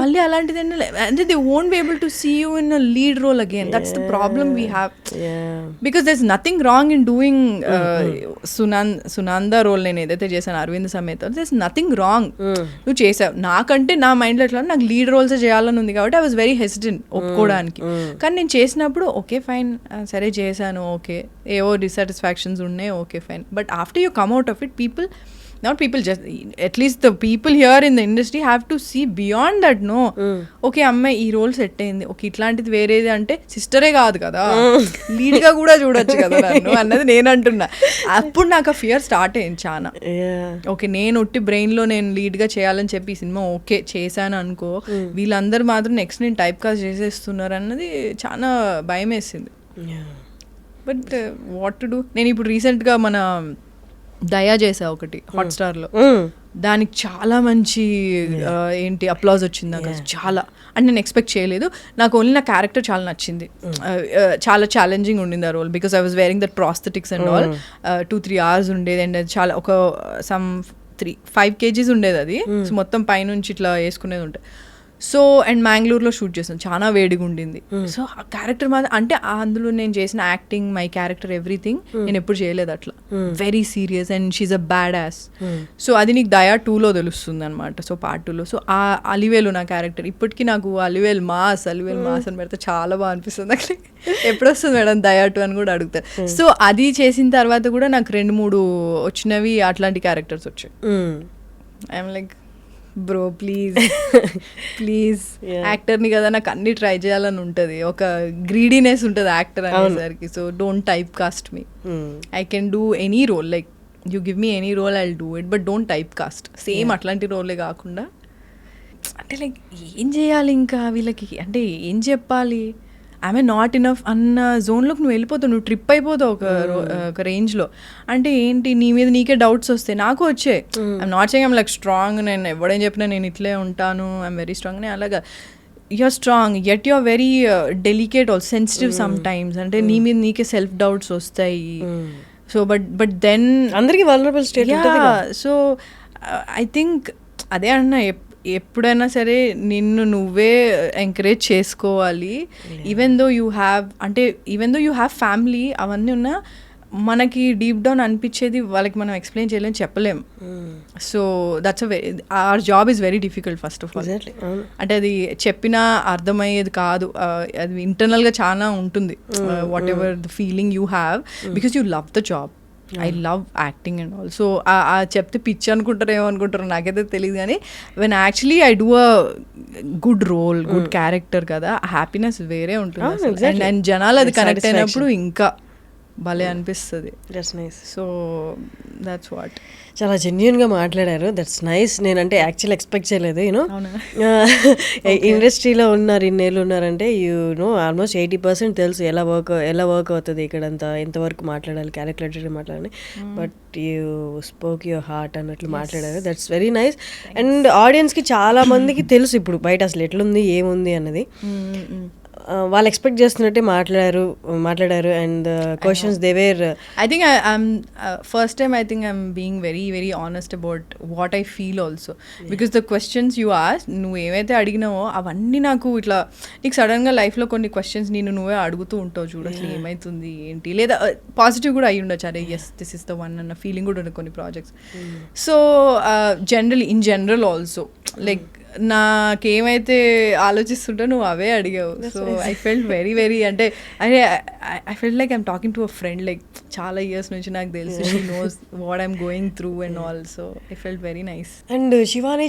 మళ్ళీ అలాంటిది అంటే they won't be able to see you in a lead role again. That's the problem we have, because there is nothing wrong in doing Sunanda role నేను ఏదైతే చేశాను అరవింద్ సమేత, దర్ ఇస్ నథింగ్ రాంగ్, నువ్వు చేసావు. నాకంటే నా మైండ్లో ఎట్లా నాకు లీడ్ రోల్స్ చేయాలని ఉంది కాబట్టి ఐ వాజ్ వెరీ హెసిటెంట్ ఒప్పుకోవడానికి. కానీ నేను చేసినప్పుడు ఓకే ఫైన్, సరే చేశాను, ఓకే ఏవో డిసాటిస్ఫాక్షన్స్ ఉన్నాయి, okay fine, but after you come out of it not people, just at least the people here in the industry have to see beyond that. No, okay అమ్మాయి ఈ రోల్ సెట్ అయింది, okay ఇట్లాంటిది వేరేది అంటే సిస్టరే కాదు కదా, లీడ్గా కూడా చూడొచ్చు కదా నన్ను అన్నది నేను అంటున్నా. అప్పుడు నాకు ఆ ఫియర్ స్టార్ట్ అయింది చాలా. ఓకే నేను ఒట్టి బ్రెయిన్లో నేను లీడ్గా చేయాలని చెప్పి ఈ సినిమా ఓకే చేశాను అనుకో, వీళ్ళందరూ మాత్రం నెక్స్ట్ నేను టైప్ కాస్ట్ చేసేస్తున్నారు అన్నది చాలా భయం వేసింది. But what to do. నేను ఇప్పుడు రీసెంట్గా మన దయా చేసా ఒకటి హాట్స్టార్లో, దానికి చాలా మంచి ఏంటి అప్లాజ్ వచ్చింది నాకు, చాలా అంటే నేను ఎక్స్పెక్ట్ చేయలేదు. నాకు ఓన్లీ నా క్యారెక్టర్ చాలా నచ్చింది, చాలా ఛాలెంజింగ్ ఉండింది ఆ role, because I was wearing that prosthetics and all. 2-3 hours ఉండేది, అండ్ చాలా ఒక సమ్ 5 kgs ఉండేది అది, సో మొత్తం పైనుంచి ఇట్లా వేసుకునేది ఉంటుంది. సో అండ్ మ్యాంగ్లూర్లో షూట్ చేసాం, చాలా వేడిగా ఉండింది. సో ఆ క్యారెక్టర్ మాత్రం అంటే అందులో నేను చేసిన యాక్టింగ్, మై క్యారెక్టర్, ఎవ్రీథింగ్ నేను ఎప్పుడు చేయలేదు అట్లా. Very serious and she's a bad ass. So అది నీకు దయా 2లో తెలుస్తుంది అనమాట. సో పార్ట్ 2లో సో ఆ అలివేలు నా క్యారెక్టర్. ఇప్పటికీ నాకు అలివేలు మాస్ అని పెడితే చాలా బాగా అనిపిస్తుంది. నాకు ఎప్పుడు వస్తుంది మేడం దయా 2 అని కూడా అడుగుతారు. సో అది చేసిన తర్వాత కూడా నాకు 2-3 వచ్చినవి అట్లాంటి క్యారెక్టర్స్ వచ్చాయి. ఐఎమ్ లైక్ బ్రో ప్లీజ్ యాక్టర్ని కదా, నాకు అన్ని ట్రై చేయాలని ఉంటుంది, ఒక గ్రీడీనెస్ ఉంటుంది యాక్టర్ అనేసరికి. So don't type cast me. I can do any role, like you give me any role I will do it, but don't type cast. Same అట్లాంటి రోలే కాకుండా అంటే లైక్ ఏం చేయాలి ఇంకా వీళ్ళకి, అంటే ఏం చెప్పాలి, ఐఎమ్ నాట్ ఇనఫ్ అన్న జోన్లోకి నువ్వు వెళ్ళిపోతావు, నువ్వు ట్రిప్ అయిపోతావు ఒక రేంజ్లో. అంటే ఏంటి నీ మీద నీకే డౌట్స్ వస్తాయి, నాకు వచ్చాయి. I'm not saying I'm like strong, నేను ఎవడేం చెప్పినా నేను ఇట్లే ఉంటాను, ఐఎమ్ వెరీ స్ట్రాంగ్ అని. అలాగా you're strong yet you're very delicate also, sensitive some times. అంటే నీ మీద నీకే సెల్ఫ్ డౌట్స్ వస్తాయి. సో బట్ దెన్ అందరికీ vulnerable state. So I think అదే అన్నా, ఎప్పుడైనా సరే నిన్ను నువ్వే ఎంకరేజ్ చేసుకోవాలి. Even though you have family అవన్నీ ఉన్నా మనకి డీప్ డౌన్ అనిపించేది వాళ్ళకి మనం ఎక్స్ప్లెయిన్ చేయలేం, చెప్పలేం. So that's our job is very difficult first of all. అంటే అది చెప్పినా అర్థమయ్యేది కాదు, అది ఇంటర్నల్గా చాలా ఉంటుంది. Whatever the feeling you have because you love the job. I love acting and all. So చెప్తే పిచ్చి అనుకుంటారు, ఏమనుకుంటారో నాకైతే తెలియదు. కానీ when actually I do a good role, good character కదా, హ్యాపీనెస్ వేరే ఉంటుంది. అండ్ జనాలు అది కనెక్ట్ అయినప్పుడు ఇంకా భలే అనిపిస్తుంది. That's nice. So that's what. చాలా జెన్యున్గా మాట్లాడారు. That's nice. నేనంటే యాక్చువల్ ఎక్స్పెక్ట్ చేయలేదు. యూనో ఇండస్ట్రీలో ఉన్నారు, ఇన్నేళ్ళు ఉన్నారంటే నో ఆల్మోస్ట్ 80% తెలుసు ఎలా వర్క్ అవుతుంది ఇక్కడంతా, ఎంతవరకు మాట్లాడాలి, క్యాలిక్యులేటెడ్ మాట్లాడాలి. But you spoke your heart అన్నట్లు మాట్లాడారు. That's very nice. అండ్ ఆడియన్స్కి చాలా మందికి తెలుసు ఇప్పుడు బయట అసలు ఎట్లుంది ఏముంది అన్నది. వాళ్ళు ఎక్స్పెక్ట్ చేస్తున్నట్టే మాట్లాడారు. And questions they were, I think first time I think I'm being very very honest about what I feel also. Because the questions you ask, నువ్వు ఏవైతే అడిగినావో అవన్నీ నాకు ఇట్లా, నీకు సడన్గా లైఫ్లో కొన్ని క్వశ్చన్స్ నువ్వే అడుగుతూ ఉంటావు చూడు, అసలు ఏమవుతుంది ఏంటి, లేదా పాజిటివ్ కూడా అయ్యి ఉండొచ్చు, అరే yes this is the one అన్న ఫీలింగ్ కూడా ఉంది కొన్ని projects. So in general also like నాకేమైతే ఆలోచిస్తుంటో నువ్వు అవే అడిగావు. So I felt very very, అంటే I felt like I'm talking to a friend, like చాలా ఇయర్స్ నుంచి నాకు తెలుసు, she knows what I'm going through and all. So I felt very nice. And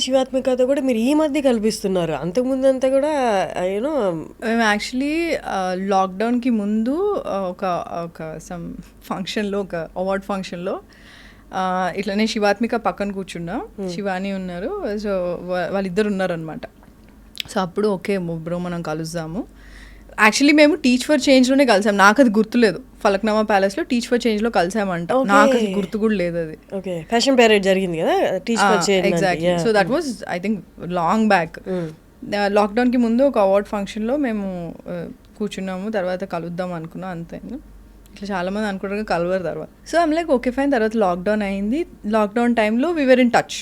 శివాత్మికతో కూడా మీరు ఈ మధ్య కల్పిస్తున్నారు, అంతకుముందు అంతా కూడా యూనో మేము యాక్చువల్లీ లాక్డౌన్కి ముందు ఒక సమ్ ఫంక్షన్లో, ఒక అవార్డ్ ఫంక్షన్లో ఇట్లనే శివాత్మిక పక్కన కూర్చున్నా, శివాని ఉన్నారు, సో వాళ్ళిద్దరు ఉన్నారనమాట. సో అప్పుడు ఓకే బ్రో మనం కలుద్దాము. యాక్చువల్లీ మేము టీచ్ ఫర్ చేంజ్లోనే కలిసాం, నాకు అది గుర్తులేదు. ఫలక్నామా ప్యాలెస్లో టీచ్ ఫర్ చేంజ్లో కలిసామంట, నాకు అది గుర్తు కూడా లేదు. అది ఓకే ఫ్యాషన్ పరేడ్ జరిగింది కదా, Teach for Change. Exactly. So that was I think long back. లాక్డౌన్కి ముందు ఒక అవార్డ్ ఫంక్షన్లో మేము కూర్చున్నాము, తర్వాత కలుద్దాం అనుకున్నాం, అంతే. ఇట్లా చాలామంది అనుకుంటారు కలవరు తర్వాత. So I'm like okay fine. తర్వాత లాక్డౌన్ అయింది. లాక్డౌన్ టైంలో వీ వర్ ఇన్ టచ్.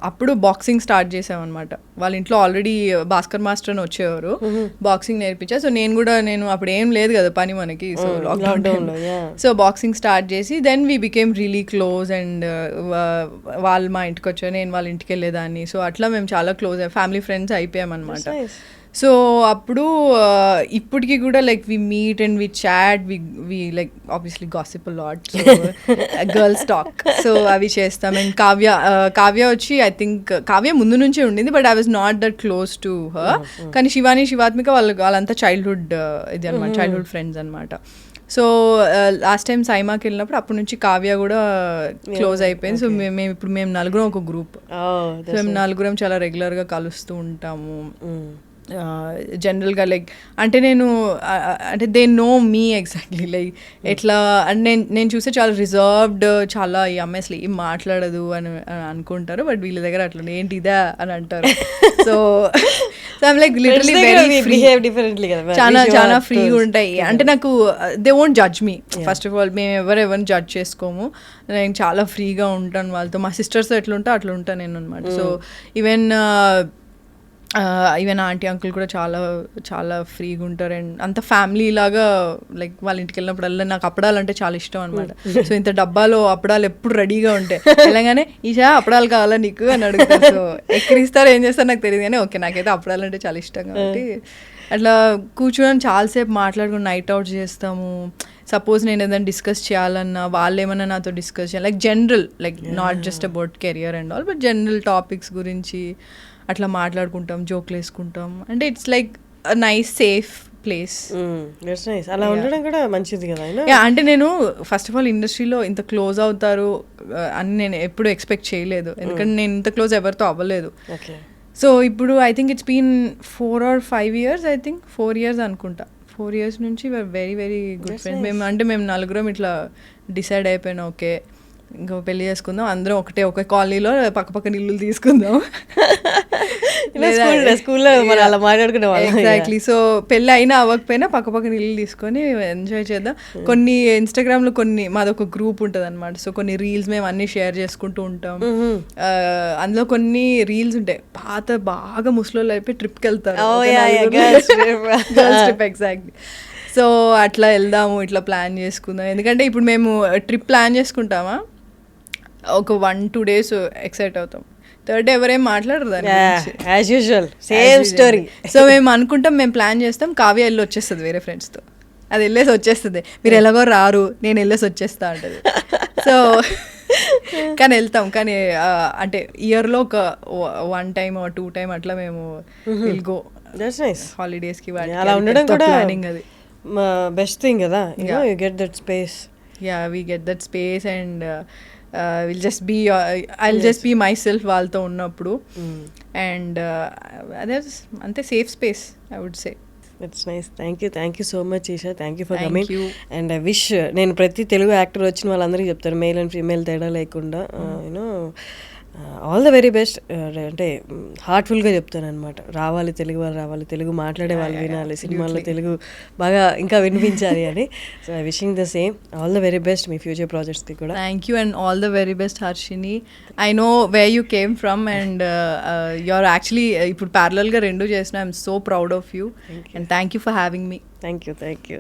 అప్పుడు బాక్సింగ్ స్టార్ట్ చేసామన్నమాట. వాళ్ళ ఇంట్లో ఆల్రెడీ భాస్కర్ మాస్టర్ అని వచ్చేవారు, బాక్సింగ్ నేర్పించా. సో నేను అప్పుడు ఏం లేదు కదా పని మనకి, so lockdown. So boxing start చేసి then we became really close. And వాళ్ళు మా ఇంటికి వచ్చారు, నేను వాళ్ళ ఇంటికి వెళ్ళేదాన్ని. సో అట్లా మేము చాలా క్లోజ్ ఫ్యామిలీ ఫ్రెండ్స్ అయిపోయామన్నమాట. సో అప్పుడు ఇప్పటికి కూడా like we meet and we chat, we like obviously gossip a lot, girls talk. So అవి చేస్తాం. అండ్ కావ్య వచ్చి ఐ థింక్ కావ్య ముందు నుంచే ఉండింది, but I was not that close to her. కానీ శివాత్మిక వాళ్ళంతా చైల్డ్హుడ్ ఇది అనమాట, చైల్డ్హుడ్ ఫ్రెండ్స్ అనమాట. సో లాస్ట్ టైం సైమాకి వెళ్ళినప్పుడు అప్పటి నుంచి కావ్య కూడా క్లోజ్ అయిపోయింది. సో మేము నలుగురం ఒక గ్రూప్. సో మేము నలుగురం చాలా రెగ్యులర్గా కలుస్తూ ఉంటాము. జనరల్గా లైక్ అంటే అంటే they know me exactly like ఎట్లా అంటే నేను చూస్తే చాలా రిజర్వ్డ్, చాలా ఈ అమ్మాయి అసలు ఏం మాట్లాడదు అని అనుకుంటారు, బట్ వీళ్ళ దగ్గర అట్లా ఏంటి ఇదా అని అంటారు. So I'm like literally very free, చాలా ఫ్రీగా ఉంటాయి. అంటే నాకు they won't judge me. First of all మేము ఎవరిని జడ్జ్ చేసుకోము, నేను చాలా ఫ్రీగా ఉంటాను వాళ్ళతో. మా సిస్టర్స్తో ఎట్లుంటా అట్లా ఉంటాను నేను అనమాట. So even even aunty uncle కూడా చాలా చాలా ఫ్రీగా ఉంటారు అండ్ అంత ఫ్యామిలీ లాగా లైక్ వాళ్ళ ఇంటికి వెళ్ళినప్పుడల్లా నాకు అప్పడాలు అంటే చాలా ఇష్టం అనమాట. సో ఇంత డబ్బాలో అప్పడాలు ఎప్పుడు రెడీగా ఉంటాయి. వెళ్ళగానే ఈషా అప్పడాలు కావాలా నీకు అని అడుగుతారు. సో ఎక్కిరిస్తారు ఏం చేస్తారు నాకు తెలియదు కానీ ఓకే నాకైతే అప్పడాలు అంటే చాలా ఇష్టం కాబట్టి అట్లా కూర్చొని చాలాసేపు మాట్లాడుకుని నైట్ అవుట్ చేస్తాము. సపోజ్ నేను ఏదైనా డిస్కస్ చేయాలన్నా వాళ్ళు ఏమన్నా నాతో డిస్కస్ చేయాలి like general like not just about career and all but general topics గురించి అట్లా మాట్లాడుకుంటాం, జోక్లు వేసుకుంటాం. అంటే it's like nice safe place. అలా ఉండడం కూడా మంచిది కదా. అంటే నేను ఫస్ట్ ఆఫ్ ఆల్ ఇండస్ట్రీలో ఇంత క్లోజ్ అవుతారు అని నేను ఎప్పుడు ఎక్స్పెక్ట్ చేయలేదు. ఎందుకంటే నేను ఇంత క్లోజ్ ఎవరితో అవ్వలేదు. సో ఇప్పుడు I think it's been 4 or 5 years, I think 4 years అనుకుంటా. 4 years నుంచి వెరీ వెరీ గుడ్ ఫ్రెండ్స్. మేము నలుగురం ఇట్లా డిసైడ్ అయిపోయినా ఓకే ఇంకా పెళ్లి చేసుకుందాం అందరం ఒక కాలనీలో పక్కపక్కన ఇల్లు తీసుకుందాం. స్కూల్లో అలా మాట్లాడుకునే వాళ్ళం. ఎగ్జాక్ట్లీ. సో పెళ్ళి అయినా అవ్వకపోయినా పక్కపక్కన ఇల్లు తీసుకొని ఎంజాయ్ చేద్దాం. కొన్ని ఇన్స్టాగ్రామ్లో మాదొక గ్రూప్ ఉంటుంది అనమాట. సో కొన్ని రీల్స్ మేము అన్ని షేర్ చేసుకుంటూ ఉంటాం. అందులో కొన్ని రీల్స్ ఉంటాయి బాగా ముసలోళ్ళు అయిపోయి ట్రిప్కి వెళ్తారు. Girls trip exactly. సో అట్లా వెళ్దాము ఇట్లా ప్లాన్ చేసుకుందాం. ఎందుకంటే ఇప్పుడు మేము ట్రిప్ ప్లాన్ చేసుకుంటామా ఒక 1-2 days ఎక్సైట్ అవుతాం. థర్డ్ డే ఎవరేం మాట్లాడరు దాని గురించి. As usual same story. So మేము అనుకుంటాం మేము ప్లాన్ చేస్తాం, కావ్య వెళ్ళి వచ్చేస్తుంది వేరే ఫ్రెండ్స్తో. అది వెళ్ళేసి వచ్చేస్తుంది. మీరు ఎలాగో రారు నేను వెళ్ళేసి వచ్చేస్తా అంటది. సో కానీ వెళ్తాం. కానీ అంటే ఇయర్లో ఒక 1 time or 2 time అట్లా మేము విల్ గో హాలిడేస్కి. అలా ఉండడం కూడా ప్లానింగ్ అది బెస్ట్ థింగ్ కదా. You get that space. Yeah we get that space and I'll just be myself వాళ్ళతో ఉన్నప్పుడు. అండ్ అదే అంతే safe space I would say. It's nice. Thank you so much Esha. Thank you for coming. And I wish నేను ప్రతి Telugu actor వచ్చిన వాళ్ళందరికీ చెప్తాను male and female తేడా లేకుండా you know all the very best. అంటే హార్ట్ఫుల్గా చెప్తాను అనమాట. రావాలి తెలుగు వాళ్ళు, రావాలి తెలుగు మాట్లాడే వాళ్ళు వినాలి, సినిమాల్లో తెలుగు బాగా ఇంకా వినిపించాలి అని. So I wishing the same. All the very best మీ ఫ్యూచర్ ప్రాజెక్ట్స్కి కూడా. Thank you and all the very best Harshini. I know where you came from and you're actually ఇప్పుడు ప్యారలల్గా 2 చేసిన. I'm so proud of you and thank you for having me. Thank you.